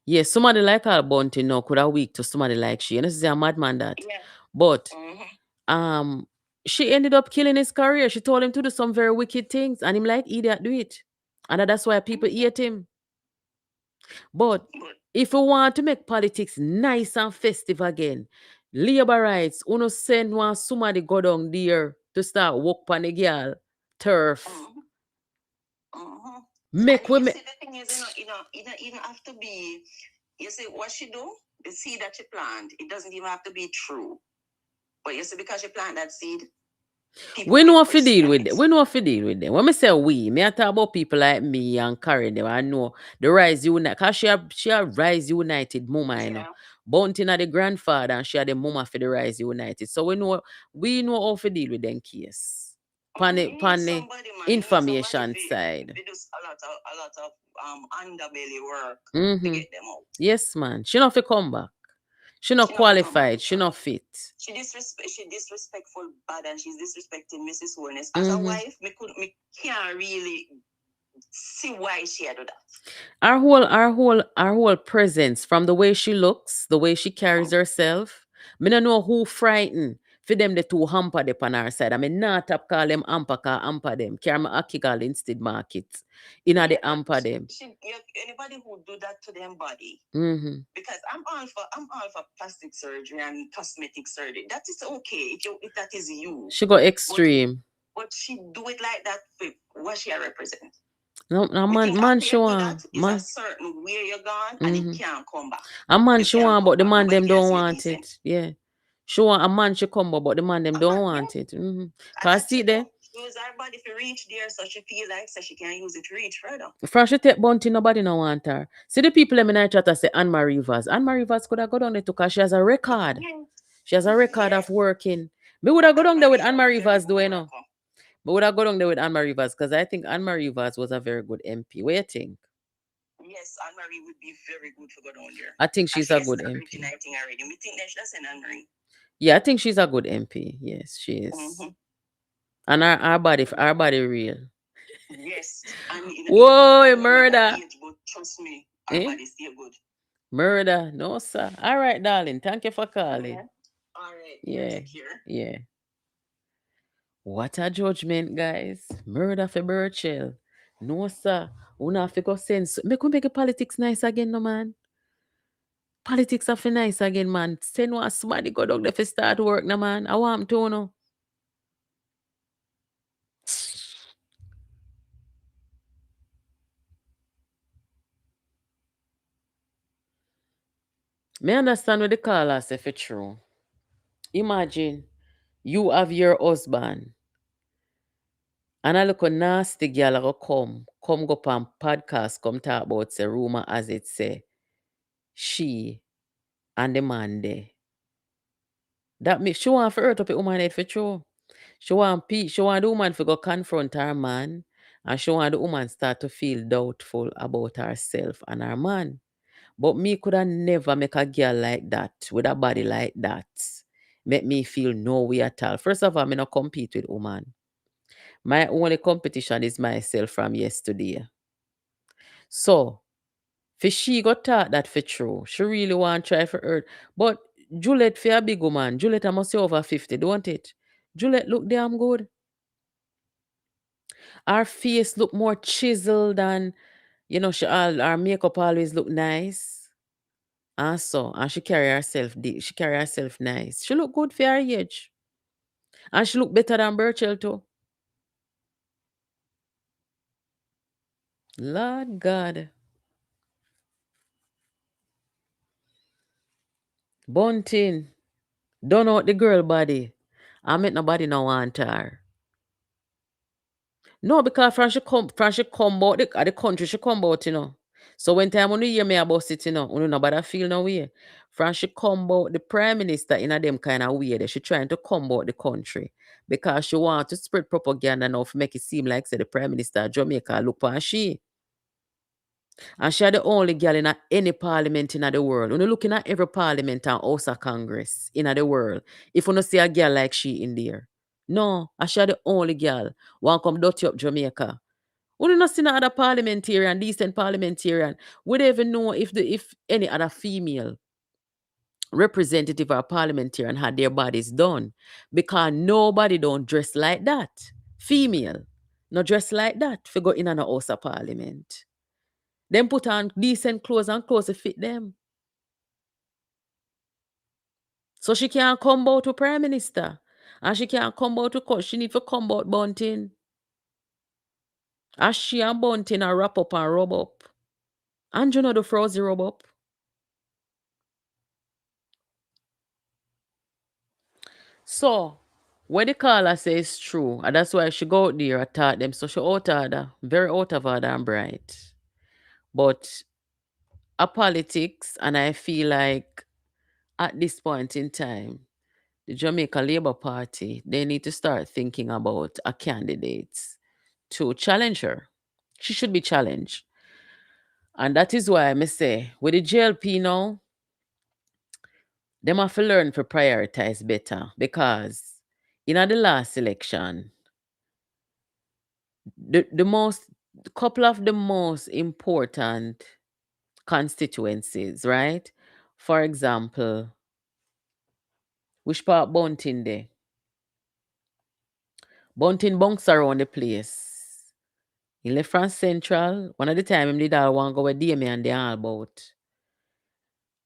Yes, somebody like her Bunting now could have weak to somebody like she. You know, she's a madman that. Yeah. But she ended up killing his career. She told him to do some very wicked things, and him like idiot do it, and that's why people hate him. But if we want to make politics nice and festive again, labor rights, uno send one somebody go down there to start work on the girl turf. Make women. The thing is, you don't have to be. You see what she do? The seed that she plant, it doesn't even have to be true. But you see, because she plant that seed. We know if you deal with them. We know if you deal with them. When I say me I talk about people like me and Karen. Them, I know the Rise United. Because she a Rise United mama, you know. Bunting had the grandfather and she had the mama for the Rise United. So we know how to deal with them case. pan the somebody, man, information somebody side. they do a lot of underbelly work to Mm-hmm. get them out. Yes, man. She not fi come back. She not She not fi come back. qualified. She not fit. She disrespectful bad, and she's disrespecting Mrs. Holness. As a wife, me can't really see why she had do that. Our whole presence, from the way she looks, the way she carries herself. Me no know who frightened for them the two hamper them on our side. I mean not tap call them hamper them. Carry my akigal instead market. The hamper them. Anybody who do that to them body. Mm-hmm. Because I'm all for plastic surgery and cosmetic surgery. That is okay if that is you. She go extreme. But she do it like that for what she represent. No, man, she want. Man, a certain way you're gone and it can't come back. A man she want, but the man them don't want it. Yeah. She want a man she come but the man them don't want it. Mm-hmm. Cause see there. Use her body to reach there so she feel like so she can use it to reach further. From she take bunty, nobody no want her. See the people in I chat say Anne-Marie Rivers. Anne-Marie Rivers could have gone down there too because she has a record. She has a record of working. Me would have gone down there with Anne-Marie Rivers do you know. But would I go down there with Anne-Marie Rivers? Because I think Anne-Marie Rivers was a very good MP. What do you think? Yes, Anne-Marie would be very good to go down there. I think she's a good MP. Already. We think that's an Anne-Marie. Yeah, I think she's a good MP. Yes, she is. Mm-hmm. And our body real. Yes. And whoa, murder. Age, but trust me, our body still good. Murder. No, sir. All right, darling. Thank you for calling. Okay. All right. Yeah. Yeah. What a judgment, guys. Murder for Burchell. No, sir. Una have to go sense. Make politics nice again, no, man. Politics are for nice again, man. Send one somebody go down there for start work, no, man. I want to know. Me understand what the caller say for true. Imagine you have your husband and a look a nasty girl go come go on podcast, come talk about say rumor as it say she and the man there. That makes she want to hurt up the woman head for true. She want the woman to go confront her man, and she want the woman start to feel doubtful about herself and her man. But me could have never make a girl like that with a body like that make me feel no way at all. First of all, me not compete with woman. My only competition is myself from yesterday. So, for she got taught that for true. She really want to try for her. But Juliet for a big woman. Juliet I must say over 50, don't it? Juliet look damn good. Her face look more chiseled than, her makeup always look nice. And she carry herself nice. She look good for her age. And she look better than Burchell too. Lord God. Bunting. Don't know the girl body. I make nobody no want her. No, because from she come out the country she come out, So when time when you hear me about it, nobody feel no way. From she come out the prime minister in a them kind of way that she trying to come out the country. Because she want to spread propaganda now to make it seem like say the prime minister of Jamaica look for she. And she are the only girl in any parliament in the world. When you looking at every parliament and house of Congress in the world, if you don't see a girl like she in there. No, she are the only girl want come dirty up Jamaica. We don't see no other parliamentarian, decent parliamentarian. We don't even know if any other female representative or parliamentarian had their bodies done. Because nobody don't dress like that. Female, no dress like that for go in an house of parliament. Them put on decent clothes and clothes to fit them. So she can't come out to prime minister. And she can't come out to court. She need to come out bunting. As she and bunting are wrap up and rub up. And you know the frozy rub up. So, when the caller says true, and that's why she go out there and taught them. So she out of order, very out of order and bright. But a politics, and I feel like at this point in time, the Jamaica Labour Party, they need to start thinking about a candidate to challenge her. She should be challenged. And that is why I say, with the JLP now, them have to learn to prioritize better because in the last election, the most couple of the most important constituencies, right? For example, which part Bunting there? Bunting bunks around the place. He left from Central. One of the time him did all want go with Damien they all about.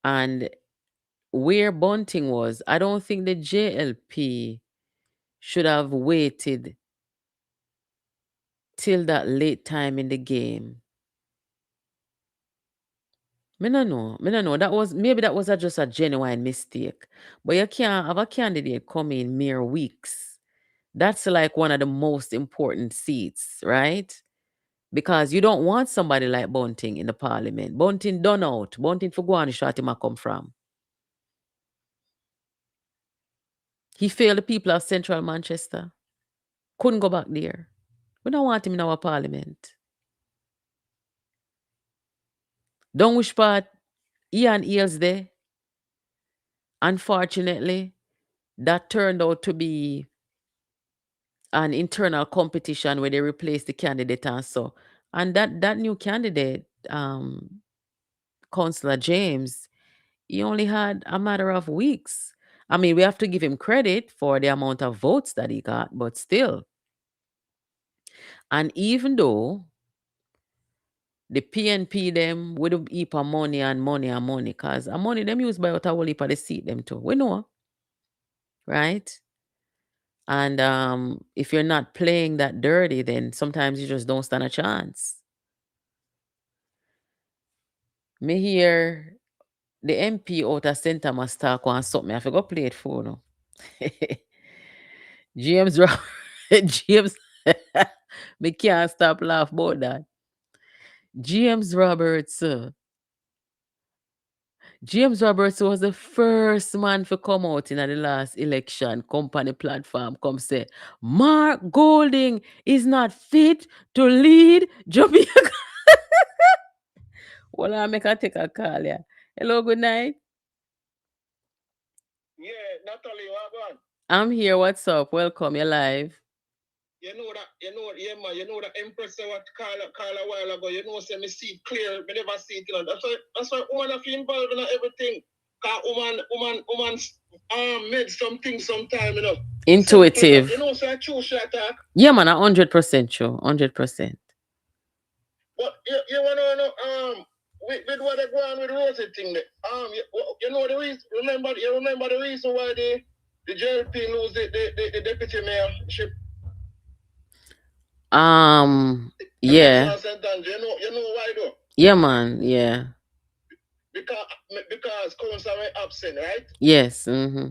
And where Bunting was, I don't think the JLP should have waited till that late time in the game. Me no know. That was maybe that was just a genuine mistake. But you can't have a candidate come in mere weeks. That's like one of the most important seats, right? Because you don't want somebody like Bunting in the parliament. Bunting done out. Bunting for go on the shot him a come from. He failed the people of Central Manchester. Couldn't go back there. We don't want him in our parliament. Don't wish part Ian Eels there. Unfortunately, that turned out to be an internal competition where they replaced the candidate and so. And that new candidate, Councillor James, he only had a matter of weeks. I mean, we have to give him credit for the amount of votes that he got, but still. And even though the PNP them would have heap of money and money and money, because money them used by out a whole heap of the seat them too. We know. Right? And if you're not playing that dirty, then sometimes you just don't stand a chance. Me hear the MP out of St. Thomas talk on something. I forgot play it for no. James James me can't stop laugh about that. James Roberts was the first man to come out in the last election company platform come say Mark Golding is not fit to lead Jamaica. Well, I make her take a call, yeah. Hello, good night. Yeah, Natalie, what on? I'm here. What's up? Welcome. You're live. You know that Empress what call a while ago. You know, say me see it clear. Me never see it. You know, that's why woman have to involved in everything. Cause woman made something sometime, you know. Intuitive. You know, say true shit attack. Yeah, man, 100% true. 100%. But you wanna know with what they go on with Rosie thing there. You know the reason. Remember the reason why the JLP lose the deputy mayorship. Yeah. You know why though? Yeah, man. Yeah. Because council were absent, right? Yes. Mm-hmm.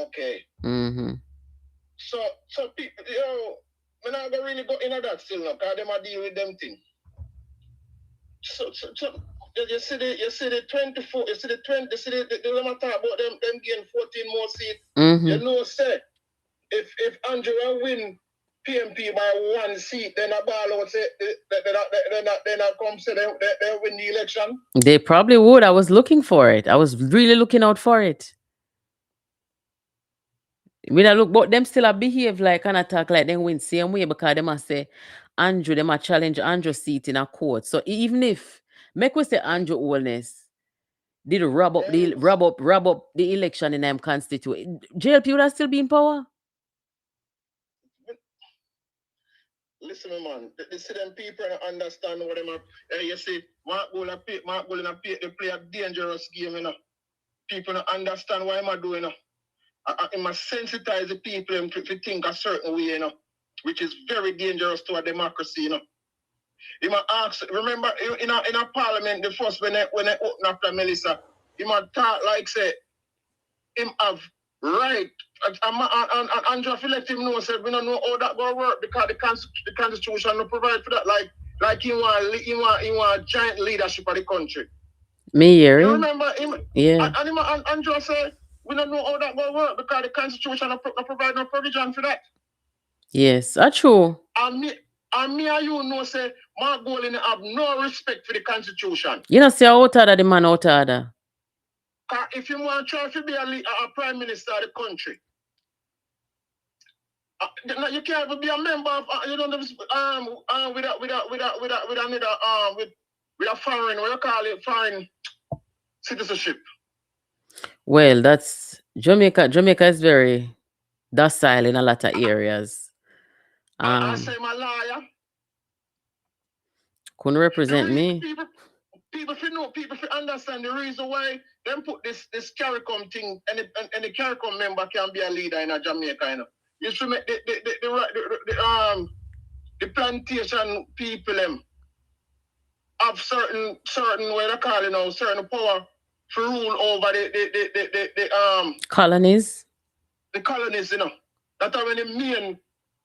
Okay. Mm-hmm. So people, you know, we're not gonna really go into that still now, because them are deal with them thing. So you see the 24, you see the 20, you see the them talk about them getting 14 more seats. Mm-hmm. You know, say if Andrew win PNP by 1 seat, then a ball out say they not come say they win the election. They probably would. I was looking for it. I was really looking out for it. When I look, but them still behave like an attack like them win same way because they must say Andrew, they must challenge Andrew's seat in a court. So even if make we say Andrew Holness did rub up the election in them constituency, JLP would have still be in power. Listen, man, they see them people understand what them are. You see, Mark Golden they play a dangerous game, you know. People don't understand what I'm doing, you know. I must sensitize the people to think a certain way, you know, which is very dangerous to a democracy, you know. You must ask, remember in a parliament, the first when they open after Melissa, you must talk like say him have right. And Andrew let him know said we don't know how that gonna work because the constitution no provide for that. Like he want giant leadership of the country. Me here. You remember him? Yeah. And Andrew said We don't know how that will work because the Constitution don't provide no provision for that. Yes, that's true. And me and you know, say, Mark Golding have no respect for the Constitution. You know, see how the man out order. If you want to try to be a prime minister of the country, you can't even be a member of, you know, with a foreign, what you call it, foreign citizenship. Well, that's Jamaica. Jamaica is very docile in a lot of areas. I say my lawyer couldn't represent me. People understand the reason why them put this CARICOM thing, and the CARICOM member can be a leader in a Jamaica, you know. You should make the plantation people have certain what they call, you know, certain power to rule over the colonies. The colonies, you know. That's when the main,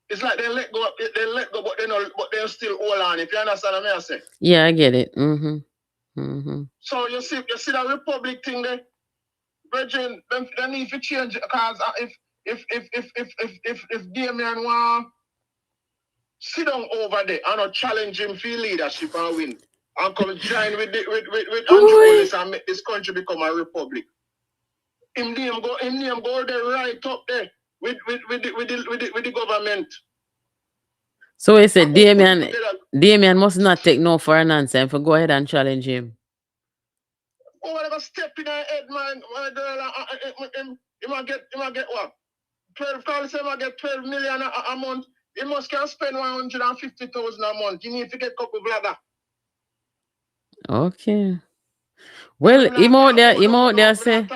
it's like they let go, but they're still hold on. If you understand what I say. Yeah, I get it. So you see that republic thing there, Virgin, they need to change it because if Damien want sit down over there and not challenge him for leadership and win, and come join with Andrew Holness and make this country become a republic. Him name go there right up there with the government. So he said Damien must not take no for an answer and for go ahead and challenge him. Oh, I got step in her head, man. My girl, he might get what? 12, call say I get 12 million a month. He must can spend 150,000 a month. You need to get a couple vlogger. Okay. Well, him out there say.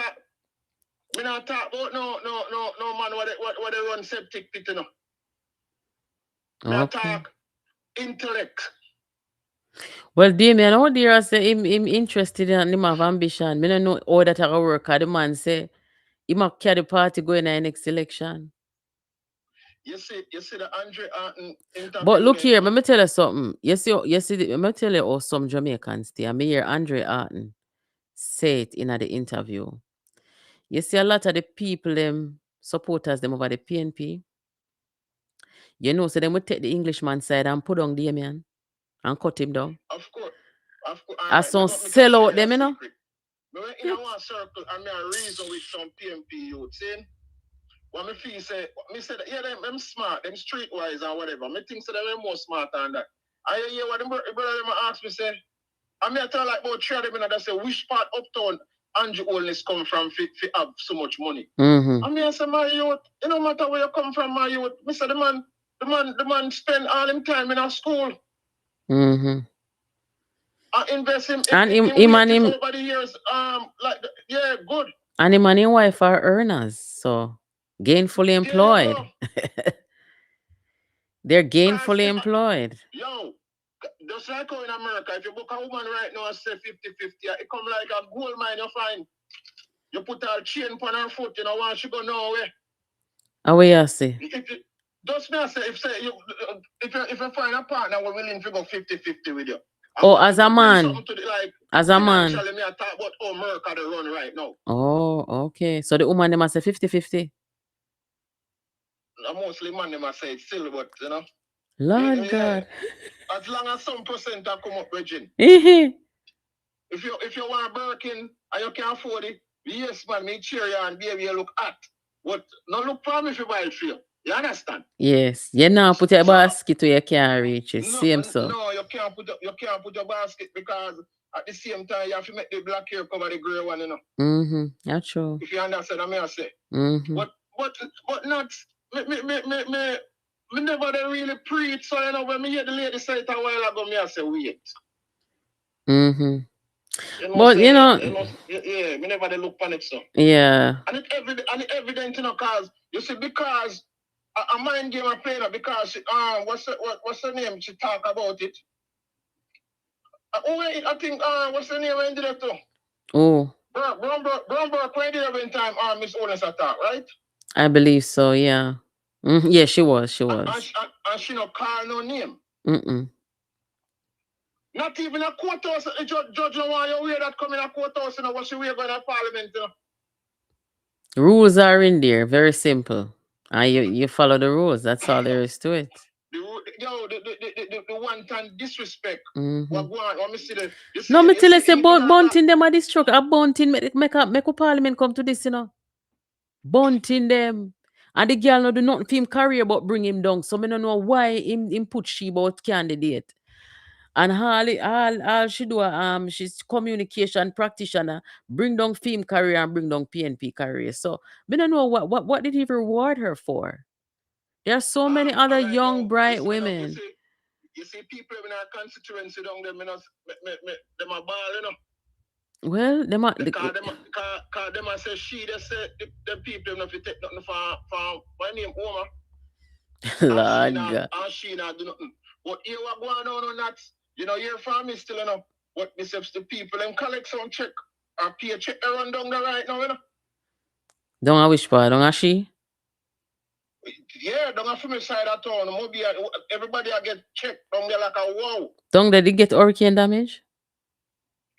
Me not talk about no man what they run septic pit, you know. Me talk intellect. Well, Damien, how dare I say him interested in him have ambition. Me don't know how that will work. The man say he might carry the party going in the next election. You see the Andre Harton interview. But look here, let me tell you something. Let me tell you how some Jamaicans stay. I mean, hear Andre Harton say it in the interview. You see a lot of the people, them supporters, them over the PNP. You know, so them would take the Englishman side and put on Damien and cut him down. Of course. As some sell out them, you know. But in one circle, I mean, I reason with some PNP youth saying, when me feel say, me say that, yeah, them smart, them streetwise and whatever. Me think so them more smart than that. I hear what them brother them ask me say, I mean, I tell like about three of them that say, which part uptown Andrew Holness come from fi have so much money. I mean, I say, my youth, it no matter where you come from, my youth. Me say, the man spend all him time in a school. I invest him over the years, good. And him and his wife are earners, so gainfully employed. They're gainfully employed. Yo, just like how in America, if you book a woman right now and say 50-50, it come like a gold mine you find. You put a chain on her foot, you know, once she go nowhere. How will you say? Just me say, if you find a partner we're willing to go 50-50 with you. Oh, as a man. As a man. Me I talk about how America they run right now. Oh, okay. So the woman they must say 50-50. Mostly man they must say it's still, but you know. Lord God. As long as some percent that come up, Virgin. If you want Birkin and you can afford it, yes man, me cheer you and baby you look hot. But not look for me if you buy it for you. You understand? Yes. You now put your basket where you can't reach it. Same so. No, you can't put your basket because at the same time you have to make the black hair cover the grey one, you know. That's true. If you understand what I say. But not me never they really preach, so you know when me hear the lady say it a while ago, me I say wait. But you know, me never they look on it so. Yeah. And it evident, you know, cause you see, because a mind game I play now, because she, what's her name? She talk about it. I think what's her name? When did it too? Oh. Brownberg, when did every time Miss Holness attack, right? I believe so, yeah. Yeah, she was. And she not call no name. Not even a courthouse. Judge no want you wear that coming a courthouse, you know, what she wear going to parliament, you know. Rules are in there, very simple. And you follow the rules. That's all there is to it. The one time disrespect. Mm-hmm. What me see the No, me tell you say bunting them are destruct. A bunting make a parliament come to this, Bunting them. And the girl no do nothing for him career but bring him down. So me no know why him put she about candidate. And all she do, she's communication practitioner, bring down film career and bring down PNP career. So me don't know what did he reward her for? There are so many other young, bright women. You see people in our constituency down there, them are ball, Well, them are because them are say she they say the people not take nothing for my name Oma. Lord God. And she not do nothing. What you are going on that, your family still what missteps the people and collect some check or pay a check around down there right now, Don't I wish part? Don't I she? Yeah, don't have from the side of town. Everybody I get checked down there like a wow. Don't they get hurricane damage?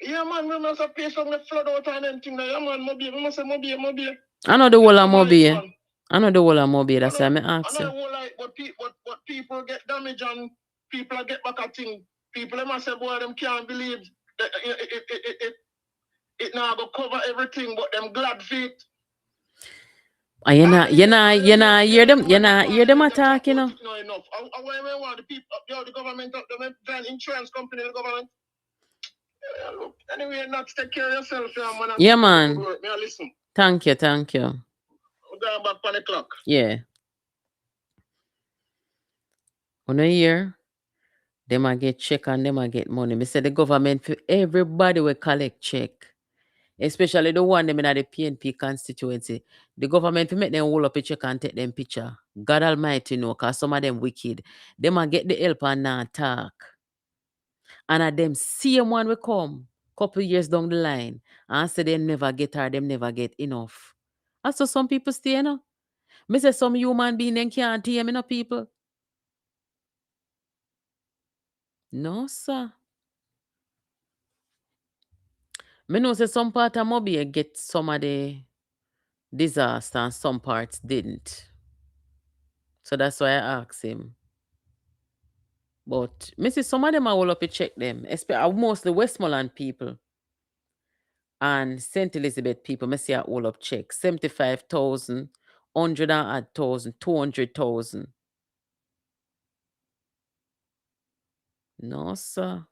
Yeah, man, we must pay some flood out and anything. Yeah, man, we must say Mobile. I know the whole of Mobile. I know the whole of Mobile. That's why I ask you. I know the whole like what people get damage and people get back a thing. People must say, boy, them can't believe it now go cover everything, but them glad feet. You not hear them attack, No enough. I want the people, the government, the insurance company, the government. Look, anyway, not take care of yourself, man. Yeah, man. May I listen? Thank you. I'm going back on the clock. Yeah. On a year, they might get check and they might get money. Me say the government, everybody will collect check. Especially the one them in the PNP constituency. The government will make them hold up a check and take them picture. God Almighty know, because some of them wicked. They might get the help and not talk. And at them same one will come couple years down the line and say they never get her, them never get enough. And so some people stay, Me say some human being them can't hear me, people. No, sir. Me know say some part of Mobile get some of the disaster and some parts didn't. So that's why I asked him. But me see some of them I will up to check them. Especially mostly Westmoreland people. And St. Elizabeth people, me see I all up check. 75,000, 100,000, 200,000. No, sir.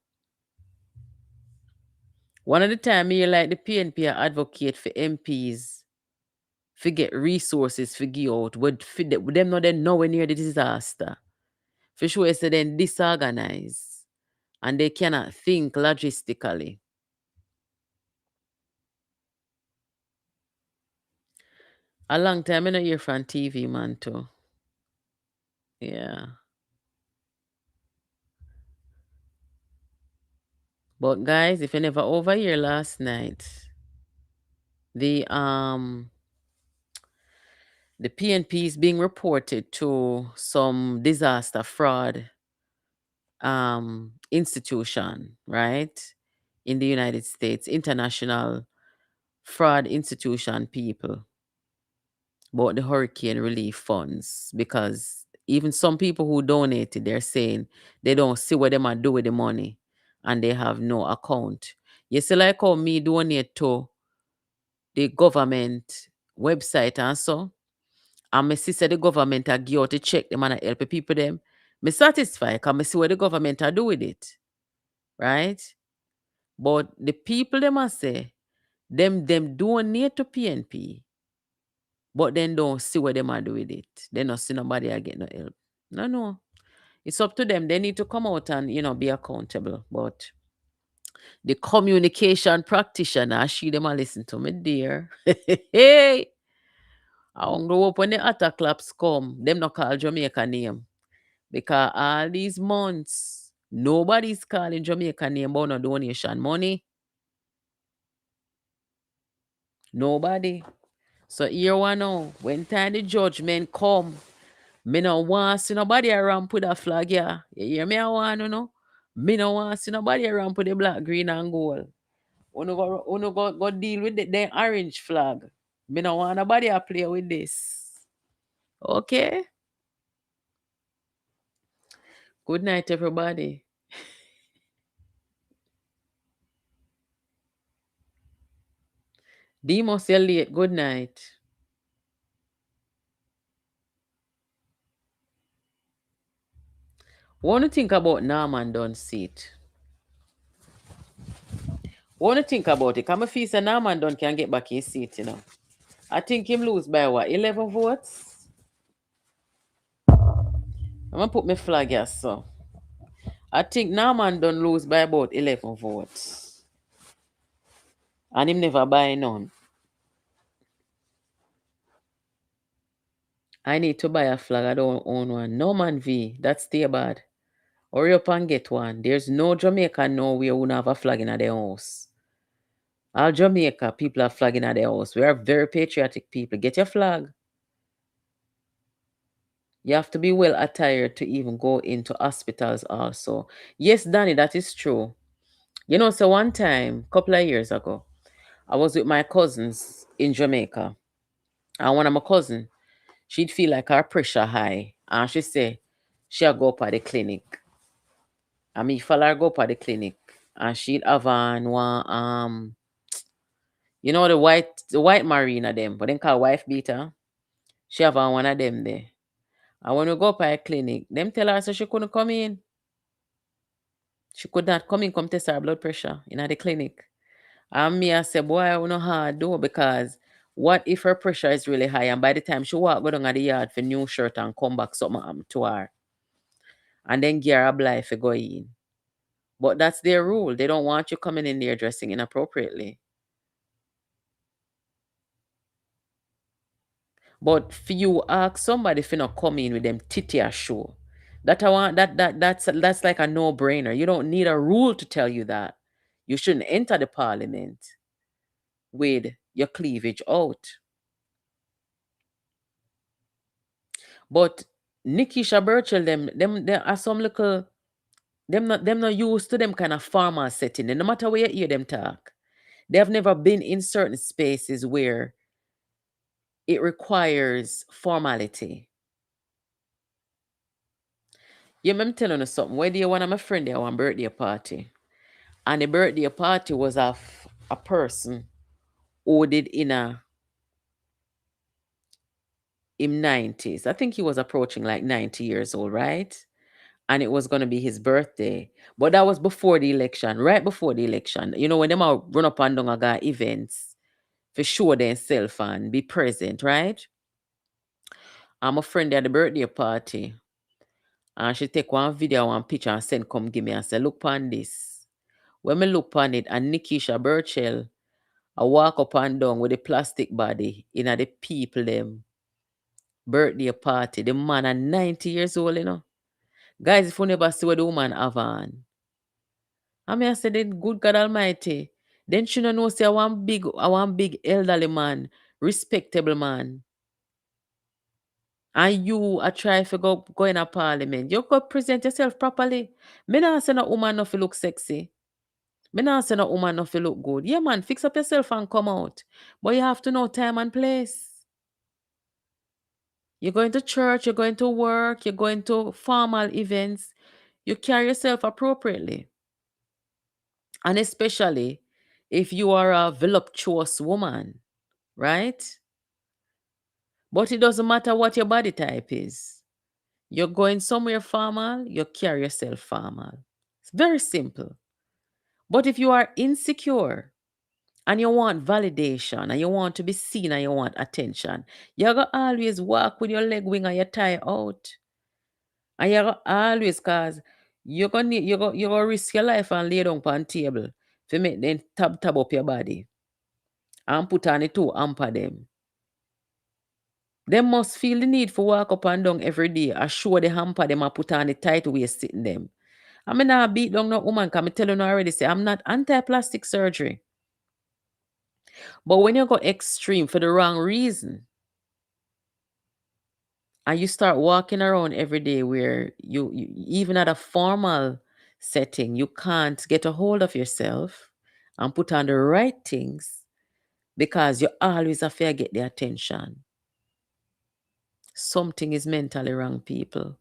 One of the time me like the PNP advocate for MPs to get resources for give out with them not then nowhere near the disaster. For sure say then disorganized and they cannot think logistically. A long time I not hear from TV man too. Yeah. But guys, if you never overhear last night, the PNP is being reported to some disaster fraud institution, right? In the United States, international fraud institution people about the hurricane relief funds, because even some people who donated, they're saying they don't see what they might do with the money and they have no account. You see, like how me donate to the government website and so, and my sister the government are give out to check them and help the people them. Me satisfied because I see what the government are do with it. Right? But the people them must say, them donate to PNP, but then don't see what them are do with it. They not see nobody are get no help. No. It's up to them. They need to come out and, be accountable. But the communication practitioner, she them a listen to me, dear. Hey! I won't grow up when the attack claps come. Them not call Jamaica name. Because all these months, nobody's calling Jamaica name about no donation money. Nobody. So here one now, when time the judgment come, me no want see nobody around put a flag here. You hear me? I want to know. Me no want see nobody around put the black, green and gold. Uno go deal with the orange flag. Me no want nobody to play with this. Okay? Good night, everybody. Demos, you're late. Good night. What do you think about Norman Dunn seat? What do you think about it? Come a feel say Norman Dunn can get back his seat, you know. I think him lose by what, 11 votes? I'm gonna put my flag here, so. I think Norman Dunn lose by about 11 votes. And him never buy none. I need to buy a flag. I don't own one. Norman V, that's still bad. Hurry up and get one. There's no Jamaican nowhere who don't have a flag in their house. All Jamaica people are flagging at their house. We are very patriotic people. Get your flag. You have to be well attired to even go into hospitals also. Yes, Danny, that is true. You know, so one time, a couple of years ago, I was with my cousins in Jamaica. And one of my cousins, she'd feel like her pressure high. And she say, she'll go up at the clinic. I mean, follow her go up at the clinic. And she'd have on one, you know, the white marina them, but then call wife beater. She have on one of them there. And when we go up at a clinic, them tell her so she couldn't come in. She could not come in, come test her blood pressure in the clinic. And me, I said, boy, I don't know how to do because what if her pressure is really high and by the time she walk go down at the yard for new shirt and come back, something happen to her. And then give her a blind for go in. But that's their rule. They don't want you coming in there dressing inappropriately. But for you ask somebody for not come in with them titty a show. That's like a no-brainer. You don't need a rule to tell you that. You shouldn't enter the parliament with your cleavage out. But Nikisha Burchell, them are some little them not used to them kind of formal setting. And no matter where you hear them talk, they have never been in certain spaces where it requires formality. Yeah, I'm telling you something. Where day one of my friend there one birthday party. And the birthday party was of a person who did in him 90s. I think he was approaching like 90 years old, right? And it was going to be his birthday. But that was before the election, right before the election. You know, when them all run up and down and events for show themselves and be present, right? I'm a friend at the birthday party. And she take one video, one picture and send come give me and say, look on this. When me look on it, and Nikisha Burchell, I walk up and down with the plastic body in the people them birthday party. The man are 90 years old, you know. Guys, if you never see what the woman have on. I mean, I said, then good God Almighty. Then she don't know say I want big elderly man, respectable man. And you are trying to go in a parliament. You go present yourself properly. Me not say no woman no fi look sexy. Me not say no woman no fi look good. Yeah, man, fix up yourself and come out. But you have to know time and place. You're going to church, you're going to work, you're going to formal events. You carry yourself appropriately. And especially if you are a voluptuous woman, right? But it doesn't matter what your body type is. You're going somewhere formal, you carry yourself formal. It's very simple. But if you are insecure and you want validation and you want to be seen and you want attention, you're going to always walk with your leg wing and your tie out. And you're going to always, cause you're gonna risk your life and lay down on the table to make them tab up your body and put on it to hamper them. They must feel the need for walk up and down every day and show the hamper them and put on the tight waist sitting them. I mean, I beat down no woman, because I tell you already, say, I'm not anti-plastic surgery. But when you go extreme for the wrong reason, and you start walking around every day where you even at a formal setting, you can't get a hold of yourself and put on the right things, because you always have to get the attention. Something is mentally wrong, people.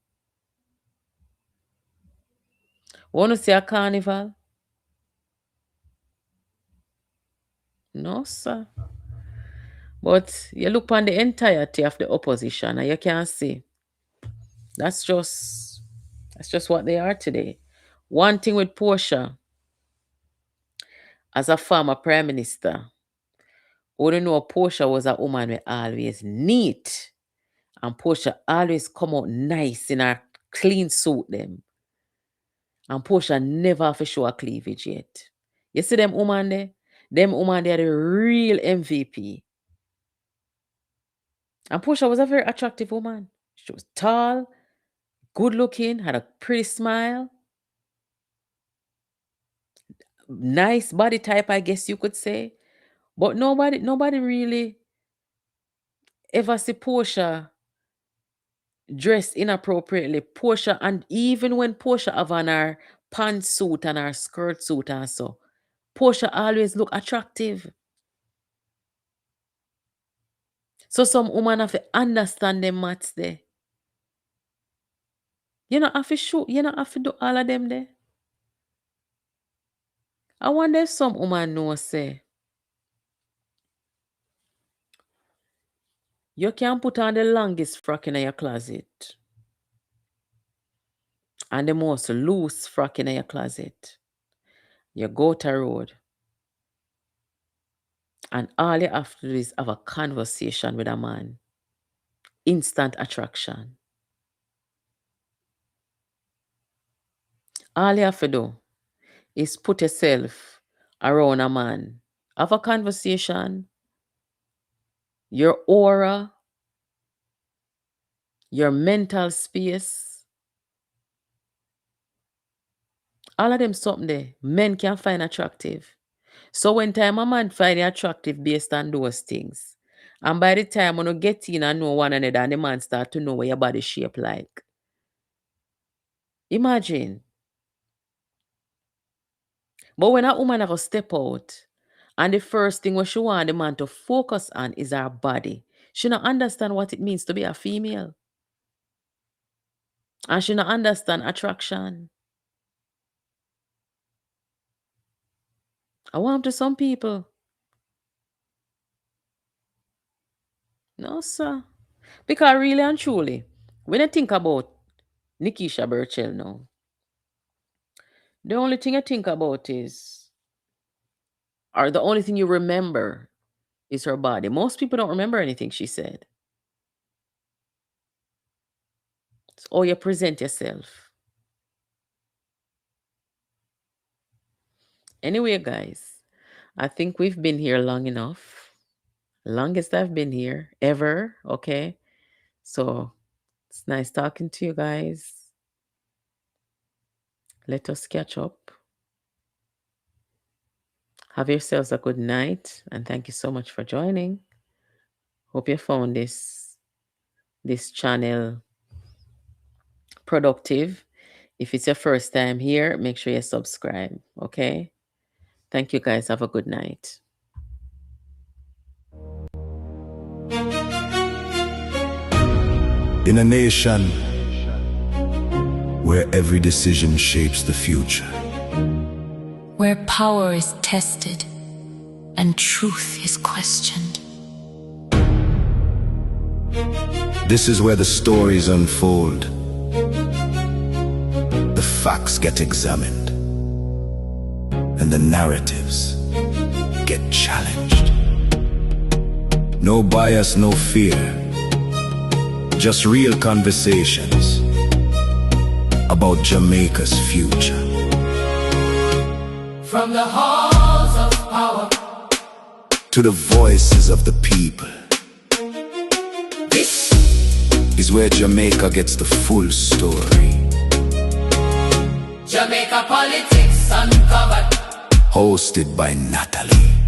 Want to see a carnival? No, sir. But you look on the entirety of the opposition and you can see that's just what they are today. One thing with Portia, as a former prime minister, we don't know Portia was a woman who always neat. And Portia always come out nice in her clean suit them. And Portia never have to show a cleavage yet. You see them woman there? Them woman there are the real MVP. And Portia was a very attractive woman. She was tall, good looking, had a pretty smile. Nice body type, I guess you could say. But nobody really ever see Portia dressed inappropriately. Portia, and even when Portia have on her pantsuit and her skirt suit and so, Portia always look attractive. So some woman have to understand them maths there. You know have to shoot, you know have to do all of them there. I wonder if some woman know say you can put on the longest frock in your closet and the most loose frock in your closet. You go to road and all you have to do is have a conversation with a man. Instant attraction. All you have to do is put yourself around a man. Have a conversation. Your aura, your mental space, all of them something there men can find attractive. So when time a man find it attractive based on those things, and by the time when you get in and know one another and the man start to know what your body shape like. Imagine. But when a woman have to step out and the first thing what she want the man to focus on is her body, she don't understand what it means to be a female. And she don't understand attraction. I want to some people. No, sir. Because really and truly, when I think about Nikisha Burchell now, the only thing I think about is, or the only thing you remember is her body. Most people don't remember anything she said. It's how you present yourself. Anyway, guys, I think we've been here long enough. Longest I've been here ever, okay? So it's nice talking to you guys. Let us catch up. Have yourselves a good night, and thank you so much for joining. Hope you found this channel productive. If it's your first time here, make sure you subscribe, okay? Thank you, guys. Have a good night. In a nation where every decision shapes the future, where power is tested and truth is questioned, this is where the stories unfold, the facts get examined, and the narratives get challenged. No bias, no fear, just real conversations about Jamaica's future. From the halls of power to the voices of the people, this is where Jamaica gets the full story. Jamaica Politics Uncovered, hosted by Natalie.